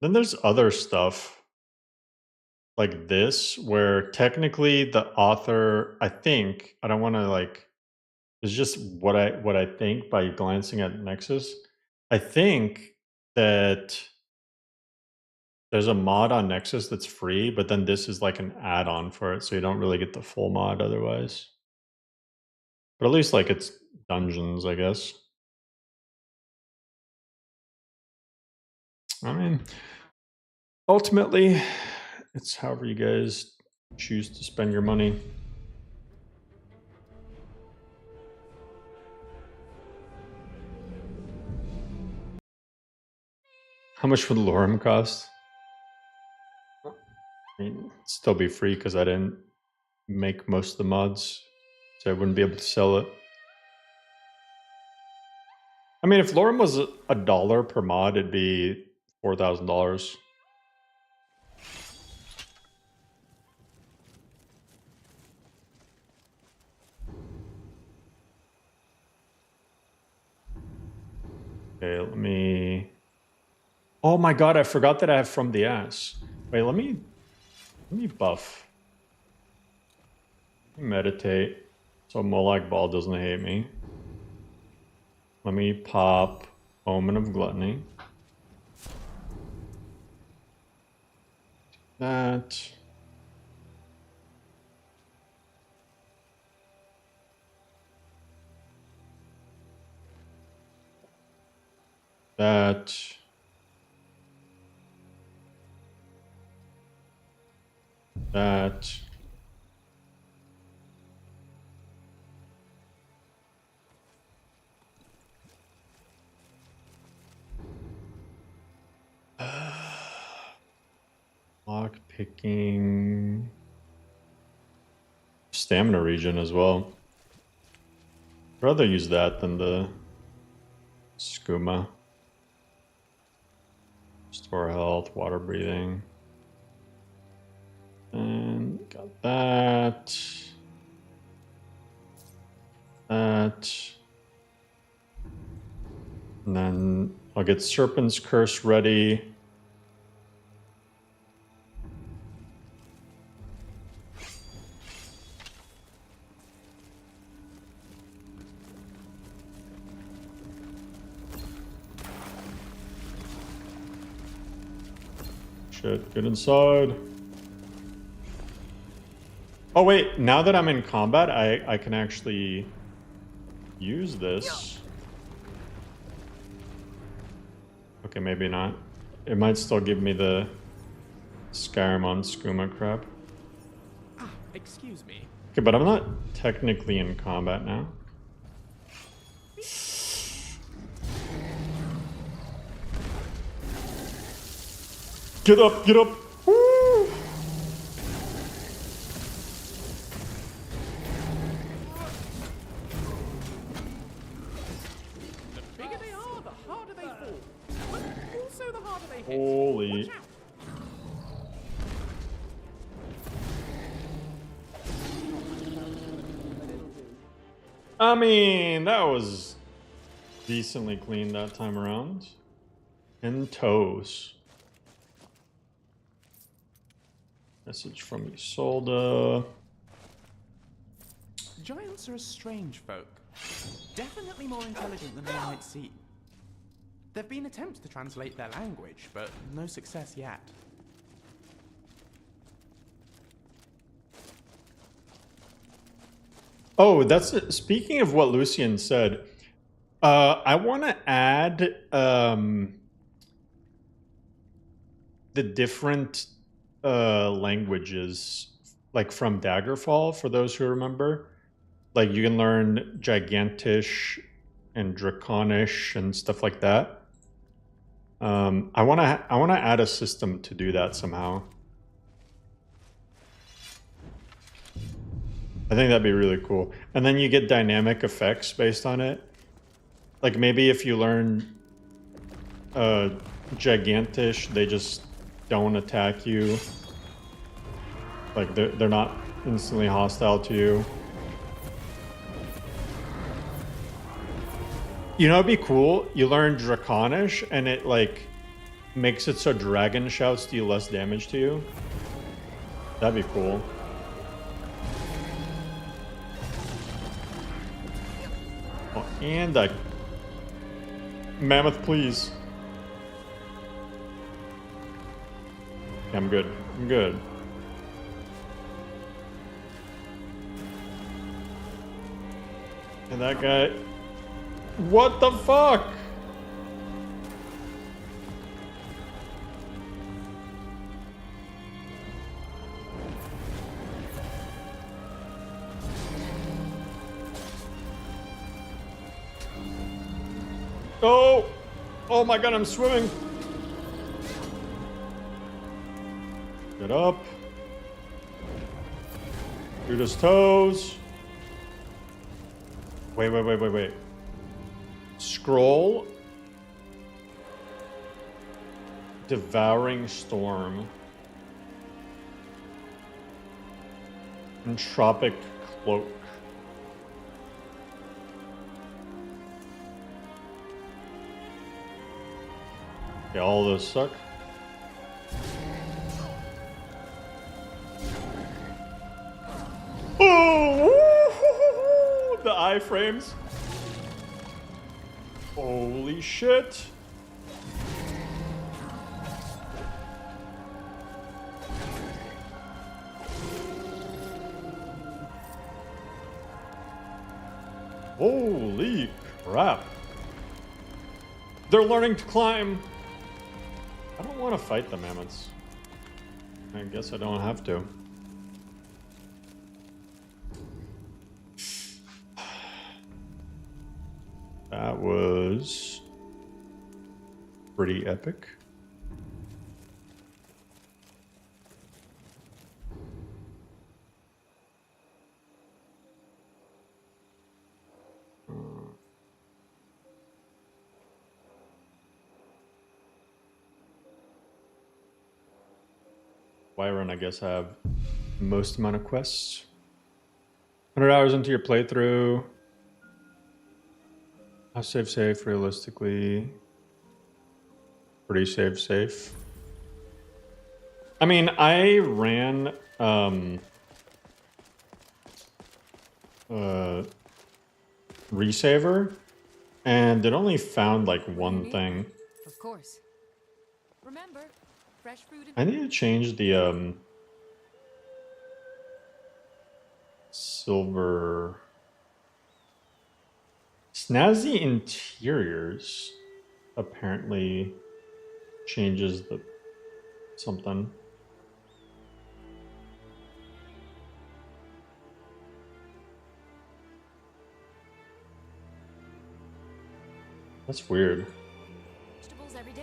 Then there's other stuff like this where technically the author, I think, I don't want to like, it's just what I think by glancing at Nexus. I think that there's a mod on Nexus that's free, but then this is like an add-on for it, so you don't really get the full mod otherwise. But at least like it's dungeons, I guess. I mean, ultimately, it's however you guys choose to spend your money. How much would LoreRim cost? I mean, it'd still be free because I didn't make most of the mods, so I wouldn't be able to sell it. I mean, if LoreRim was $1 per mod, it'd be $4,000. Okay, let me... Oh my god, I forgot that I have From the Ass. Wait, let me buff. Meditate. So Molag Bal doesn't hate me. Let me pop Omen of Gluttony. That. That. That. Lock picking. Stamina regen as well. I'd rather use that than the skooma. Store health, water breathing. And got that. That. And then I'll get Serpent's Curse ready. Shit, get inside. Oh wait, now that I'm in combat, I can actually use this. Okay, maybe not. It might still give me the Skyrim on skooma crap. Ah, excuse me. Okay, but I'm not technically in combat now. Get up, get up! Woo! The bigger they are, the harder they fall. But also the harder they hit. Holy. I mean, that was decently clean that time around. And toes. Message from Isolde. Giants are a strange folk. Definitely more intelligent than they might seem. There have been attempts to translate their language, but no success yet. Oh, that's it. Speaking of what Lucian said, I want to add the different languages, like from Daggerfall, for those who remember. Like you can learn Gigantish and Draconish and stuff like that. I want to add a system to do that somehow. I think that'd be really cool. And then you get dynamic effects based on it. Like maybe if you learn Gigantish, they just don't attack you. Like they're not instantly hostile to you. You know, it'd be cool. You learn Draconish and it like makes it so dragon shouts deal less damage to you. That'd be cool. Oh, and I... Mammoth, please. Okay, I'm good. I'm good. And that guy... What the fuck? Oh! Oh my god, I'm swimming! Get up. Shoot his toes. Wait. scroll. Devouring Storm. Entropic Cloak. Okay, all those suck. Oh! The iframes. Holy shit. Holy crap. They're learning to climb. I don't want to fight the mammoths. I guess I don't have to. That was pretty epic. Wyron, I guess I have most amount of quests. 100 hours into your playthrough. How safe, realistically? Pretty safe. I mean, I ran Resaver, and it only found like one thing. Of course. Remember, fresh fruit. I need to change the silver. Snazzy Interiors apparently changes the something. That's weird.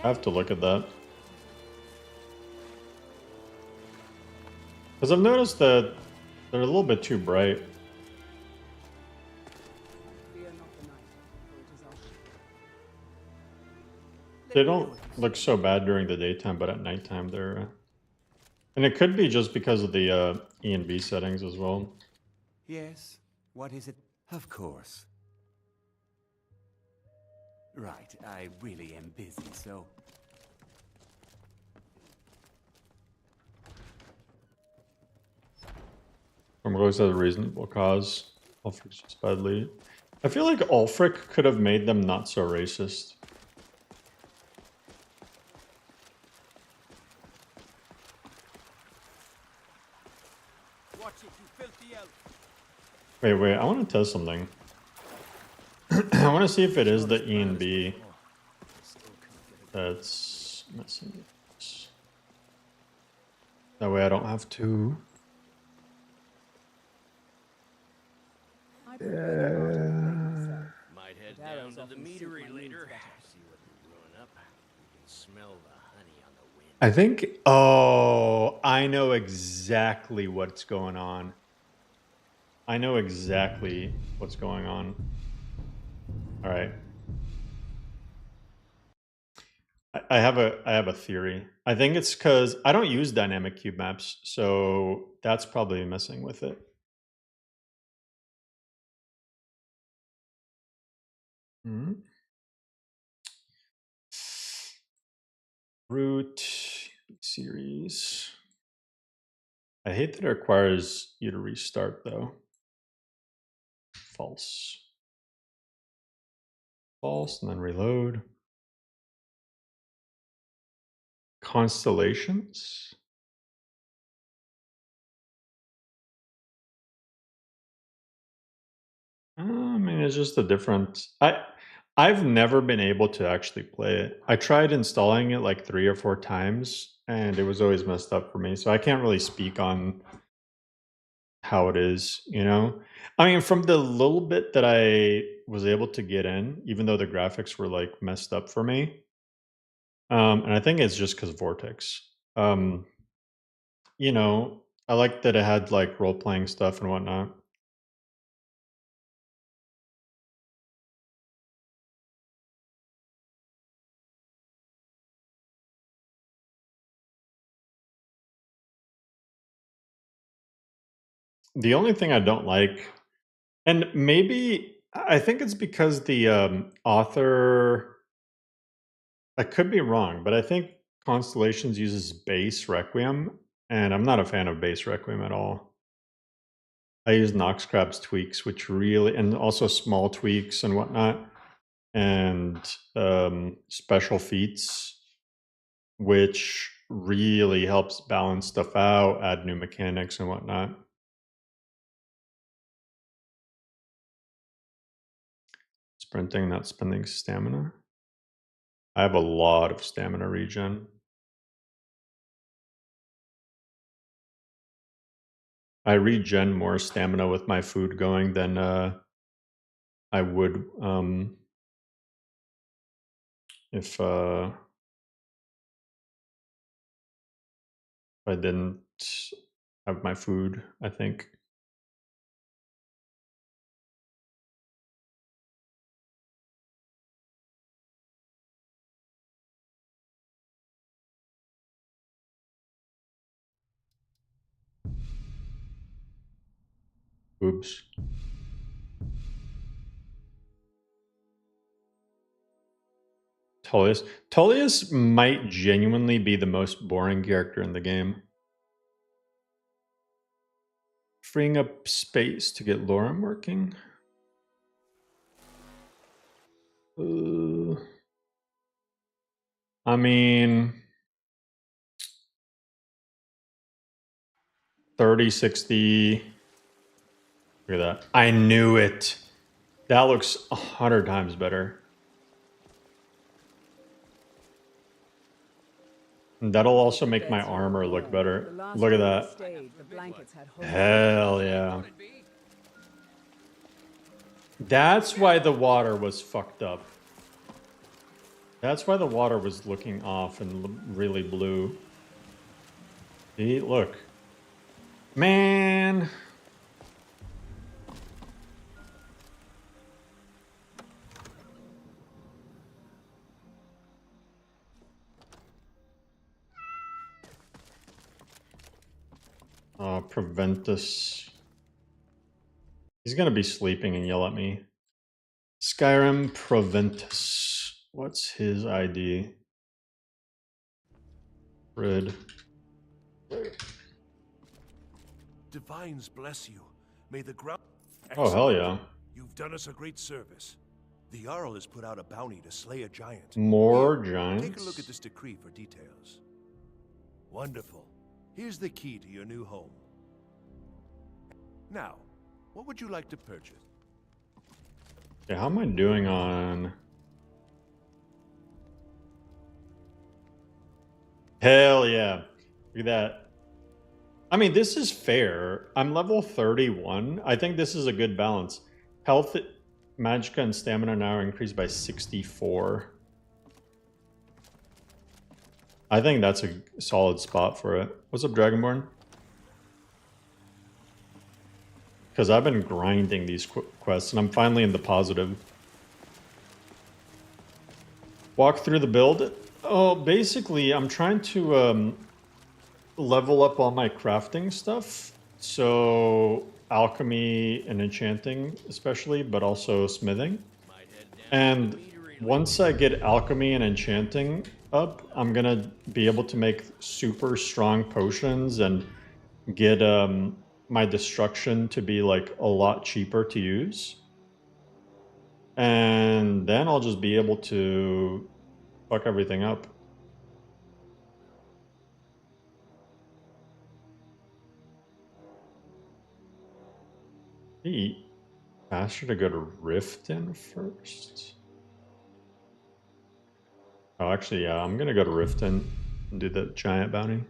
I have to look at that. Because I've noticed that they're a little bit too bright. They don't look so bad during the daytime, but at nighttime they're... And it could be just because of the ENB settings as well. Yes, what is it? Of course. Right, I really am busy, so... Always has a reasonable cause. Ulfric's just badly. I feel like Ulfric could have made them not so racist. Watch it, you filthy elf. Wait, I want to test something. I want to see if it is the ENB that's messing with this. That way I don't have to... Might head down to the meadery later. See what we're brewing up. You can smell the honey on the wind. I think... Oh, I know exactly what's going on. I know exactly what's going on. All right. I have a theory. I think it's because I don't use dynamic cube maps, so that's probably messing with it. Root series. I hate that it requires you to restart though. False. False, and then reload. Constellations. I mean, it's just a different... I've never been able to actually play it. I tried installing it like 3 or 4 times, and it was always messed up for me. So I can't really speak on how it is, you know? I mean, from the little bit that I was able to get in, even though the graphics were like messed up for me, and I think it's just because Vortex. You know, I like that it had like role-playing stuff and whatnot. The only thing I don't like, and maybe I think it's because the author, I could be wrong, but I think Constellations uses base Requiem, and I'm not a fan of base Requiem at all. I use Noxcrab's tweaks, which really, and also small tweaks and whatnot, and special feats, which really helps balance stuff out, add new mechanics and whatnot. Sprinting, not spending stamina. I have a lot of stamina regen. I regen more stamina with my food going than I would if I didn't have my food, I think. Oops. Tullius. Tullius might genuinely be the most boring character in the game. Freeing up space to get LoreRim working. I mean, 30, 60. Look at that. I knew it. That looks 100 times better. And that'll also make my armor look better. Look at that. Hell yeah. That's why the water was fucked up. That's why the water was looking off and really blue. See, look. Man. Preventus. He's gonna be sleeping and yell at me. Skyrim Preventus. What's his ID? Red. Divines bless you. May the ground. Oh, hell yeah. You've done us a great service. The Jarl has put out a bounty to slay a giant. More Here, giants? Take a look at this decree for details. Wonderful. Here's the key to your new home. Now, what would you like to purchase? Yeah, how am I doing on... Hell yeah. Look at that. I mean, this is fair. I'm level 31. I think this is a good balance. Health, magicka, and stamina now are increased by 64. I think that's a solid spot for it. What's up, Dragonborn? Because I've been grinding these quests, and I'm finally in the positive. Walk through the build. Oh, basically, I'm trying to level up all my crafting stuff. So, alchemy and enchanting, especially, but also smithing. And once I get alchemy and enchanting up, I'm gonna be able to make super strong potions and get my destruction to be like a lot cheaper to use. And then I'll just be able to fuck everything up. Be faster to go to Riften first. Oh, actually, yeah, I'm gonna go to Riften and do the giant bounty.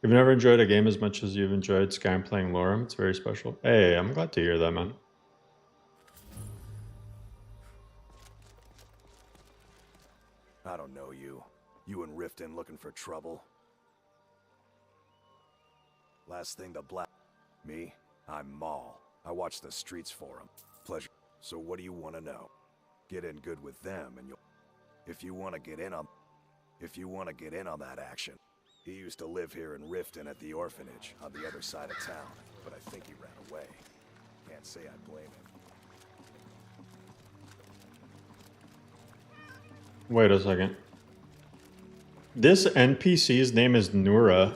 You've never enjoyed a game as much as you've enjoyed Skyrim playing LoreRim. It's very special. Hey, I'm glad to hear that, man. I don't know you. You and Riften looking for trouble? Last thing the black... Me? I'm Maul. I watch the streets for him. Pleasure. So what do you want to know? Get in good with them and you'll... If you want to get in on that action, He used to live here in Riften at the orphanage on the other side of town, but I think he ran away. Can't say I blame him. Wait a second. This NPC's name is Nura.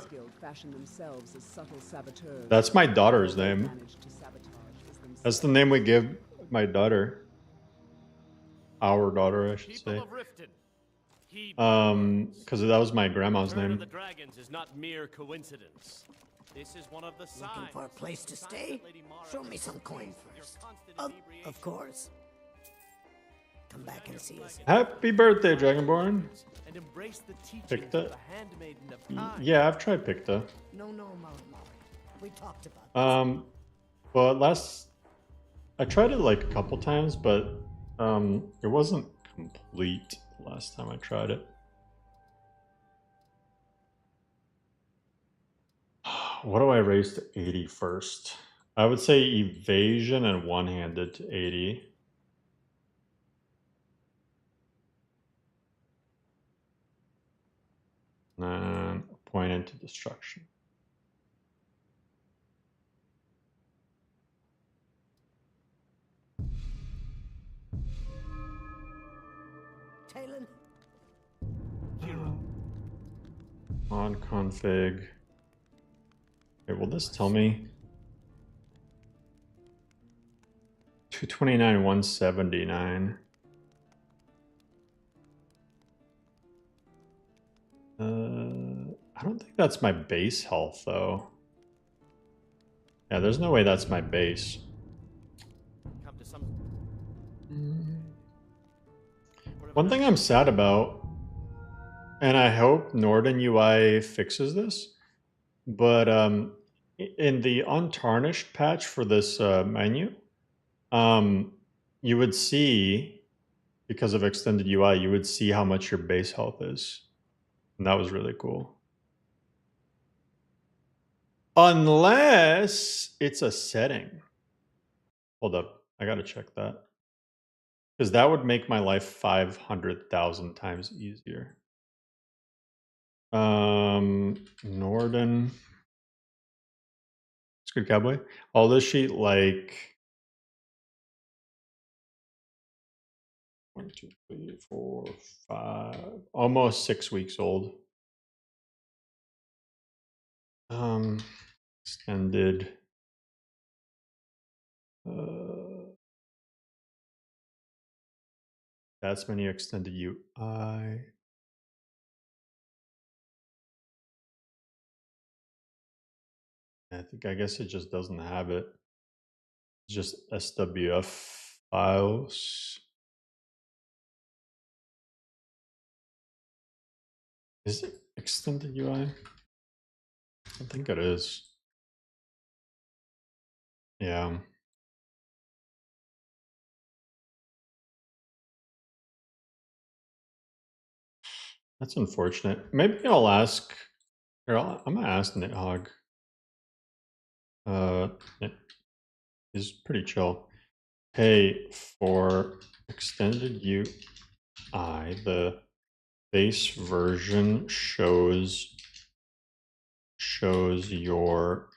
That's my daughter's name. That's the name we give my daughter. Our daughter, I should say. Because that was my grandma's name. The dragons is not mere coincidence. This is one of the signs. Looking for a place to stay? Show me some coin first. Of course. Come back and see us. Happy birthday, Dragonborn. And embrace the teachings Picta? of the handmaiden of time. Yeah, I've tried Picta. No, Mari. We talked about But I tried it like a couple times, but it wasn't complete the last time I tried it. What do I raise to 80 first? I would say evasion and one-handed to 80. And point into destruction. Talon? On config. Okay, will this tell me? 229, 179. I don't think that's my base health, though. Yeah, there's no way that's my base. Come to some... One thing I'm sad about, and I hope Norden UI fixes this, but in the untarnished patch for this menu, you would see, because of extended UI, you would see how much your base health is. And that was really cool. Unless it's a setting. Hold up, I gotta check that. Because that would make my life 500,000 times easier. Norden. It's good, cowboy. All this sheet like 1, 2, 3, 4, 5, almost 6 weeks old. Extended. That's menu extended UI. I guess it just doesn't have it. It's just SWF files. Is it extended UI? I think it is. Yeah. That's unfortunate. Maybe I'll ask. Here, I'm gonna ask Nithog. He's pretty chill. Hey, for extended UI, the base version shows your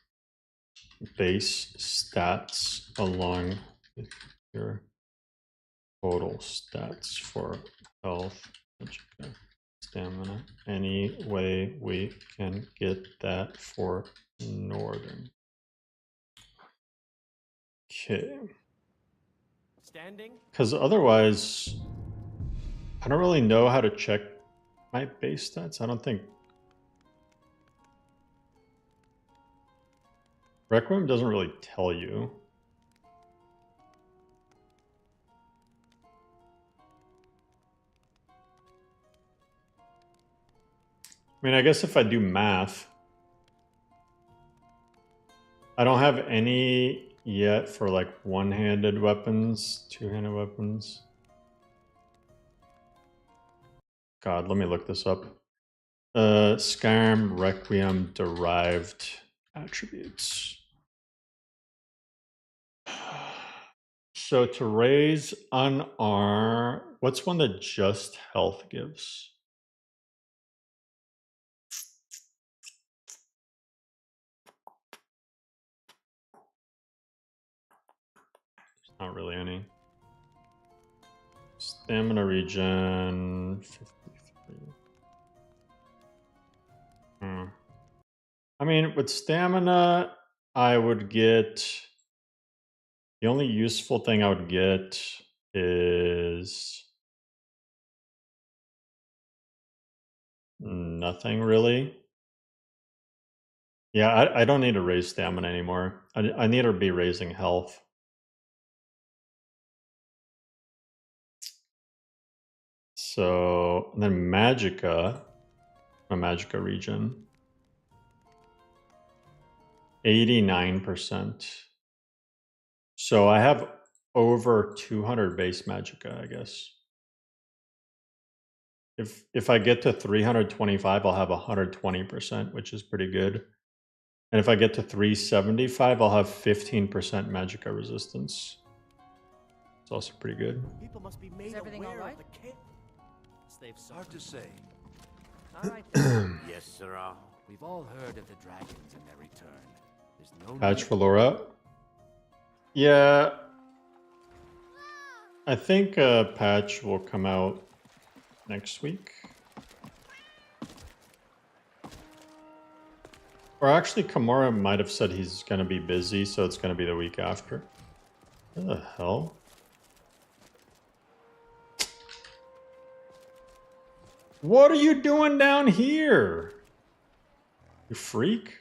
base stats along with your total stats for health, stamina. Any way we can get that for Norden? Okay. Standing? Because otherwise, I don't really know how to check my base stats. I don't think. Requiem doesn't really tell you. I mean, I guess if I do math, I don't have any yet for like one-handed weapons, two-handed weapons. God, let me look this up. Skyrim Requiem derived attributes. So to raise unarmed, what's one that just health gives? Not really any. Stamina regen 53. I mean, with stamina, I would get. The only useful thing I would get is nothing really. Yeah, I don't need to raise stamina anymore. I need to be raising health. So, and then Magicka, my Magicka region, 89%. So I have over 200 base Magicka, I guess. If I get to 325, I'll have 120%, which is pretty good. And if I get to 375, I'll have 15% Magicka resistance. It's also pretty good. People must be made Is everything aware all right? of the cave. They've Hard to say. All right. Then. Yes, sirrah. We've all heard of the dragons and their return. There's no Patch for Laura. Yeah. I think a patch will come out next week. Or actually, Kimura might have said he's going to be busy, so it's going to be the week after. What the hell? What are you doing down here? You freak?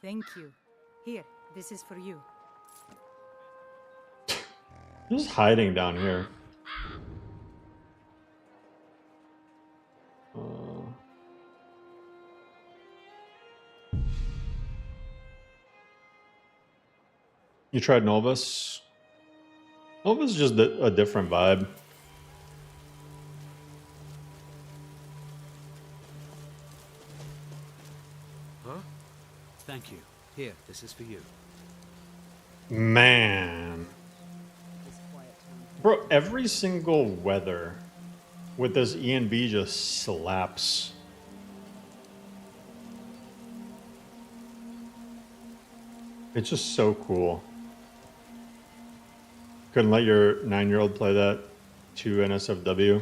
Thank you. Here, this is for you. Who's hiding down here? You tried Novus? Novus is just a different vibe. Huh? Thank you. Here, this is for you. Man. Bro, every single weather with this ENB just slaps. It's just so cool. Couldn't let your 9-year-old play that 2 NSFW.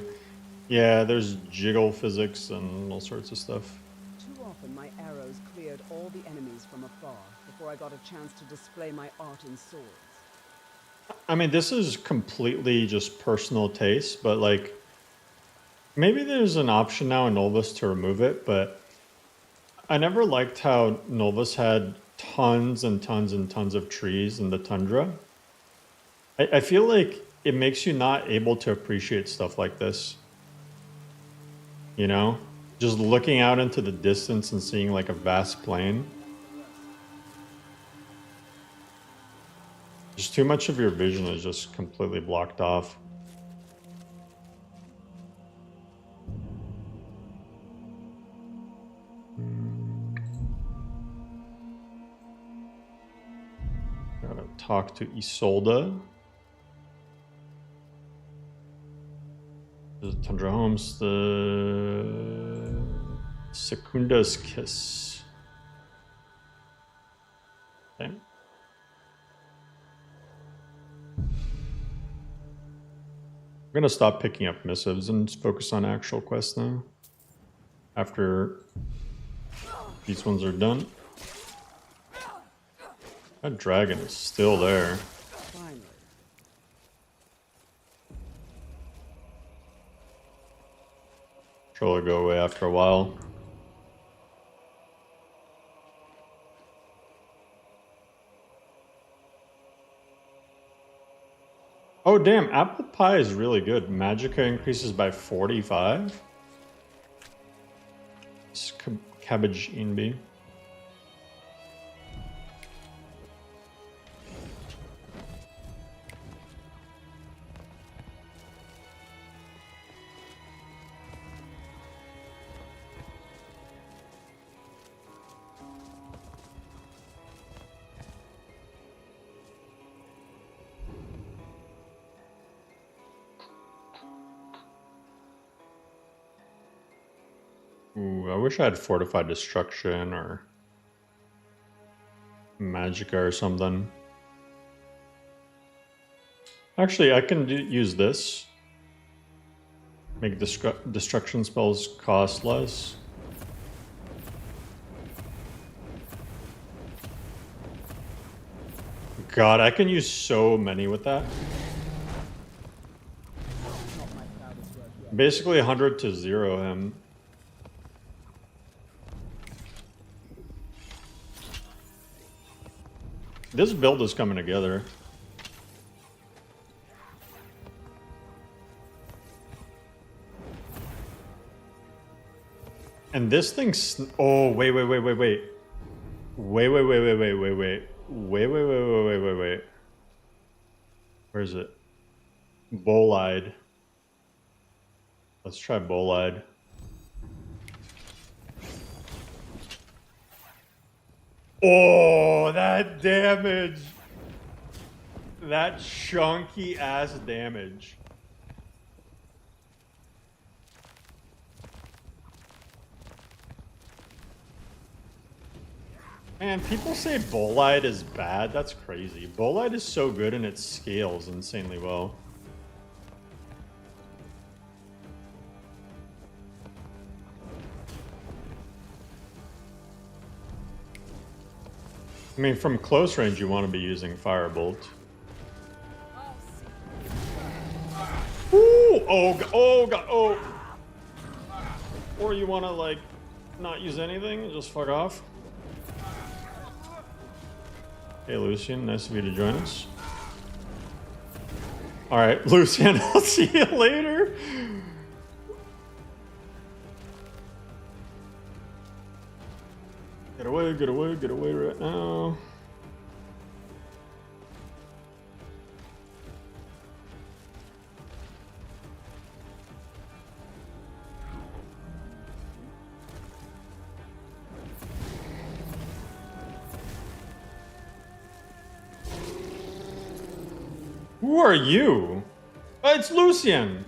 Yeah, there's jiggle physics and all sorts of stuff. Too often my arrows cleared all the enemies from afar before I got a chance to display my art in swords. I mean, this is completely just personal taste, but like, maybe there's an option now in Novus to remove it, but I never liked how Novus had tons and tons and tons of trees in the tundra. I feel like it makes you not able to appreciate stuff like this. You know? Just looking out into the distance and seeing like a vast plain. Just too much of your vision is just completely blocked off. Gotta talk to Isolde. The Tundra Homes, the Secunda's Kiss. Okay. I'm gonna stop picking up missives and focus on actual quests now. After these ones are done. That dragon is still there. Finally. Sure, it'll go away after a while. Oh damn, apple pie is really good. Magicka increases by 45. It's cabbage ENB. Ooh, I wish I had Fortified Destruction or Magicka or something. Actually, I can use this. Make destruction spells cost less. God, I can use so many with that. Basically 100 to 0 him. This build is coming together. And this thing's... Oh, wait. Wait. Where is it? Bolide. Let's try Bolide. Oh, that damage! That chunky ass damage. Man, people say Bolide is bad. That's crazy. Bolide is so good and it scales insanely well. I mean, from close range, you want to be using Firebolt. Ooh! Oh, God. Oh! Or you want to, like, not use anything and just fuck off. Hey, Lucian, nice of you to join us. Alright, Lucian, I'll see you later. Get away right now. Who are you? Oh, it's Lucian.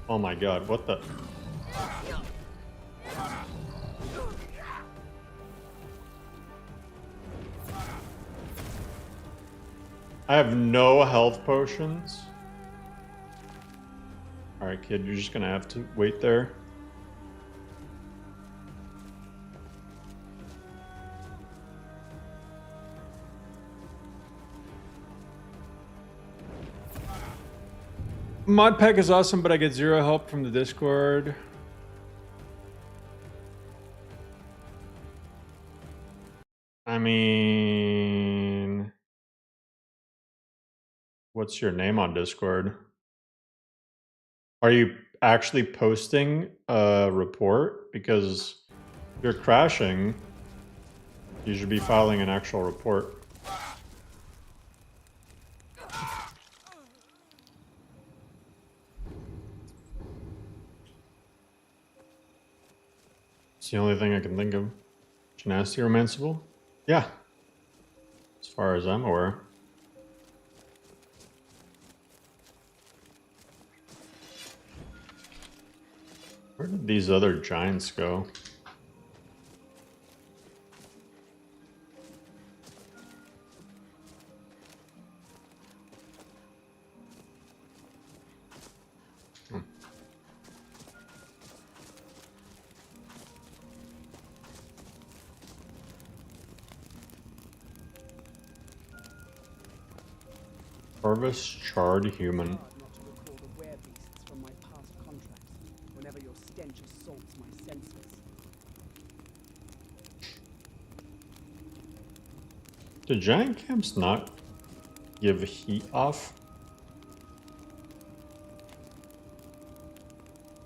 Oh my God, what the? I have no health potions. Alright, kid, you're just gonna have to wait there. Mod pack is awesome, but I get 0 help from the Discord. I mean... What's your name on Discord? Are you actually posting a report? Because if you're crashing, you should be filing an actual report. It's the only thing I can think of. Genasti Romanceable? Yeah. As far as I'm aware. Where did these other giants go? Harvest charred human. Do giant camps not give heat off?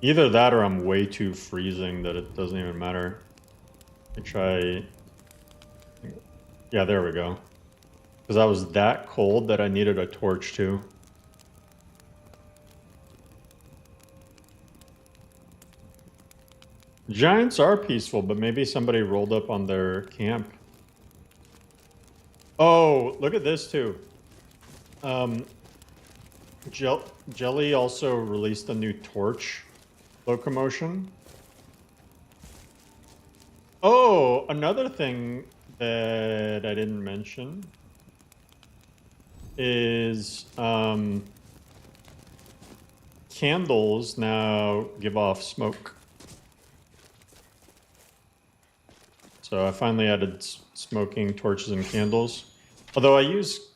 Either that or I'm way too freezing that it doesn't even matter. I try... Yeah, there we go. Because I was that cold that I needed a torch too. Giants are peaceful, but maybe somebody rolled up on their camp. Oh, look at this too. Jelly also released a new torch locomotion. Oh, another thing that I didn't mention is candles now give off smoke. So I finally added smoking torches and candles. Although I use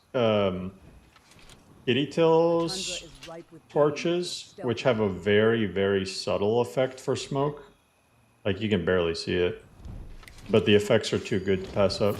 Kitty Till's torches, which have a very, very subtle effect for smoke. Like you can barely see it. But the effects are too good to pass up.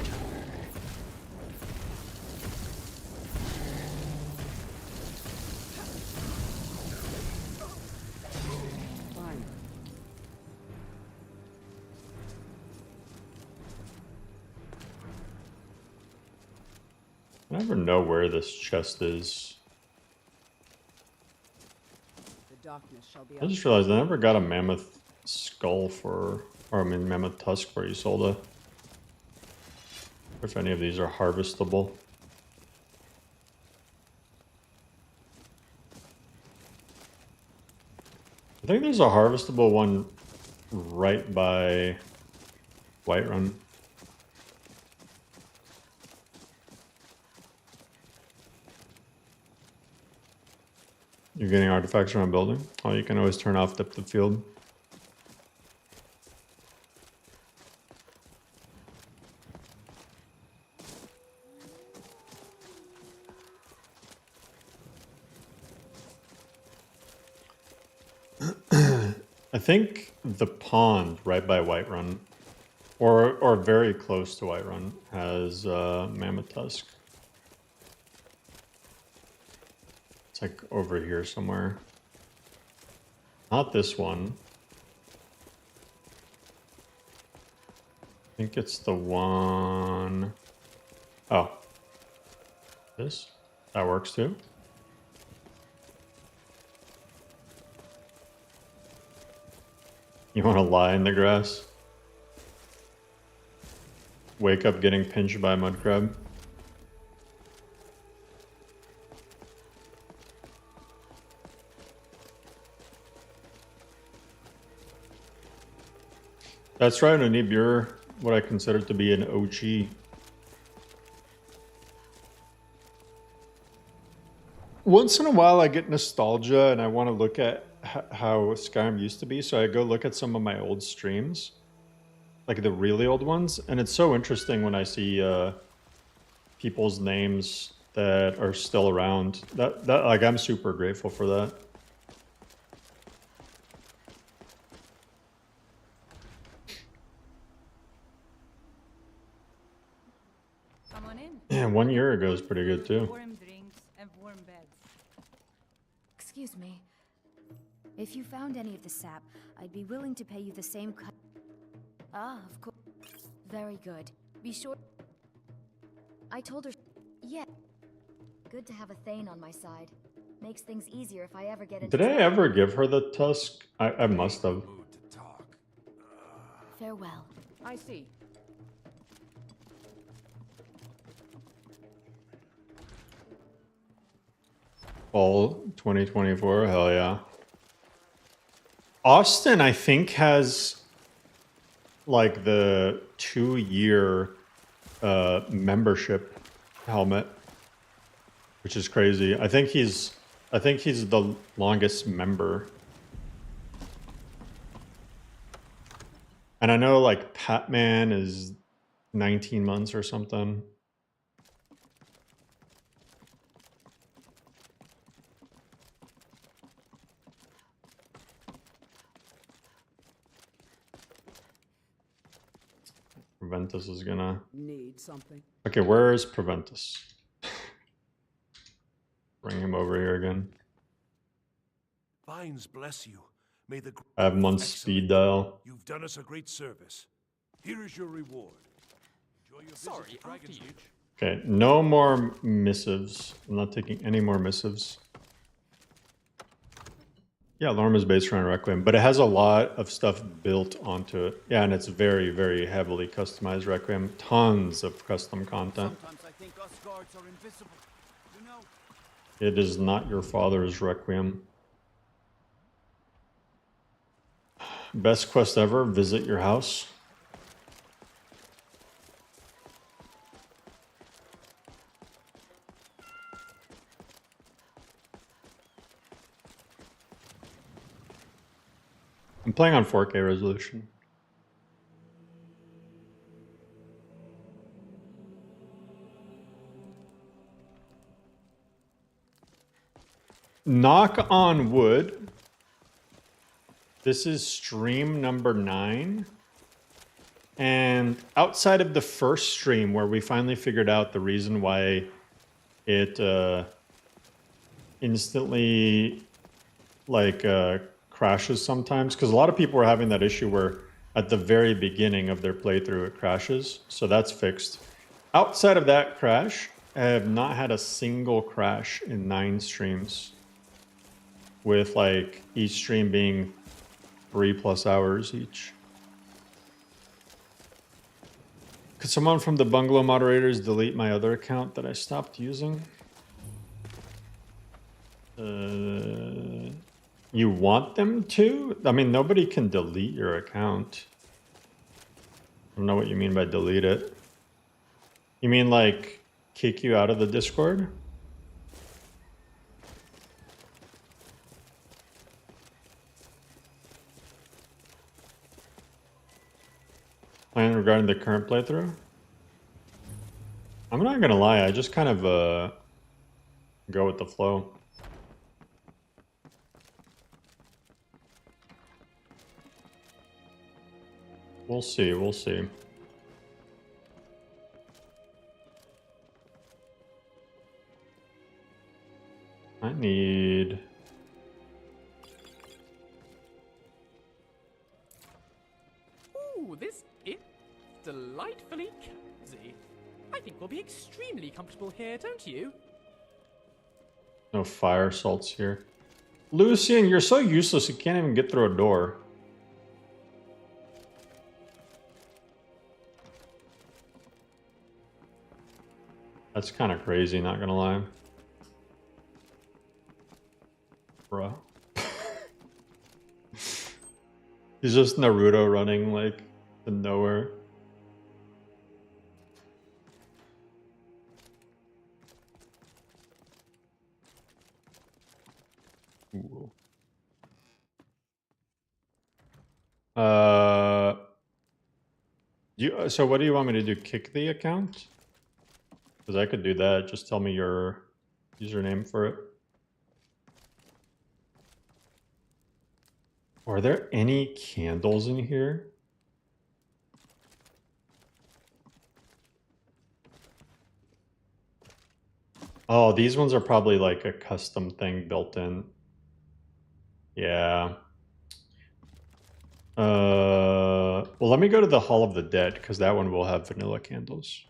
I never know where this chest is. I just realized I never got a mammoth skull for, or I mean mammoth tusk for Isolde. If any of these are harvestable. I think there's a harvestable one right by Whiterun. You're getting artifacts around building? Oh, you can always turn off depth of field. I think the pond right by Whiterun, or very close to Whiterun, has mammoth tusk. It's like over here somewhere. Not this one. I think it's the one... Oh. This? That works too? You want to lie in the grass? Wake up getting pinched by a mud crab? That's right, Anib, you're what I consider to be an OG. Once in a while I get nostalgia and I want to look at how Skyrim used to be, so I go look at some of my old streams, like the really old ones, and it's so interesting when I see people's names that are still around. That like I'm super grateful for that. Come on in. Yeah, 1 year ago is pretty good too. Warm drinks and warm beds. Excuse me. If you found any of the sap, I'd be willing to pay you the same cut. Ah, of course. Very good. Be sure. I told her. Yeah. Good to have a Thane on my side. Makes things easier if I ever get into. Did I ever give her the tusk? I must have. Farewell. I see. Fall 2024, hell yeah. Austin, I think, has like the 2-year membership helmet, which is crazy. I think he's the longest member. And I know like Patman is 19 months or something. Preventus is gonna need something. Okay, where is Preventus? Bring him over here again. Vines bless you. May the I have him on speed dial. You've done us a great service. Here is your reward. Enjoy your visit to Dragon's Reach. Okay, no more missives. I'm not taking any more missives. Yeah, LoreRim is based around Requiem, but it has a lot of stuff built onto it. Yeah, and it's very, very heavily customized Requiem. Tons of custom content. Sometimes I think us guards are invisible. You know, It is not your father's requiem. Best quest ever, visit your house. I'm playing on 4K resolution. Knock on wood. This is stream number 9. And outside of the first stream where we finally figured out the reason why it instantly crashes sometimes, because a lot of people were having that issue where at the very beginning of their playthrough it crashes, so that's fixed. Outside of that crash, I have not had a single crash in 9 streams, with like each stream being 3+ hours each. Could someone from the bungalow moderators delete my other account that I stopped using? You want them to? I mean, nobody can delete your account. I don't know what you mean by delete it. You mean like kick you out of the Discord? Plan regarding the current playthrough? I'm not gonna lie, I just kind of go with the flow. We'll see, we'll see. I need... Ooh, this is delightfully cozy. I think we'll be extremely comfortable here, don't you? No fire salts here. Lucian, you're so useless you can't even get through a door. That's kind of crazy, not gonna lie. Bruh. He's just Naruto running, like, to nowhere. Ooh. So what do you want me to do? Kick the account? Because I could do that. Just tell me your username for it. Are there any candles in here? Oh, these ones are probably like a custom thing built in. Yeah. Well, let me go to the Hall of the Dead, because that one will have vanilla candles.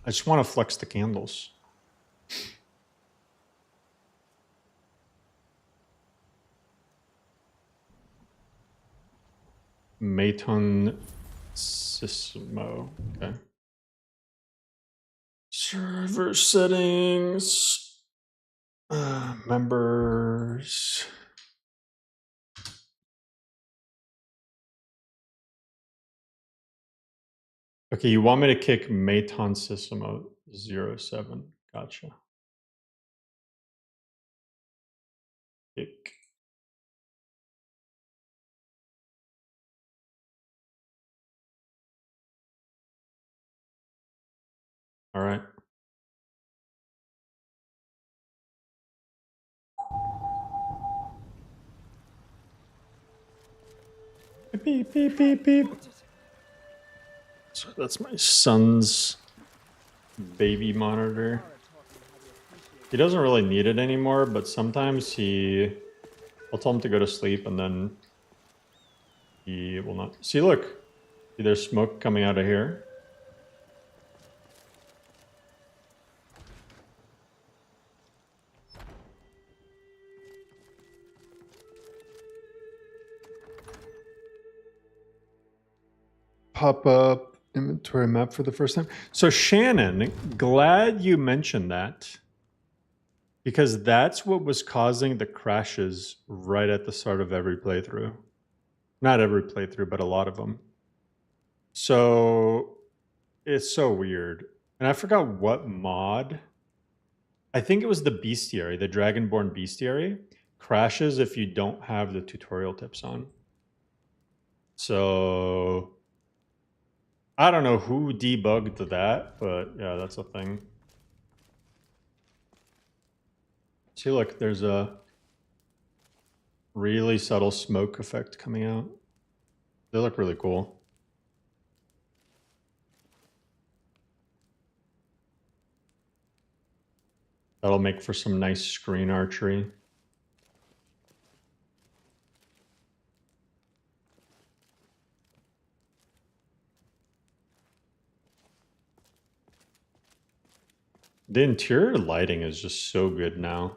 I just want to flex the candles. Maton Sismo. Okay. Server settings. Members. Okay, you want me to kick Maton Sismo 07. Gotcha. Kick. All right. Beep, beep, beep, beep. So that's my son's baby monitor. He doesn't really need it anymore, but sometimes I'll tell him to go to sleep and then he will not. See, look, see, there's smoke coming out of here. pop up inventory map for the first time. So Shannon, glad you mentioned that, because that's what was causing the crashes right at the start of every playthrough. Not every playthrough, but a lot of them. So it's so weird. And I forgot what mod. I think it was the bestiary, the Dragonborn bestiary, crashes if you don't have the tutorial tips on. So I don't know who debugged that, but yeah, that's a thing. See, look, there's a really subtle smoke effect coming out. They look really cool. That'll make for some nice screen archery. The interior lighting is just so good now.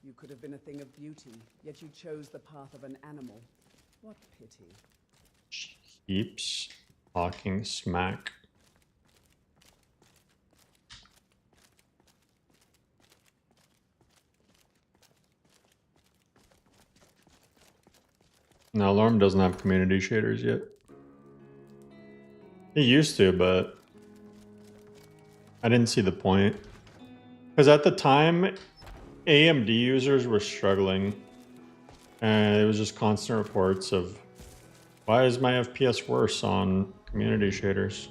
You could have been a thing of beauty, yet you chose the path of an animal. What pity. Keeps talking smack. No, LoreRim doesn't have community shaders yet. It used to, but I didn't see the point. Because at the time, AMD users were struggling. And it was just constant reports of, why is my FPS worse on community shaders?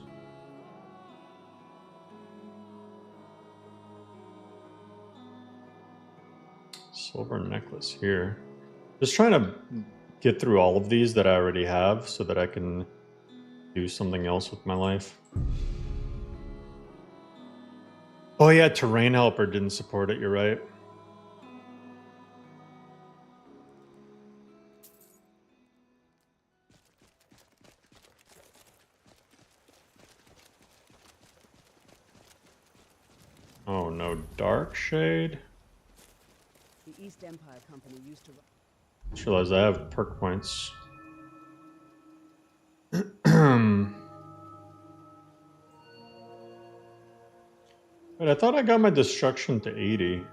Silver necklace here. Just trying to get through all of these that I already have so that I can do something else with my life. Oh yeah, Terrain Helper didn't support it, you're right. Oh no, Dark Shade? The East Empire Company used to... Just realized I have perk points. But I thought I got my destruction to 80.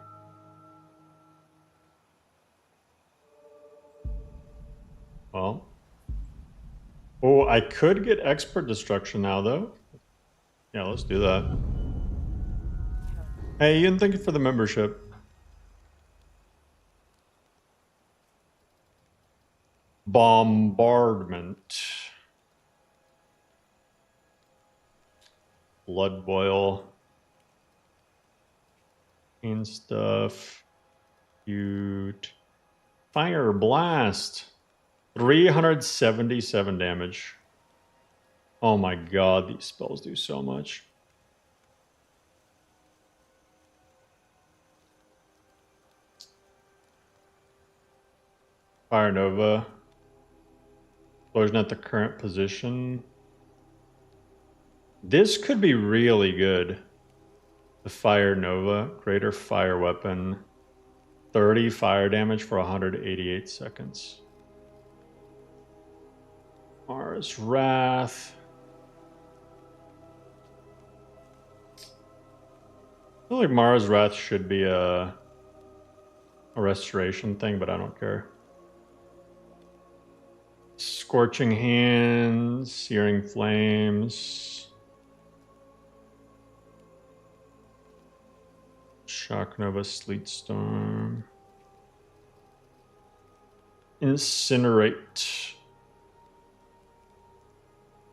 Well. Oh, I could get expert destruction now, though. Yeah, let's do that. Hey, Ian, thank you for the membership. Bombardment. Blood boil. And stuff. Cute. Fire blast. 377 damage. Oh my god, these spells do so much. Fire Nova. Explosion at the current position. This could be really good. The Fire Nova. Greater fire weapon. 30 fire damage for 188 seconds. Mara's Wrath. I feel like Mara's Wrath should be a restoration thing, but I don't care. Scorching Hands, Searing Flames. Shock Nova, Sleet Storm. Incinerate.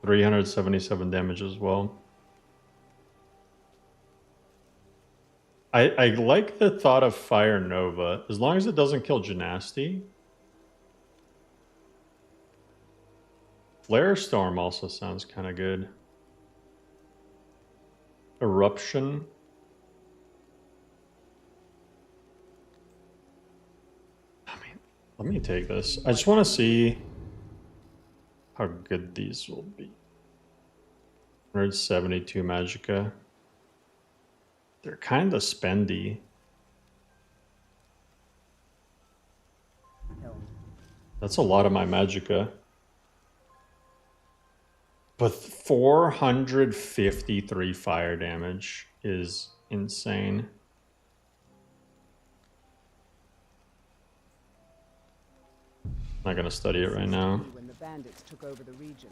377 damage as well. I like the thought of Fire Nova, as long as it doesn't kill Genasti. Flare Storm also sounds kind of good. Eruption. I mean, let me take this. I just want to see how good these will be. 172 Magicka. They're kind of spendy. That's a lot of my magicka. But 453 fire damage is insane. I'm not gonna study it right now. When the bandits took over the region.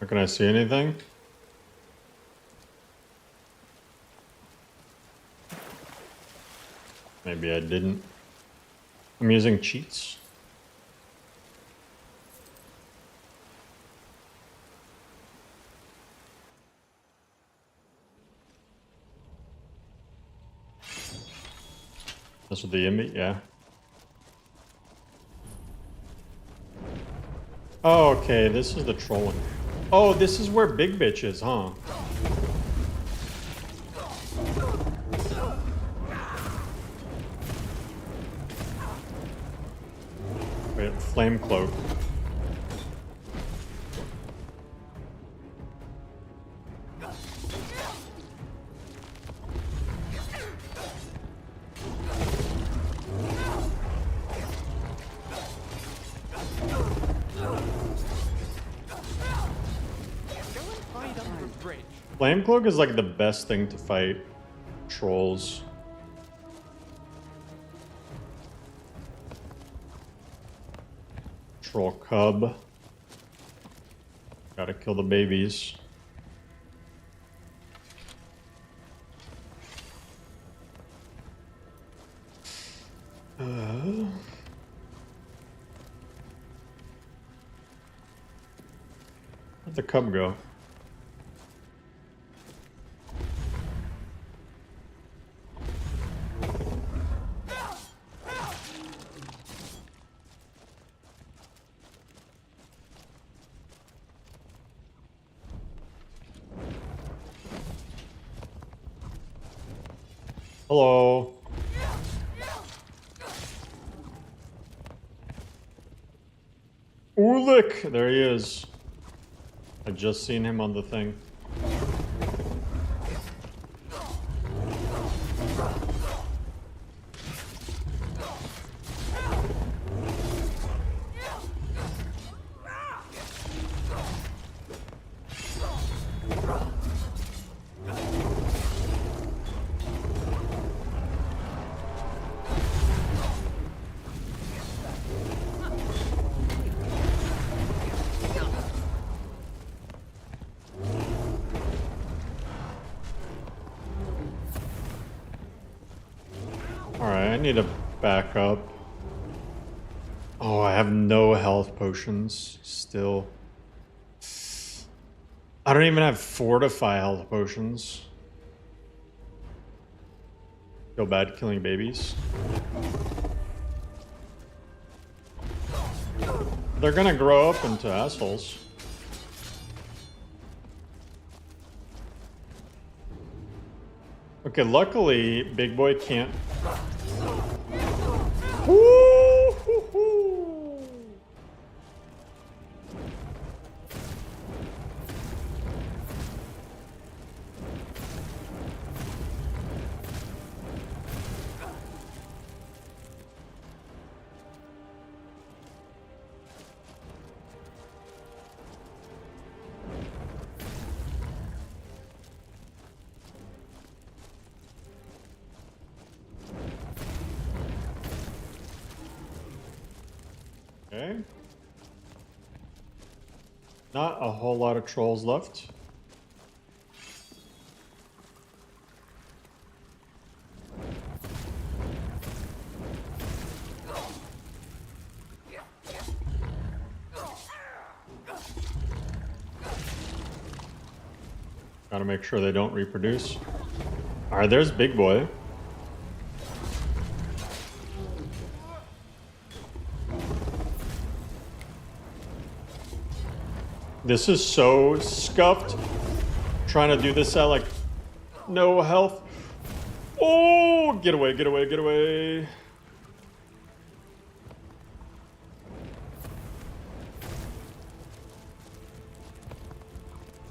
Can I see anything? Maybe I didn't. I'm using cheats. That's what the ENB, yeah. Oh, okay, this is the trolling. Oh, this is where Big Bitch is, huh? Wait, Flame Cloak. Flame Cloak is like the best thing to fight trolls. Troll cub. Gotta kill the babies. Where'd the cub go? Hello. Ulik! There he is. I just seen him on the thing. Alright, I need to back up. Oh, I have no health potions still. I don't even have fortify health potions. Feel bad killing babies. They're gonna grow up into assholes. Okay, luckily, Big Boy can't... Okay. Not a whole lot of trolls left. Gotta make sure they don't reproduce. Alright, there's Big Boy. This is so scuffed. Trying to do this at like no health. Oh, get away, get away, get away.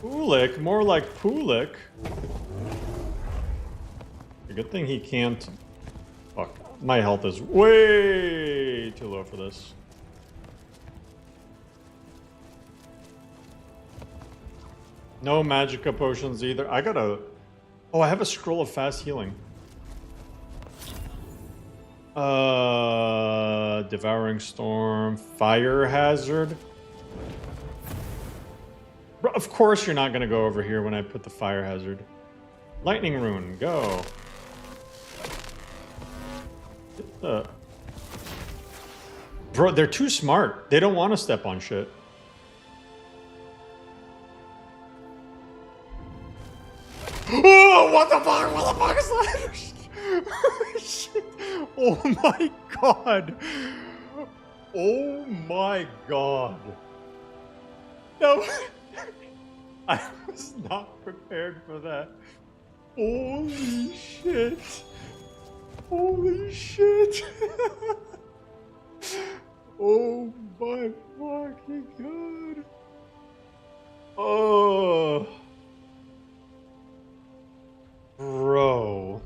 Pulik, more like Pulik. A good thing he can't. Fuck, my health is way too low for this. No magicka potions either. I gotta... Oh, I have a scroll of fast healing. Devouring Storm. Fire Hazard. Bro, of course you're not gonna go over here when I put the Fire Hazard. Lightning Rune, go. Bro, they're too smart. They don't want to step on shit. Oh, what the fuck? What the fuck is that? Shit. Oh my god. Oh my god. No. I was not prepared for that. Holy shit. Holy shit. Oh my fucking god. Oh. Bro,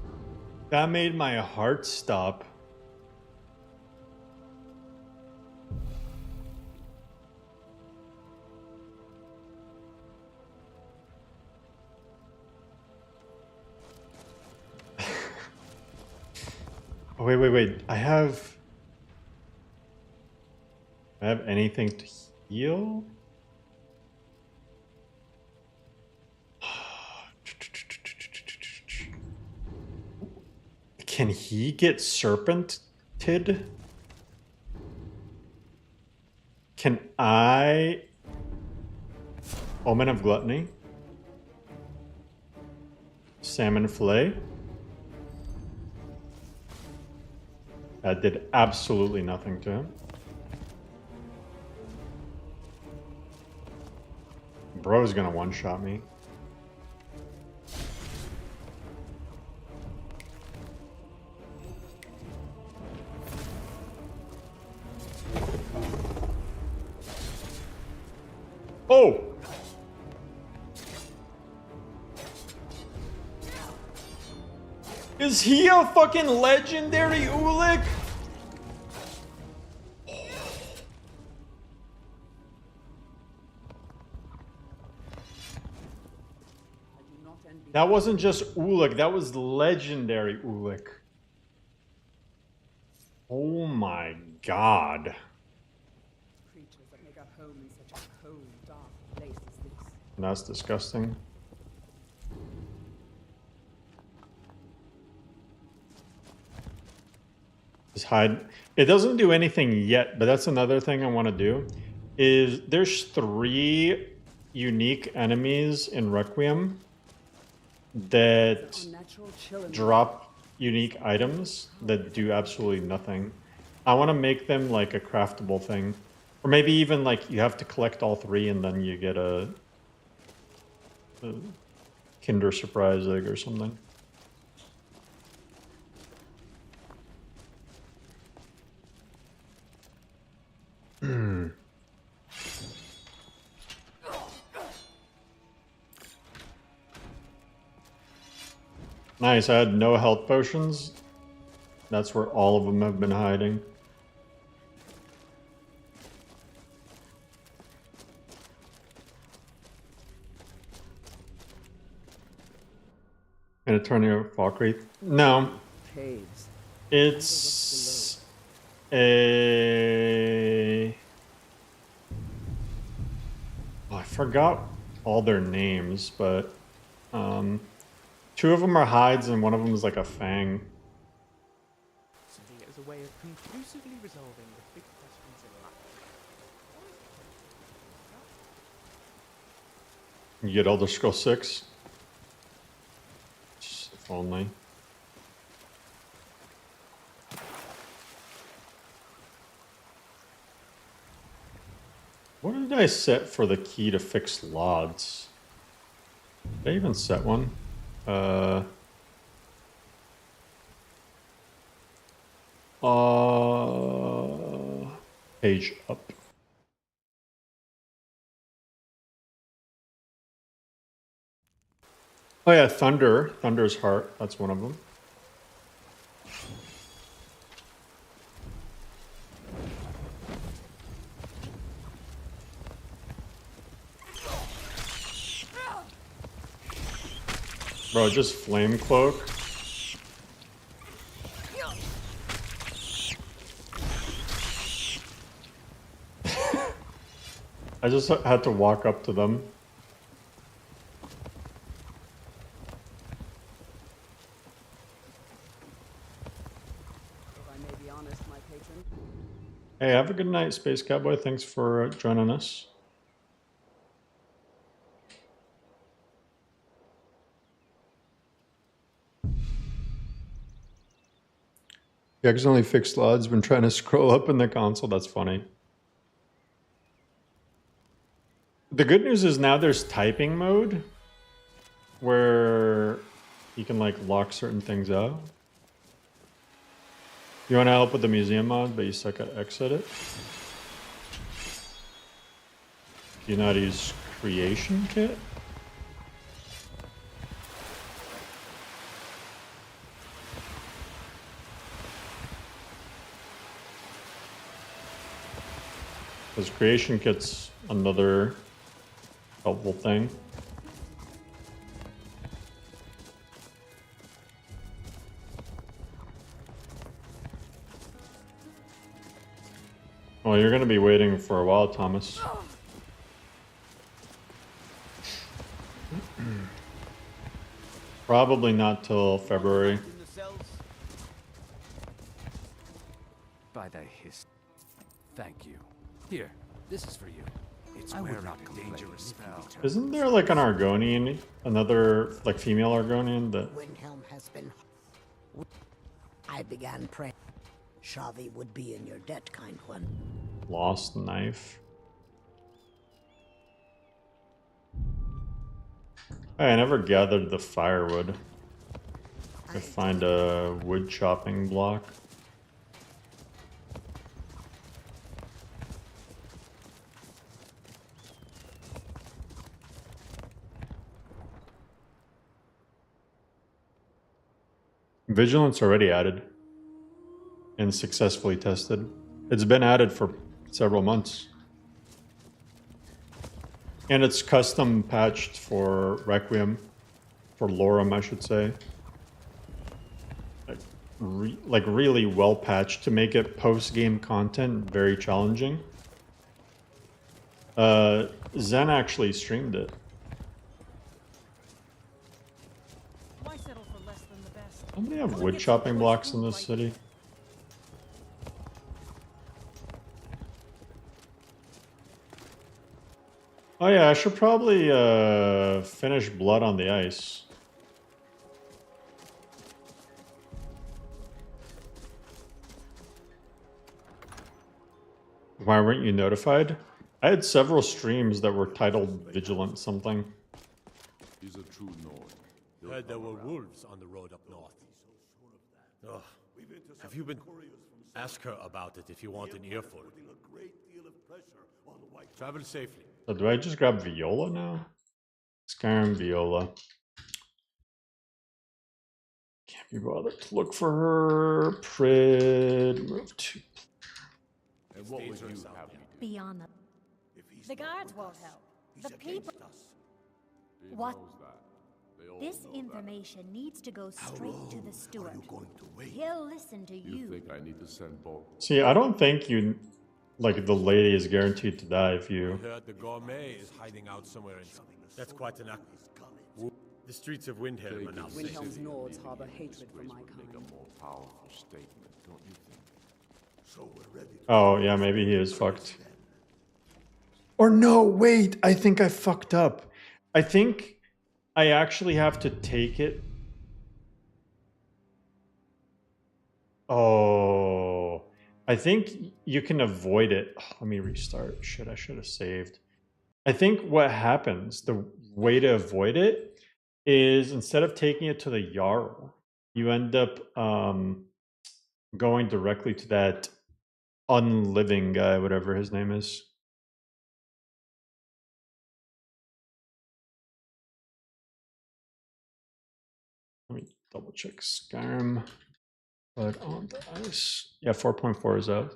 that made my heart stop. Oh, wait. I have anything to heal? Can he get serpented? Can I... Omen of Gluttony? Salmon Fillet? That did absolutely nothing to him. Bro's gonna one-shot me. Oh! Is he a fucking legendary Ulik? That wasn't just Ulik, that was legendary Ulik. Oh my god. Creatures that make a home in such a cold, dark place as this. That's disgusting. Just hide. It doesn't do anything yet, but that's another thing I want to do. Is there's 3 unique enemies in Requiem that drop unique items that do absolutely nothing. I want to make them like a craftable thing. Or maybe even like you have to collect all 3 and then you get a Kinder Surprise egg or something. Nice, I had no health potions. That's where all of them have been hiding. Gonna turn your Falkreath? No. Caves. It's a... Oh, I forgot all their names, but 2 of them are hides and one of them is like a fang. See it as a way of conclusively resolving the big questions in life. You get Elder Scrolls 6? If only. What did I set for the key to fix LODs? Did I even set one? Page up. Oh yeah, Thunder. Thunder's Heart. That's one of them. Bro, just Flame Cloak. I just had to walk up to them. If I may be honest, my patron. Hey, have a good night, Space Cowboy. Thanks for joining us. You accidentally fixed LODs when trying to scroll up in the console. That's funny. The good news is now there's typing mode where you can like lock certain things out. You want to help with the museum mod, but you suck at exit it? Do you know how to use creation kit? Because creation kit's another helpful thing. Well, you're going to be waiting for a while, Thomas. Probably not till February. By thy hiss. Thank you. Here, this is for you. It's wearing a dangerous spell. Isn't there like an Argonian, another like female Argonian that... Windhelm has been... I began praying. Shavi would be in your debt, kind one. Lost knife. I never gathered the firewood. I find a wood chopping block. Vigilance already added and successfully tested. It's been added for several months. And it's custom patched for Requiem, for LoreRim, I should say. Like really well patched to make it post-game content very challenging. Zen actually streamed it. Why settle for less than the best? How many have wood chopping blocks in this city? Oh yeah, I should probably finish Blood on the Ice. Why weren't you notified? I had several streams that were titled Vigilant something. He's a true Nord. Heard there were wolves on the road up north. Ugh. Have you been... Ask her about it if you want an earful. Travel safely. So do I just grab Viola now? Skyrim Viola. Can't be bothered to look for her. Prid. Move to... And what would you have me do? Beyond them. The guards won't help. The people. What? This information needs to go straight to the steward. He'll listen to you. You think I need to send Bo? See, I don't think you... Like, the lady is guaranteed to die if you... I heard the gourmet is hiding out somewhere in... That's quite an act. The streets of Windhelm are now safe. Windhelm's Nords harbor hatred for my kind. A more powerful statement, don't you think? So we're ready. Oh, yeah, maybe he is fucked. Or no, wait, I think I fucked up. I think I actually have to take it. Oh, I think you can avoid it. Oh, let me restart. Shit, I should have saved. I think what happens, the way to avoid it, is instead of taking it to the Jarl, you end up going directly to that unliving guy, whatever his name is. Let me double check Skyrim. But on the ice. Yeah, 4.4 is out.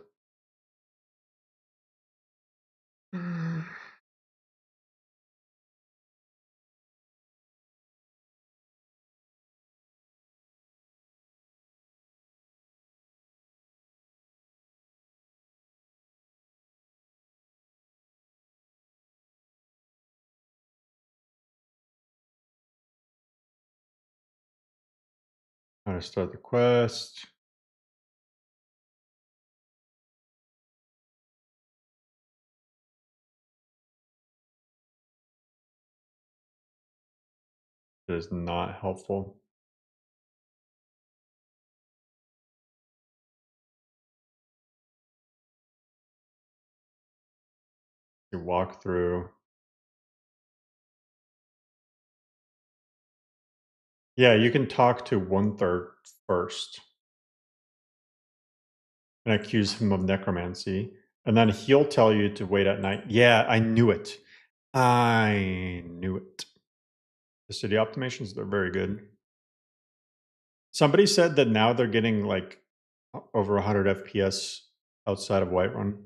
How to start the quest. It is not helpful. You walk through. Yeah, you can talk to 1/3 first and accuse him of necromancy. And then he'll tell you to wait at night. Yeah, I knew it. I knew it. The city optimizations, they're very good. Somebody said that now they're getting like over 100 FPS outside of Whiterun.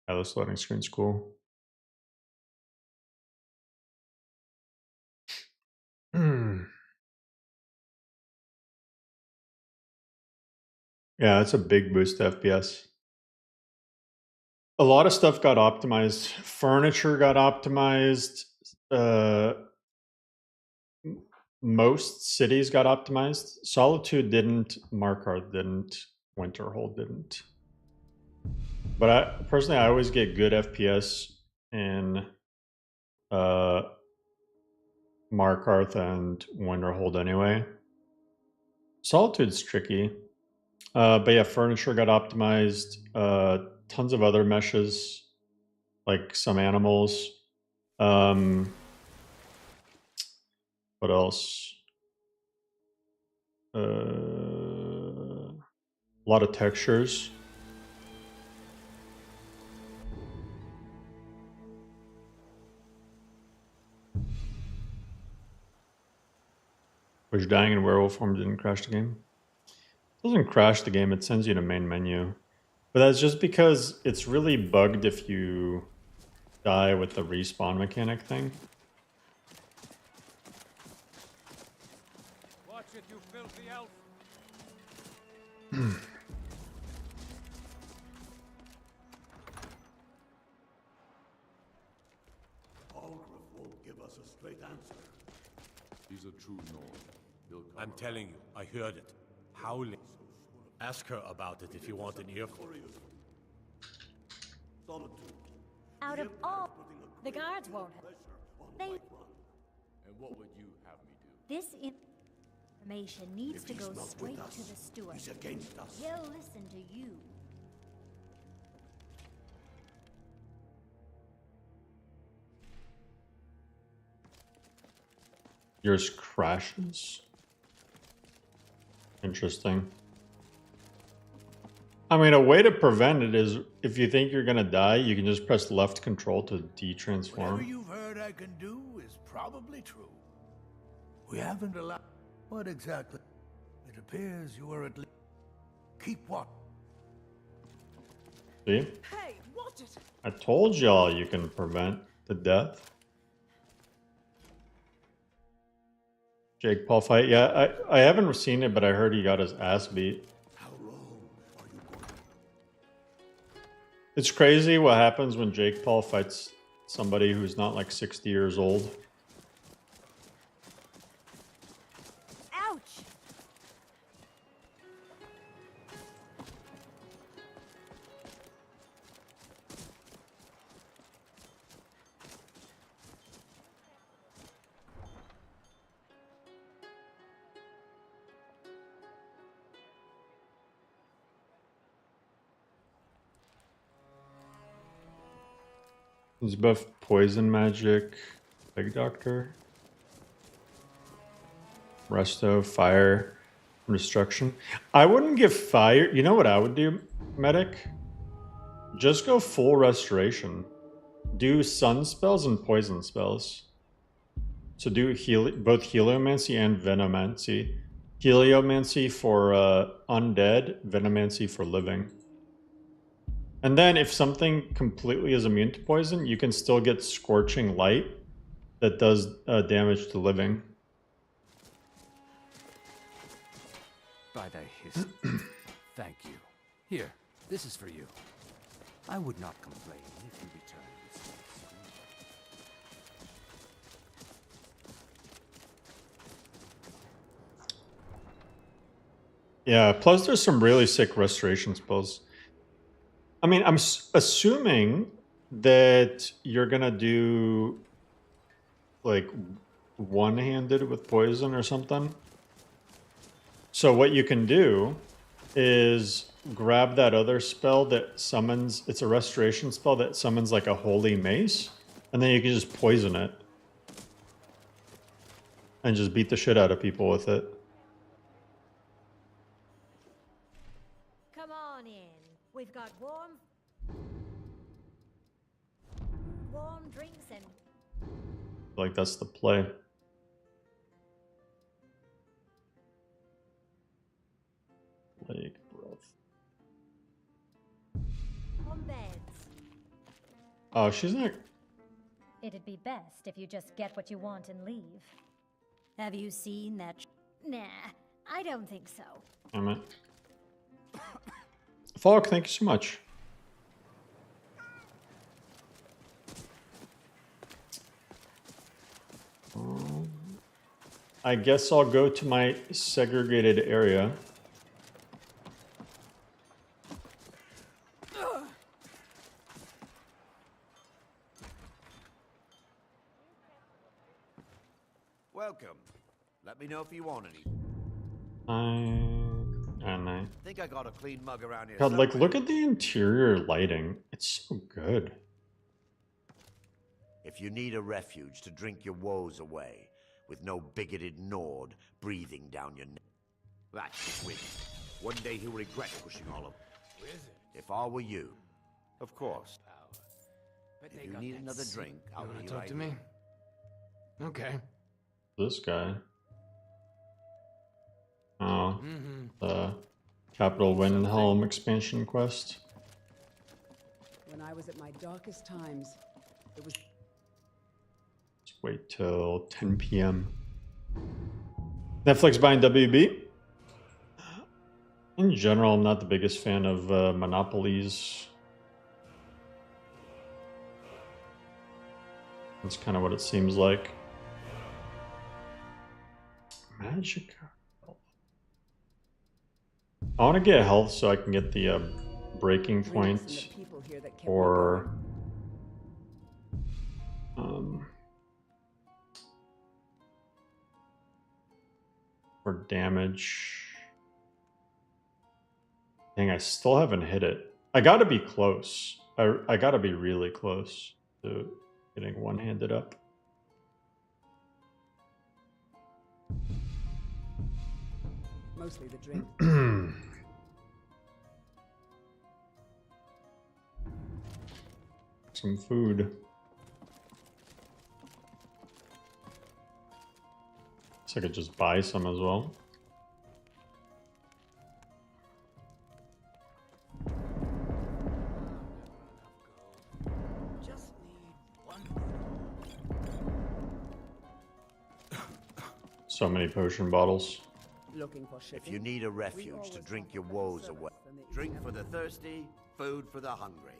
Yeah, this loading screen's cool. Yeah, it's a big boost to FPS. A lot of stuff got optimized. Furniture got optimized. Most cities got optimized. Solitude didn't. Markarth didn't. Winterhold didn't. But personally, I always get good FPS in Markarth and Winterhold anyway. Solitude's tricky. But yeah, furniture got optimized. Tons of other meshes, like some animals. What else? A lot of textures. Which dying in werewolf form didn't crash the game? It doesn't crash the game, it sends you to main menu. But that's just because it's really bugged if you die with the respawn mechanic thing. Watch it, you filthy elf. Algrove won't give us a straight answer. He's a true Nord. I'm telling you, I heard it. Howling. Ask her about it if you want an earful. Out of all, the guards won't help. They. And what would you have me do? This information needs to go straight to the steward. He's against us. He'll listen to you. Yours crashes. Interesting. I mean, a way to prevent it is if you think you're gonna die, you can just press left control to de-transform. Whatever you've heard I can do is probably true. We haven't allowed... What exactly? It appears you are at least... Keep what? See? Hey, watch it! I told y'all you can prevent the death. Jake Paul fight. Yeah, I haven't seen it, but I heard he got his ass beat. It's crazy what happens when Jake Paul fights somebody who's not like 60 years old. Ouch! There's buff poison magic, Big Doctor, resto, fire, and destruction. I wouldn't give fire. You know what I would do, medic? Just go full restoration. Do sun spells and poison spells. So do both heliomancy and venomancy. Heliomancy for undead, venomancy for living. And then if something completely is immune to poison, you can still get Scorching Light that does damage to living. By thy history. Thank you. Here, this is for you. I would not complain if you returned. Yeah, plus there's some really sick restoration spells. I mean, I'm assuming that you're gonna do like one-handed with poison or something. So what you can do is grab that other spell that summons, it's a restoration spell that summons like a holy mace, and then you can just poison it. And just beat the shit out of people with it. Come on in. We've got warm drinks and Like that's the play. Lake breath. warm beds. Oh, she's not. It'd be best if you just get what you want and leave. Have you seen that? Nah, I don't think so. Damn it. Falk, thank you so much. I guess I'll go to my segregated area. Welcome. Let me know if you want any. I Think I got a clean mug around here. God, like, somewhere. look at the interior lighting. It's so good. If you need a refuge to drink your woes away, with no bigoted Nord breathing down your neck. That's win. One day he'll regret pushing all of. If I were you, of course. If you need another drink, I'll be talk right to me? here. Okay. This guy. Oh, the Capital Windhelm expansion quest. When I was at my darkest times, it was... Let's wait till 10 p.m. Netflix buying WB? In general, I'm not the biggest fan of monopolies. That's kind of what it seems like. Magic. I want to get health so I can get the breaking point for damage. Dang, I still haven't hit it. I gotta be close. I gotta be really close to getting one-handed up. Mostly the drink. Some food. Guess I could just buy some as well. Just need one. So many potion bottles. Looking for If you need a refuge to drink your woes away, drink for the thirsty, food for the hungry.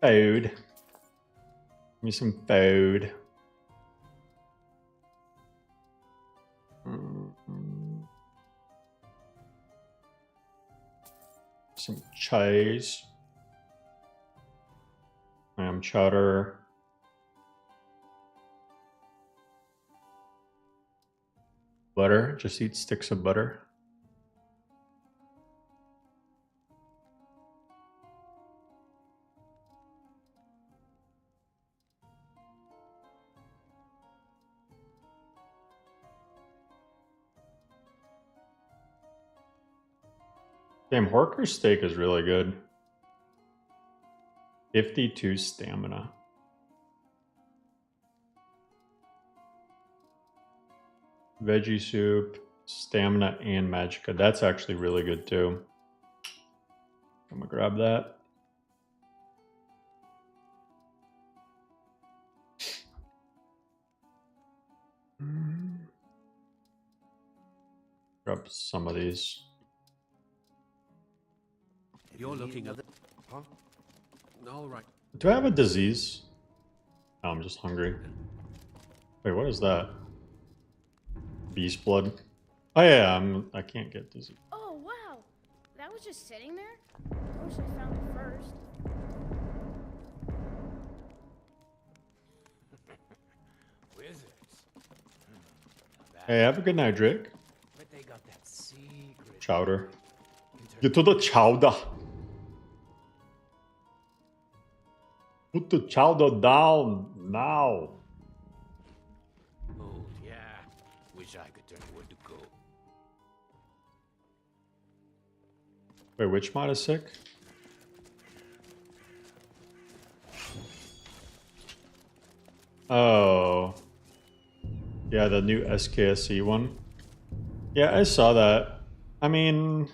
Food. Give me some food. Some cheese. Lamb chowder. Butter. Just eat sticks of butter. Damn, Horker steak is really good. 52 stamina. Veggie soup, stamina, and magicka. That's actually really good too. I'm gonna grab that. Grab some of these. You're looking at the... Huh? All right. Do I have a disease? No, I'm just hungry. Wait, what is that? Beast blood. Oh yeah, I can't get disease. Oh wow, that was just sitting there. I wish I found it first. Wizards. Hey, have a good night, Drake. But they got that secret. Chowder. Get to the chowder. Put the chowder down now. Oh yeah. Wish I could tell you where to go. Wait, which mod is sick? Oh. Yeah, the new SKSE one. Yeah, I saw that. I mean,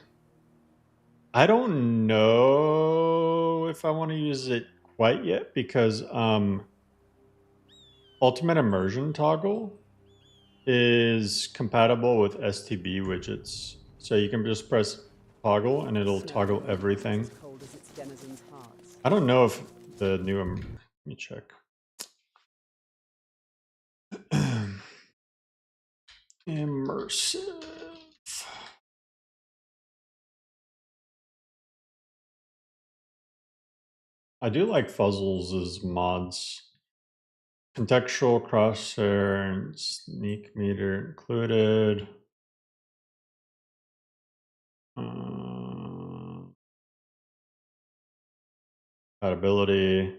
I don't know if I want to use it quite yet because Ultimate Immersion toggle is compatible with STB widgets. So you can just press toggle and it'll toggle everything. I don't know if the new... let me check. Immersive. I do like Fuzzles' mods. Contextual crosshair and sneak meter included. Compatibility.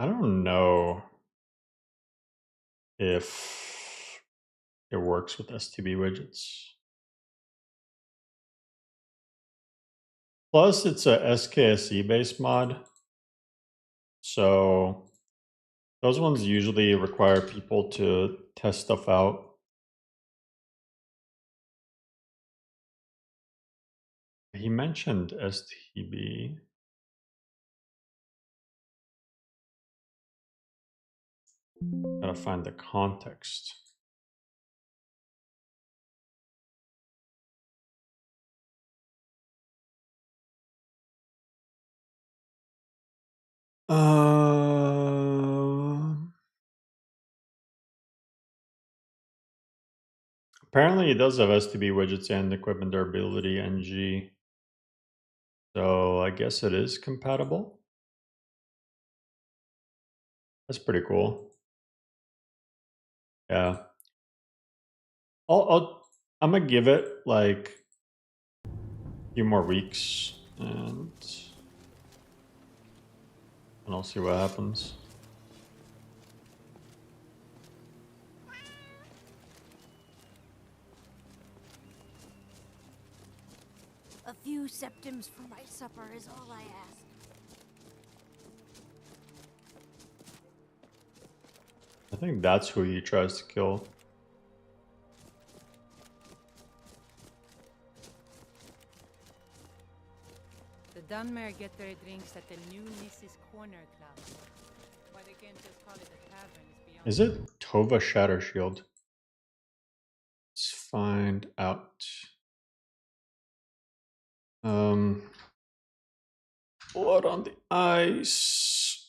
I don't know if it works with STB widgets. Plus, it's a SKSE based mod. So those ones usually require people to test stuff out. He mentioned STB. Gotta find the context. Apparently it does have STB widgets and equipment durability NG. So I guess it is compatible. That's pretty cool. Yeah. I'm gonna give it like a few more weeks and I'll see what happens. A few septims for my supper is all I ask. I think that's who he tries to kill. The Dunmere get their drinks at the new Mrs. Corner Club. Why they can't just call it a tavern is beyond. Is it Tova Shatter Shield? Let's find out. Blood on the ice.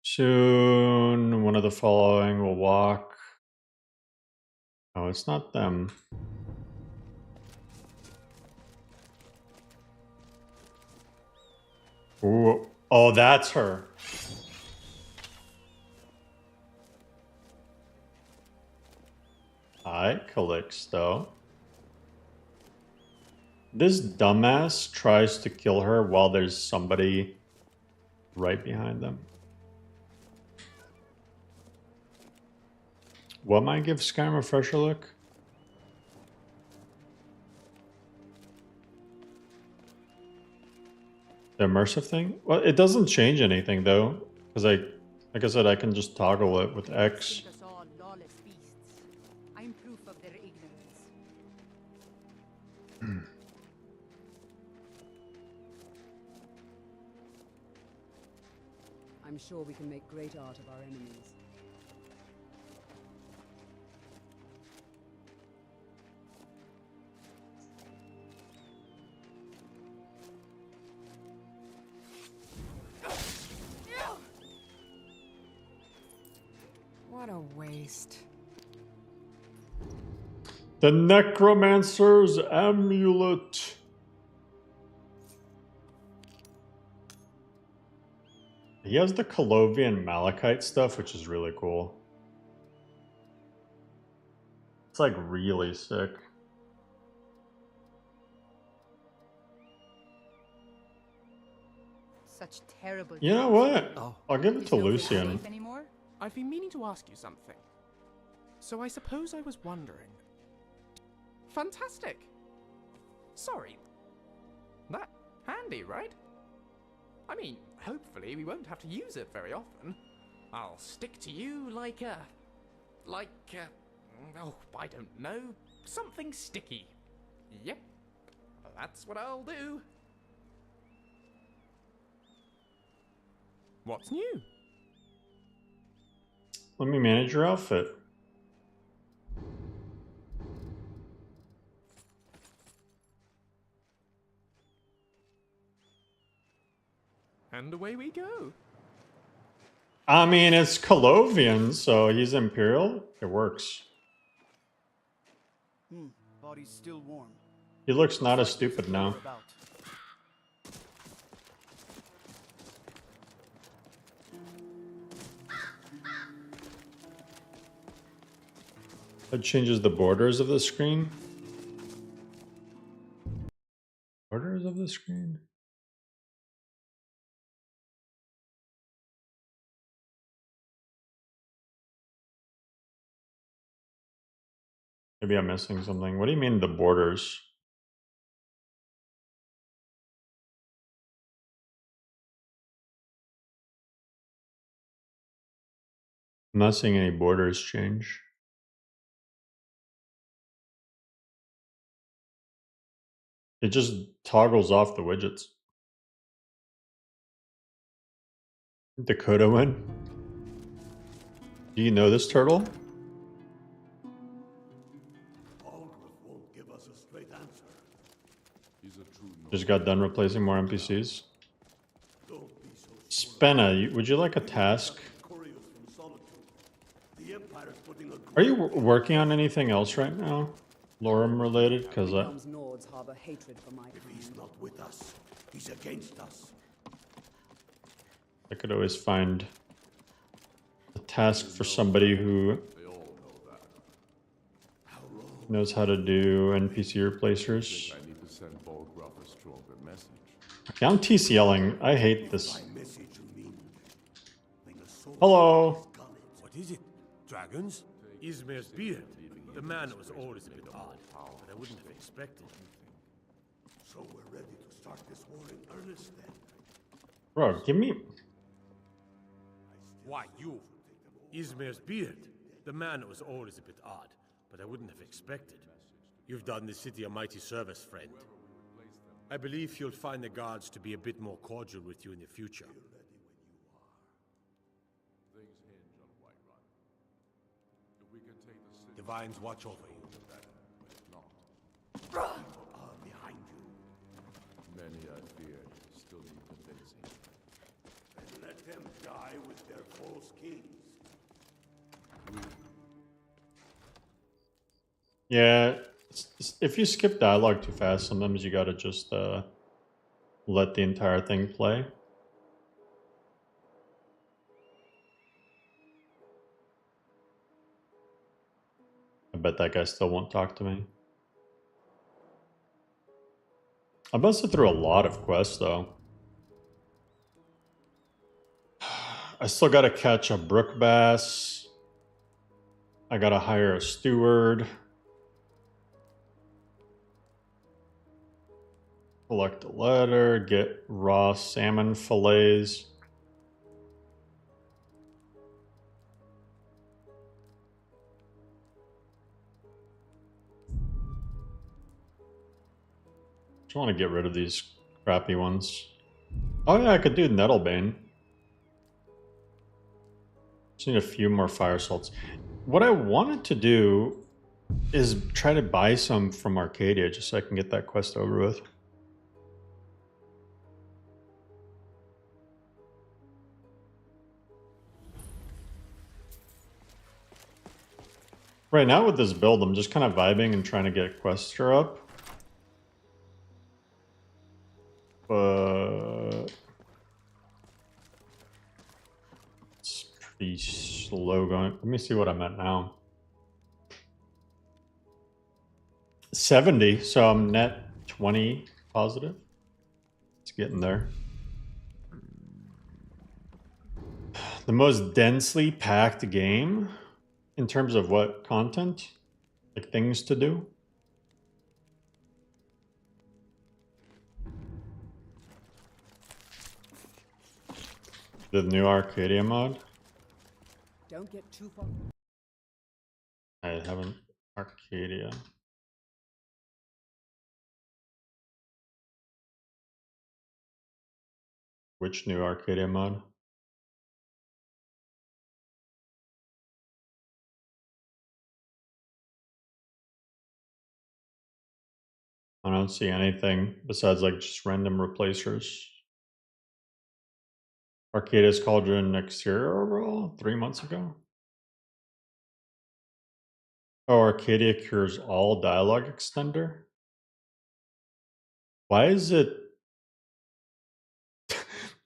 Soon, one of the following will walk. Oh, it's not them. Ooh. Oh, that's her. clicks, though. This dumbass tries to kill her while there's somebody right behind them. What might give Skyrim a fresher look? The immersive thing? Well, it doesn't change anything though, because like I said, I can just toggle it with X. Think us all lawless beasts. I'm proof of their ignorance. I'm sure we can make great art of our enemies. What a waste. The Necromancer's Amulet. He has the Colovian Malachite stuff, which is really cool. It's like really sick. Such terrible. You know what? Oh. I'll give it to Lucian. Anymore? I've been meaning to ask you something. So I suppose I was wondering. Fantastic. Sorry. That handy, right? I mean, hopefully we won't have to use it very often. I'll stick to you like oh, I don't know, something sticky. Yep, that's what I'll do. What's new? Let me manage your outfit. And away we go. I mean, it's Colovian, so he's Imperial. It works. Body's still warm. He looks not as stupid now. That changes the borders of the screen. Borders of the screen? Maybe I'm missing something. What do you mean the borders? I'm not seeing any borders change. It just toggles off the widgets. Dakota win? Do you know this turtle? Won't give us a straight answer. He's a true Just got done replacing more NPCs. Spenna, would you like a task? Are you working on anything else right now? LoreRim related? Because Nords harbor hatred for my If he's not with us, he's against us. I could always find a task for somebody who knows how to do NPC replacers. I need to send Bolgraf a stronger message. Okay, I'm TCLing. I hate this. Hello. What is it? Dragons? Izmir's beard. The man was always a bit odd, but I wouldn't have expected. So we're ready to start this war in earnest then. Bro, give me... Why, you? Izmir's beard. The man was always a bit odd, but I wouldn't have expected. You've done the city a mighty service, friend. I believe you'll find the guards to be a bit more cordial with you in the future. Divines watch over you. Are behind you. Many, I fear, still need convincing. And let them die with their false kings. Yeah, if you skip dialogue too fast, sometimes you gotta just let the entire thing play. bet that guy still won't talk to me. I busted through a lot of quests, though. I still gotta catch a brook bass. I gotta hire a steward. Collect a letter, get raw salmon fillets. I want to get rid of these crappy ones. Oh yeah, I could do Nettlebane. Just need a few more fire salts. What I wanted to do is try to buy some from Arcadia just so I can get that quest over with. Right now with this build, I'm just kind of vibing and trying to get Quester up. But it's pretty slow going. Let me see what I'm at now. 70, so I'm net 20 positive. It's getting there. The most densely packed game in terms of what content, like things to do. The new Arcadia mod? Don't get too far. I haven't Arcadia. Which new Arcadia mod? I don't see anything besides like just random replacers. Arcadia's Cauldron exterior overall 3 months ago. Oh, Arcadia cures all dialogue extender. Why is it?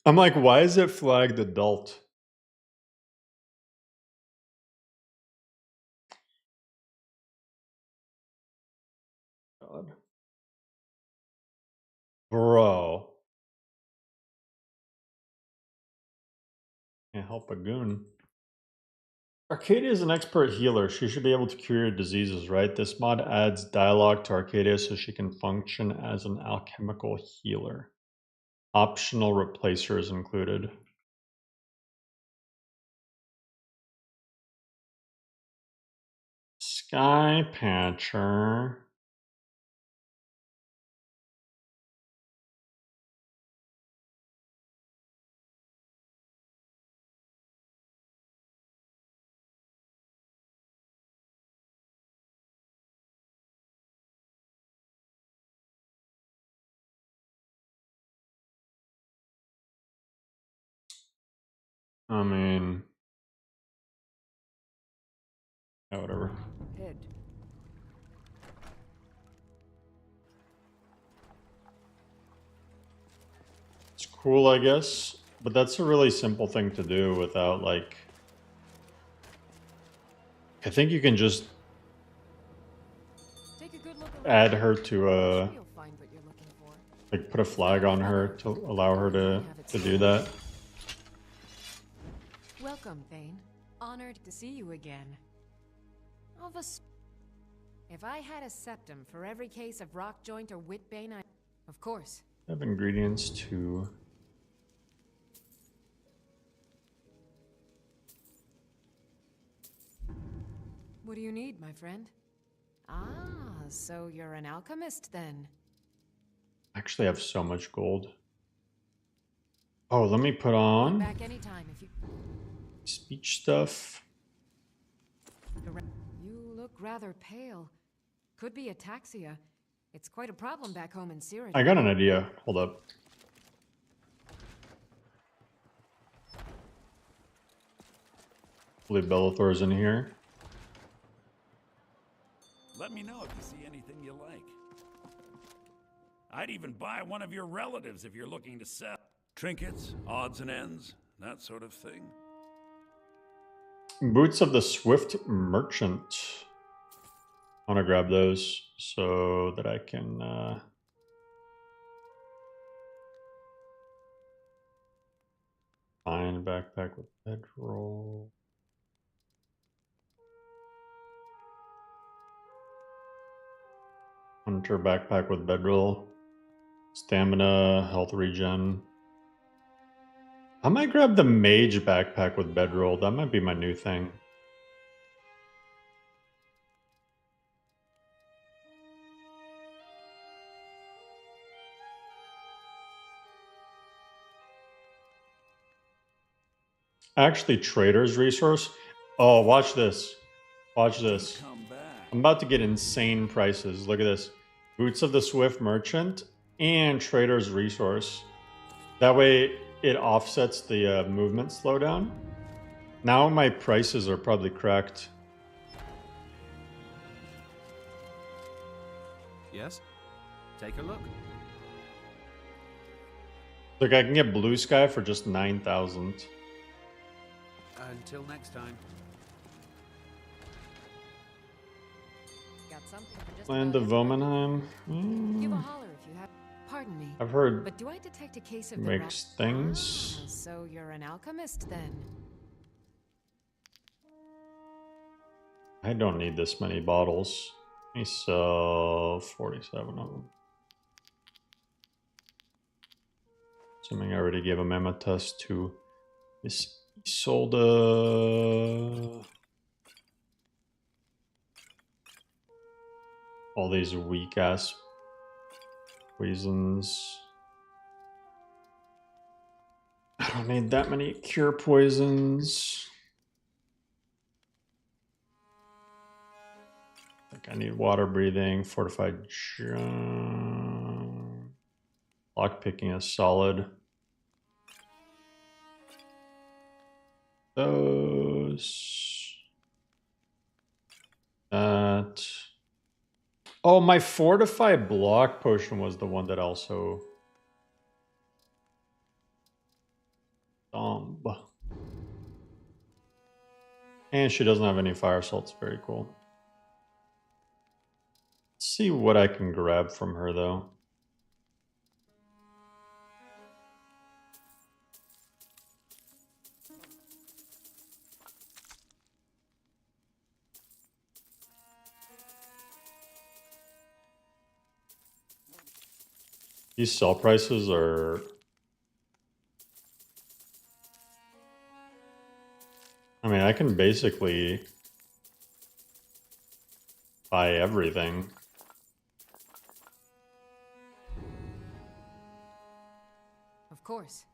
I'm like, why is it flagged adult? God. Bro. Can't help a goon. Arcadia is an expert healer. She should be able to cure diseases, right? This mod adds dialogue to Arcadia so she can function as an alchemical healer. Optional replacers included. Sky Patcher. I mean, yeah, whatever. Head. It's cool, I guess, but that's a really simple thing to do without, like... I think you can just add her to like put a flag on her to allow her to do that. Welcome, Thane. Honored to see you again. If I had a septum for every case of rock joint or whitbane, of course. I have ingredients to... What do you need, my friend? Ah, so you're an alchemist then. Actually, I have so much gold. Oh, let me put on Back anytime if you... speech stuff. You look rather pale. Could be ataxia. It's quite a problem back home in Syria. I got an idea. Hold up. Hopefully Bellathor's in here. Let me know if you see anything you like. I'd even buy one of your relatives if you're looking to sell. Trinkets, odds and ends, that sort of thing. Boots of the Swift Merchant. I want to grab those so that I can find backpack with bedroll. Hunter backpack with bedroll. Stamina, health regen. I might grab the mage backpack with bedroll. That might be my new thing. Actually, trader's resource. Oh, watch this. Watch this. I'm about to get insane prices. Look at this. Boots of the Swift Merchant and trader's resource. That way it offsets the movement slowdown. Now my prices are probably cracked. Yes? Take a look. Look, I can get Blue Sky for just 9,000. Until next time. Got something for just Land of Vomenheim. Give a holler if you have. Pardon me. I've heard But do I detect a case of mixed things. Ah, so you're an alchemist then? I don't need this many bottles. Let me sell 47 of them. Assuming I already gave a Mammotus to Isolde. All these weak ass poisons. I don't need that many cure poisons. I think I need water breathing, fortified jump. Lockpicking is solid. Those. That. Oh, my fortified block potion was the one that also. And she doesn't have any fire salts. Very cool. Let's see what I can grab from her though. These sell prices are... I mean, I can basically buy everything. Of course.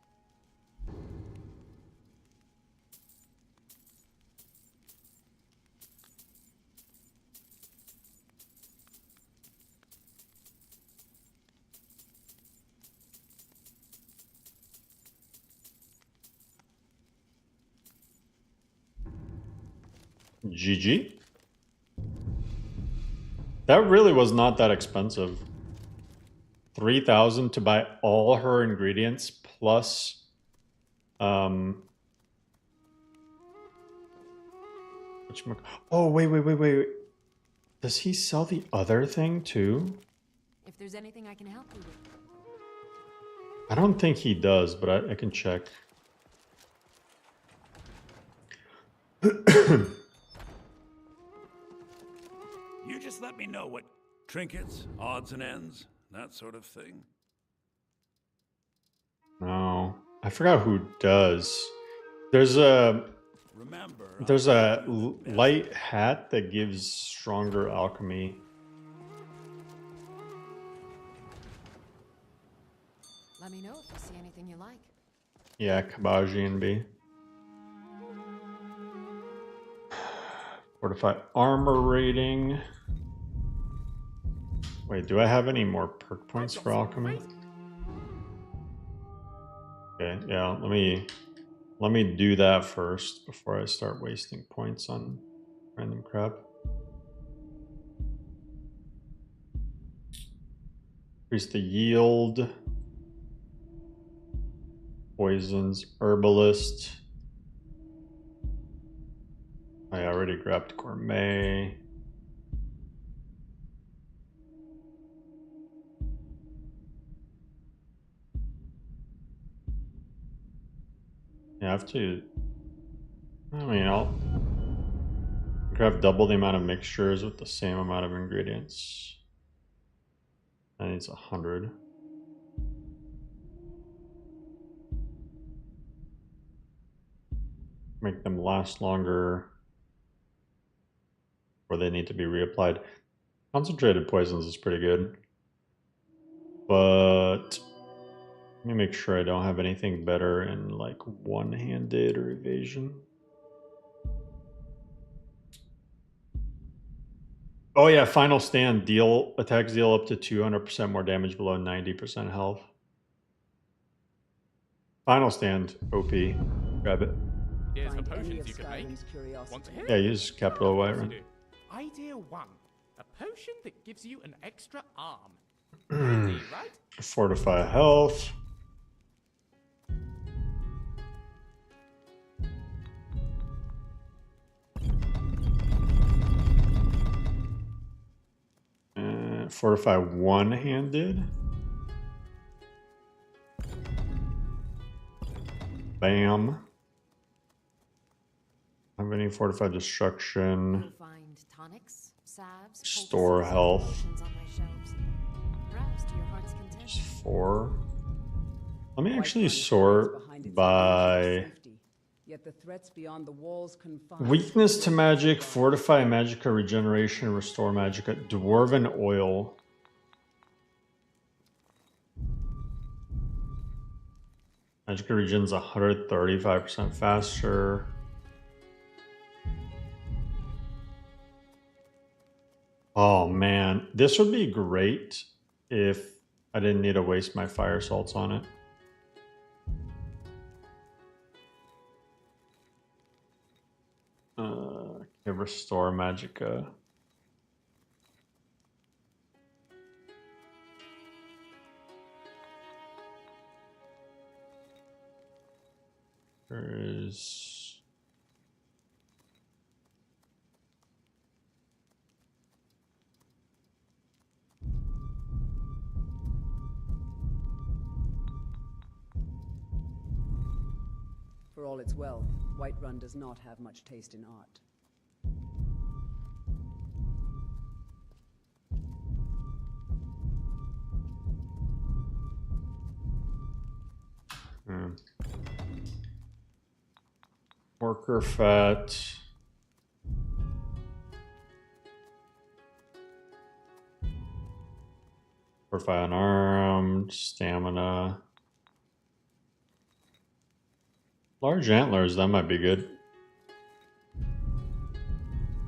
GG. That really was not that expensive. 3,000 to buy all her ingredients plus oh, wait. Does he sell the other thing too? If there's anything I can help you with. I don't think he does, but I can check. You just let me know what trinkets, odds and ends, that sort of thing. No, I forgot who does. There's a light hat that gives stronger alchemy. Let me know if you see anything you like. Yeah, Kabaji and B. Fortified armor rating. Wait, do I have any more perk points for alchemy? Okay, yeah, let me do that first before I start wasting points on random crap. Increase the yield. Poisons, herbalist. I already grabbed gourmet. Yeah, I have to. I mean, I'll grab double the amount of mixtures with the same amount of ingredients. That needs 100. Make them last longer, or they need to be reapplied. Concentrated poisons is pretty good, but let me make sure I don't have anything better in like one-handed or evasion. Oh yeah, Final Stand. Attacks deal up to 200% more damage below 90% health. Final Stand, OP. Grab it. Here's the potions you could make. Want to hear? Yeah, use capital Whiterun. Idea 1. A potion that gives you an extra arm. Handy, right? Fortify health. Fortify one-handed. Bam. Have any fortified destruction. Find tonics, salves, Store health. on my shelves. Browse to your heart's content. Just 4. Let me actually sort by Yet the threats beyond the walls confine. weakness to magic, fortify magicka, regeneration, restore magicka, dwarven oil. Magicka regens 135% faster. Oh man, this would be great if I didn't need to waste my fire salts on it. Okay, restore magicka. There's For all its wealth, Whiterun does not have much taste in art. worker fat. Fortify unarmed, stamina. Large antlers, that might be good.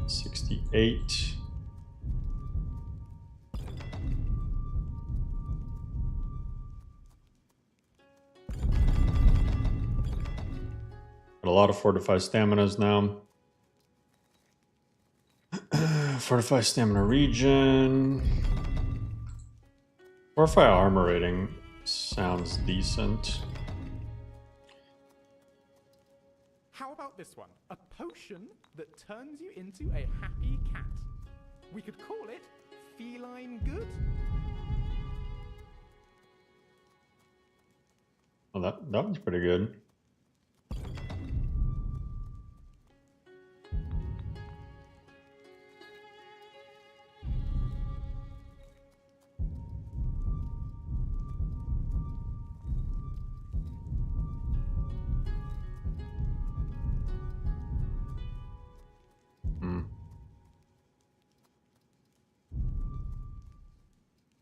68. Got a lot of fortified staminas now. Fortify stamina regen. Fortify armor rating sounds decent. How about this one? A potion that turns you into a happy cat. We could call it Feline Good. Oh, that one's pretty good.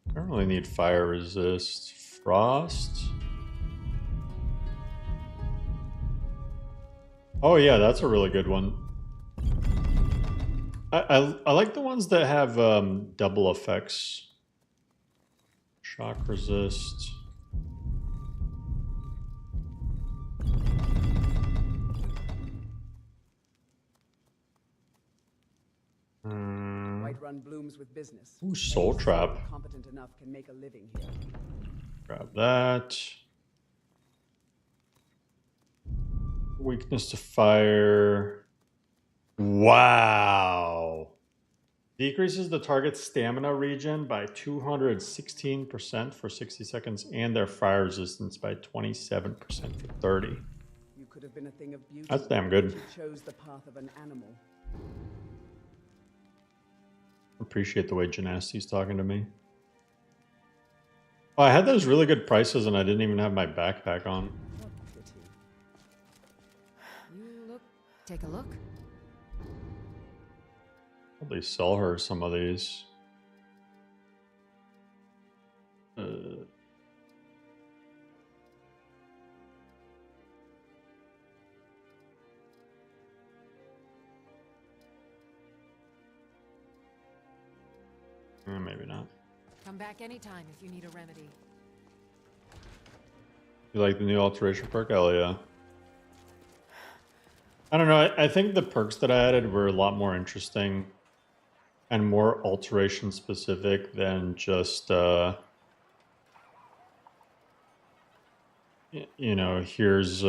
I don't really need fire resist. Frost. Oh yeah, that's a really good one. I like the ones that have double effects. Shock resist. Whiterun blooms with business. Ooh, soul trap. Competent enough can make a living here. Grab that. Weakness to fire. Wow. Decreases the target's stamina regen by 216% for 60 seconds and their fire resistance by 27% for 30. You could have been a thing of beauty. That's damn good. She chose the path of an animal. Appreciate the way Gymnasty's talking to me. Oh, I had those really good prices and I didn't even have my backpack on. What pity. You look... Take a look. Probably sell her some of these. Maybe not. Come back anytime if you need a remedy. You like the new alteration perk? Hell yeah. I don't know. I think the perks that I added were a lot more interesting and more alteration specific than just, you know, here's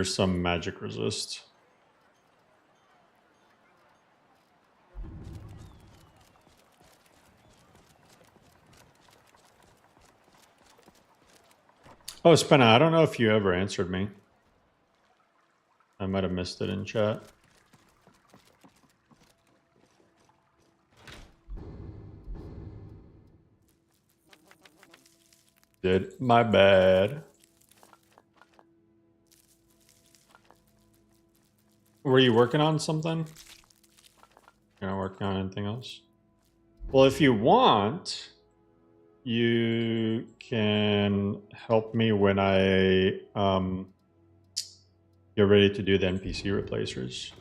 some magic resist. Oh, Spenna, I don't know if you ever answered me. I might have missed it in chat. Did my bad. Were you working on something? You're not working on anything else? Well, if you want, you can help me when I get ready to do the NPC replacers.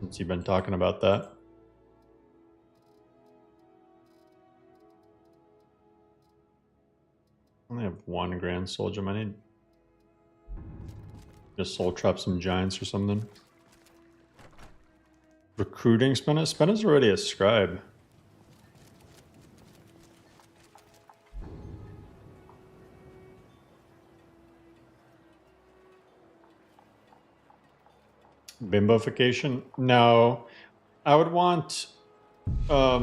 Since you've been talking about that. I only have one Grand Soul Gem. I need just soul trap some giants or something. Recruiting Spenna? Spenna's already a scribe. Bimbofication? No. I would want I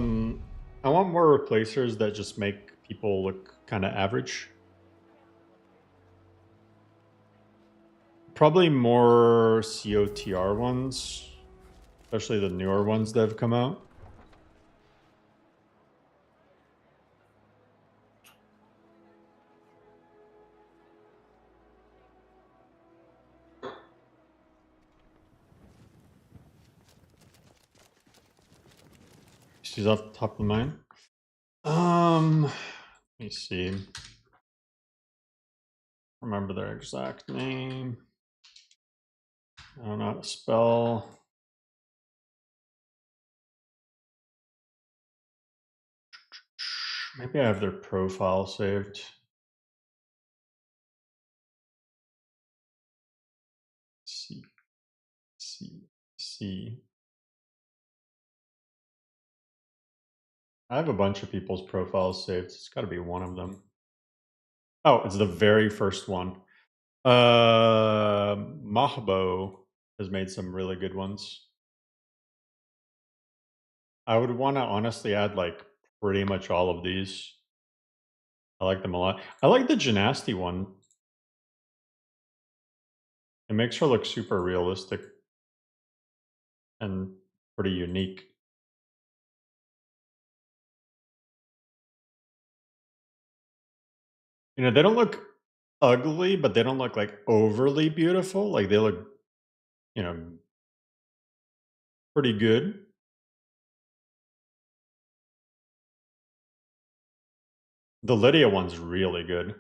want more replacers that just make people look kind of average. Probably more COTR ones, especially the newer ones that have come out. She's off the top of mine. Let me see. Remember their exact name. I don't know how to spell. Maybe I have their profile saved. C. I have a bunch of people's profiles saved. It's got to be one of them. Oh, it's the very first one. Mahbo has made some really good ones. I would want to honestly add like pretty much all of these. I like them a lot. I like the Gymnasty one. It makes her look super realistic and pretty unique. You know, they don't look ugly, but they don't look like overly beautiful. Like they look, you know, pretty good. The Lydia one's really good.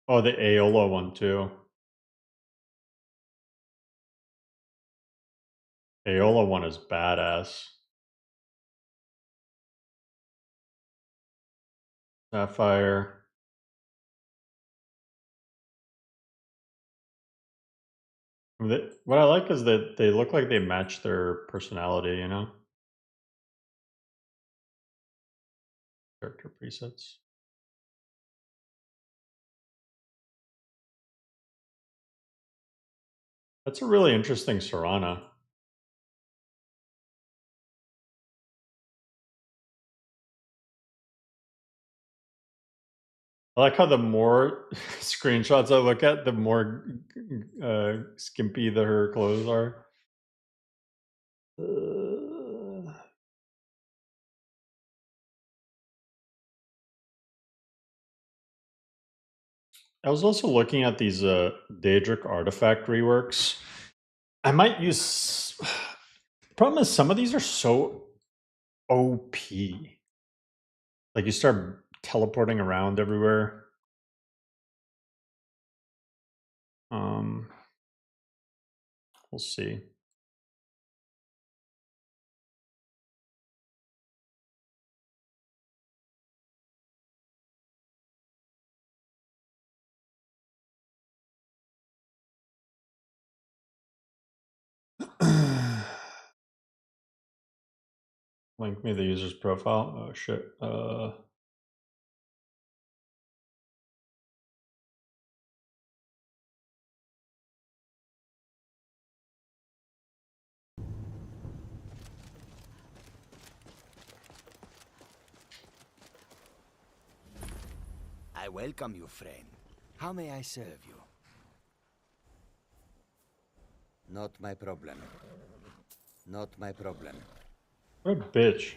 Oh, the Aola one too. Aola one is badass. Sapphire. What I like is that they look like they match their personality, you know? Character presets. That's a really interesting Serana. I like how the more screenshots I look at, the more skimpy her clothes are. I was also looking at these Daedric artifact reworks. I might use. Problem is, some of these are so OP. Like you start teleporting around everywhere. We'll see. Link me the user's profile. Oh shit. I welcome you, friend. How may I serve you? Not my problem. Not my problem. What a bitch.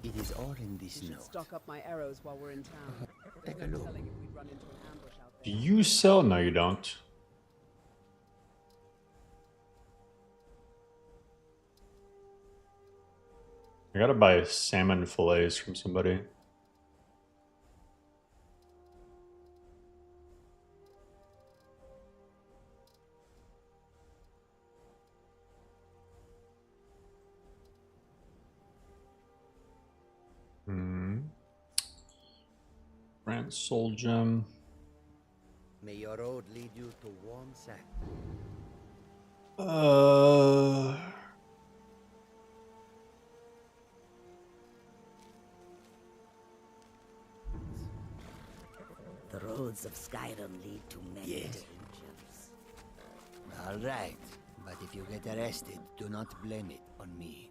It is all in this You should note. stock up my arrows while we're in town. Take a There's no look. telling if we'd run into an ambush out Do there. you sell? No, you don't. I gotta buy salmon fillets from somebody. Grant soul gem. May your road lead you to warm sand. The roads of Skyrim lead to many dangers. All right, but if you get arrested, do not blame it on me.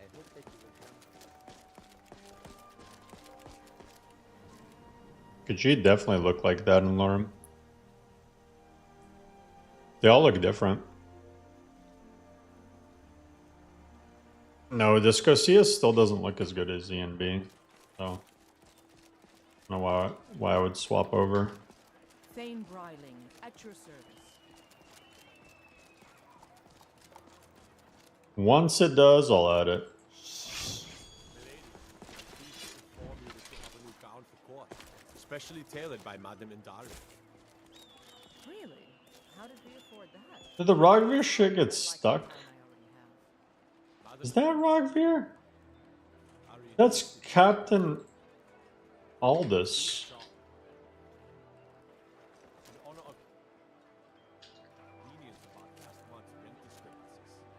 I hope that you will come. Could she definitely look like that in LoreRim? They all look different. No, Discosia still doesn't look as good as ENB, so I don't know why I would swap over. Thane Bryling, at your service. Once it does, I'll add it. Especially tailored by Madame Indari. Really? How did we afford that? Did the Rogvir shit get stuck? Is that Rogvir? That's Captain Aldous.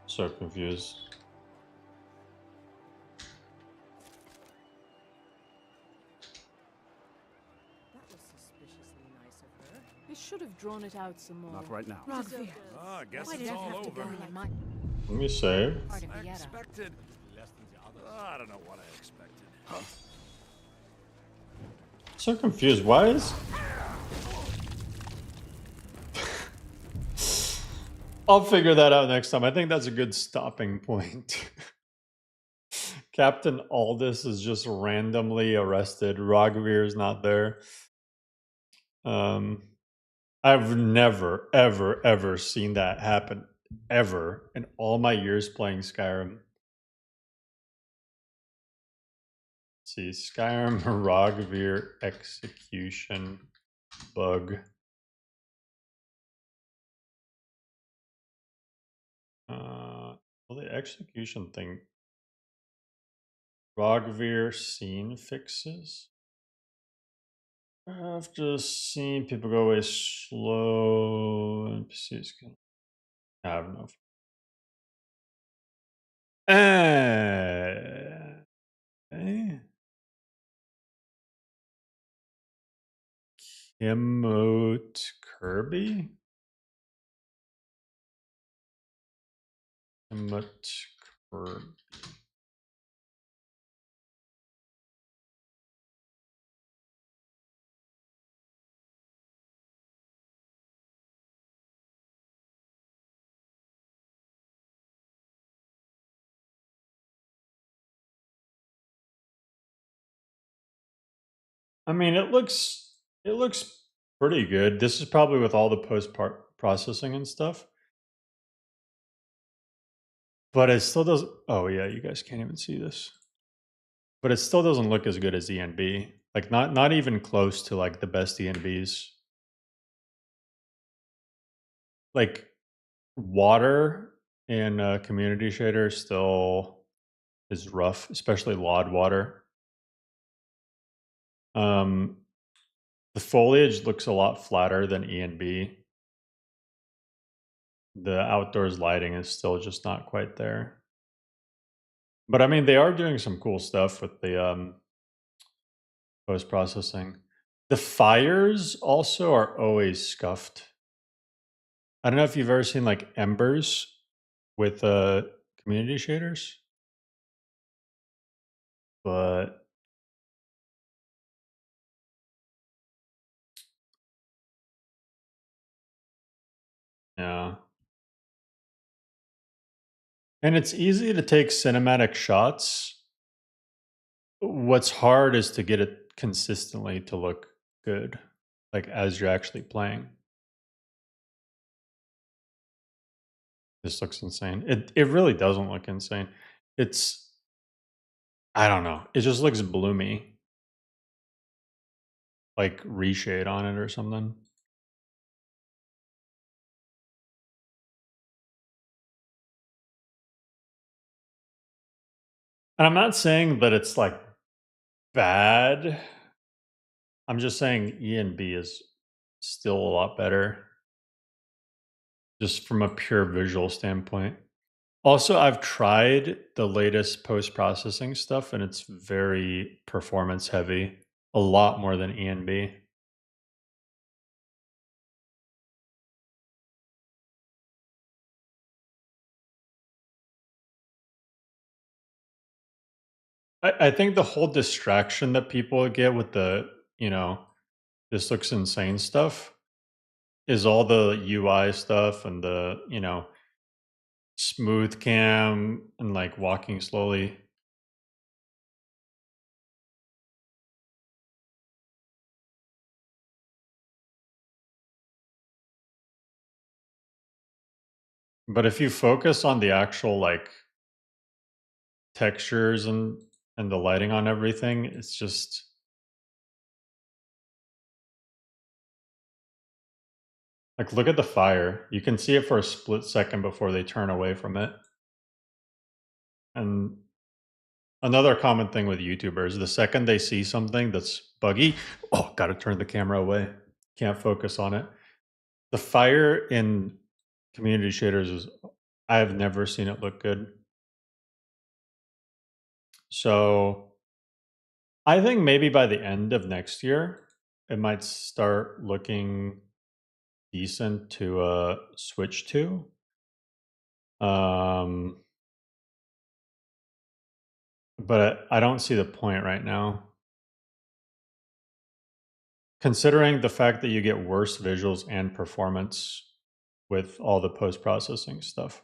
So confused. That was suspiciously nice of her. They should have drawn it out some more. Not right now. Rogvir. I guess Why it's did it all have to over. bury a mine? Let me save. Part of I Vienna. expected. I don't know what I expected. So confused. Why is... I'll figure that out next time. I think that's a good stopping point. Captain Aldous is just randomly arrested. Rogvir is not there. I've never, ever, ever seen that happen. Ever. In all my years playing Skyrim. Let's see. Skyrim Rogvir execution bug. Well, the execution thing. Rogvir scene fixes. I've just seen people go away slow. NPCs can have no. Emote Kirby? Emote Or I mean, it looks pretty good. This is probably with all the post processing and stuff. But it still doesn't. Oh yeah, you guys can't even see this. But it still doesn't look as good as ENB. Like not even close to like the best ENBs. Like water in community shader still is rough, especially LOD water. The foliage looks a lot flatter than ENB. The outdoors lighting is still just not quite there. But I mean, they are doing some cool stuff with the post-processing. The fires also are always scuffed. I don't know if you've ever seen like embers with community shaders, but yeah. And it's easy to take cinematic shots. What's hard is to get it consistently to look good, like as you're actually playing. This looks insane. It really doesn't look insane. It's, I don't know. It just looks bloomy. Like reshade on it or something. And I'm not saying that it's like bad. I'm just saying ENB is still a lot better. Just from a pure visual standpoint. Also, I've tried the latest post-processing stuff and it's very performance heavy. A lot more than ENB. I think the whole distraction that people get with the, this looks insane stuff is all the UI stuff and the, smooth cam and like walking slowly. But if you focus on the actual like textures and the lighting on everything, it's just like, look at the fire. You can see it for a split second before they turn away from it. And another common thing with YouTubers, the second they see something that's buggy, oh, gotta turn the camera away. Can't focus on it. The fire in community shaders is, I have never seen it look good. So I think maybe by the end of next year, it might start looking decent to switch to. But I don't see the point right now. Considering the fact that you get worse visuals and performance with all the post-processing stuff.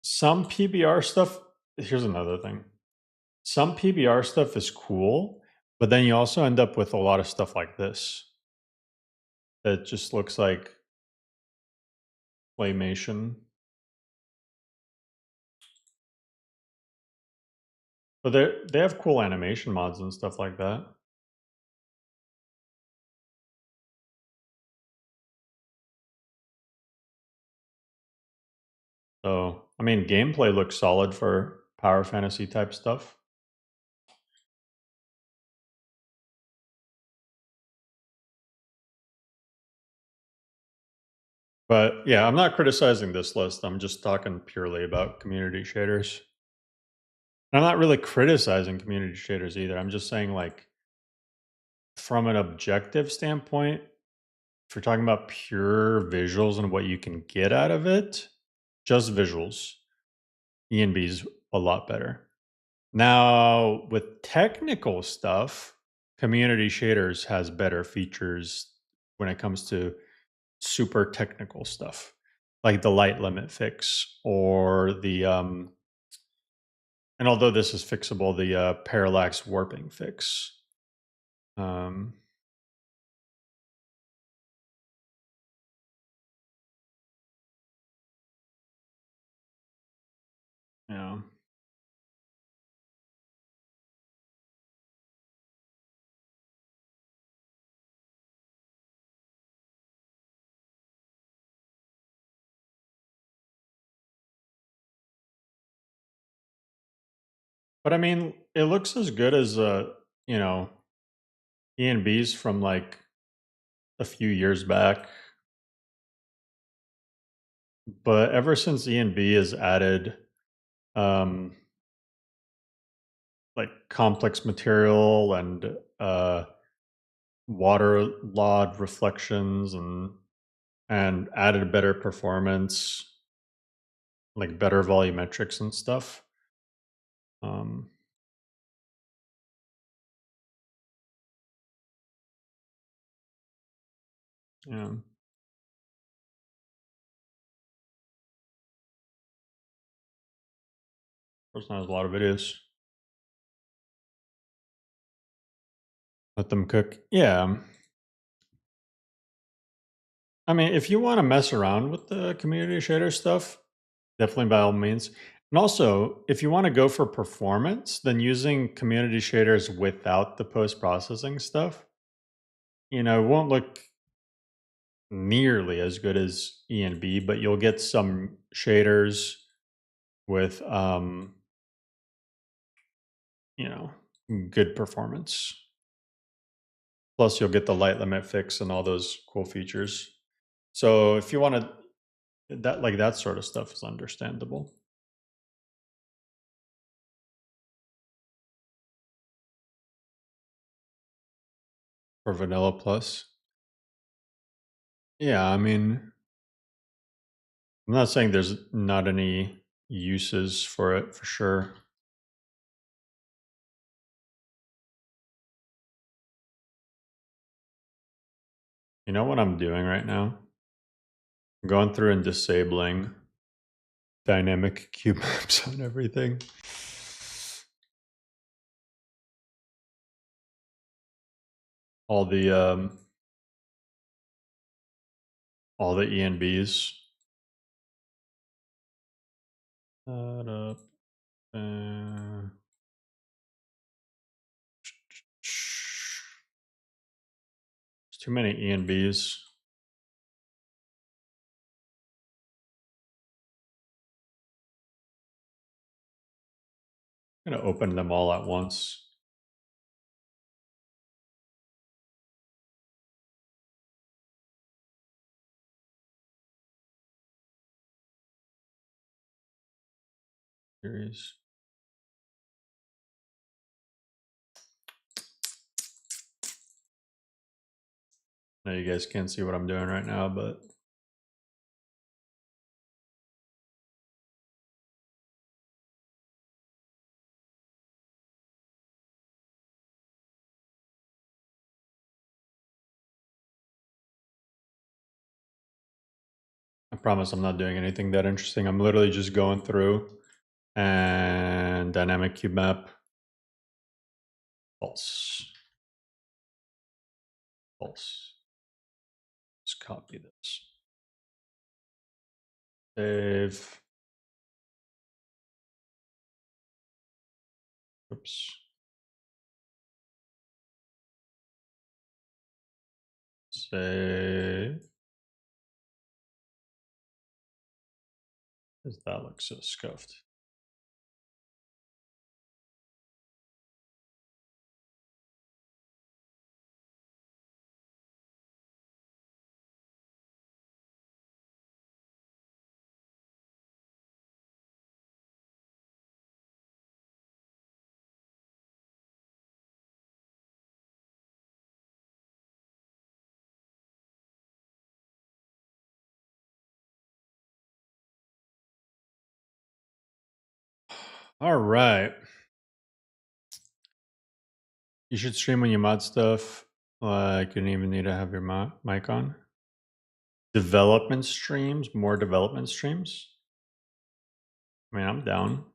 Some PBR stuff, here's another thing. Some PBR stuff is cool, but then you also end up with a lot of stuff like this. That just looks like claymation. But they have cool animation mods and stuff like that. So, I mean, gameplay looks solid for power fantasy type stuff. But yeah, I'm not criticizing this list. I'm just talking purely about community shaders. I'm not really criticizing community shaders either. I'm just saying, like, from an objective standpoint, if you're talking about pure visuals and what you can get out of it, just visuals, ENB's a lot better. Now, with technical stuff, Community Shaders has better features when it comes to super technical stuff, like the light limit fix or the and although this is fixable, the parallax warping fix. Yeah. But I mean, it looks as good as you know, ENBs from like a few years back. But ever since ENB has added like complex material and waterlogged reflections and added better performance, like better volumetrics and stuff. Yeah. Of course, not a lot of videos. Let them cook. Yeah. I mean, if you want to mess around with the community shader stuff, definitely by all means. And also, if you want to go for performance, then using community shaders without the post-processing stuff, it won't look nearly as good as ENB, but you'll get some shaders with good performance. Plus you'll get the light limit fix and all those cool features. So if you want to that sort of stuff is understandable. For Vanilla Plus. Yeah, I mean, I'm not saying there's not any uses for it for sure. You know what I'm doing right now? I'm going through and disabling dynamic cube maps on everything. All the ENBs. There's too many ENBs. I'm gonna open them all at once. Series. Now you guys can't see what I'm doing right now, but I promise I'm not doing anything that interesting. I'm literally just going through and dynamic cube map. False. False. Just copy this. Save. Oops. Save. Does that look so scuffed? All right. You should stream when you mod stuff. Like, you don't even need to have your mic on. Development streams, more development streams. I mean, I'm down.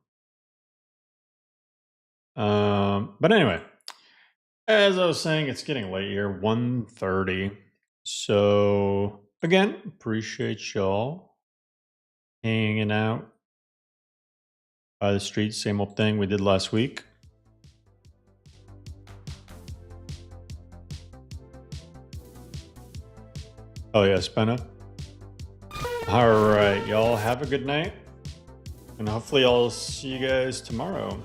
But anyway, as I was saying, it's getting late here, 1:30. So again, appreciate y'all hanging out by the street. Same old thing we did last week. Oh yeah, Spenna. All right, y'all have a good night, and hopefully I'll see you guys tomorrow.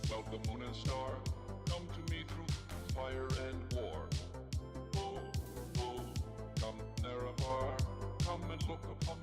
Welcome, moon and star. Come to me through fire and war. Oh, oh, come Nerevar. Come and look upon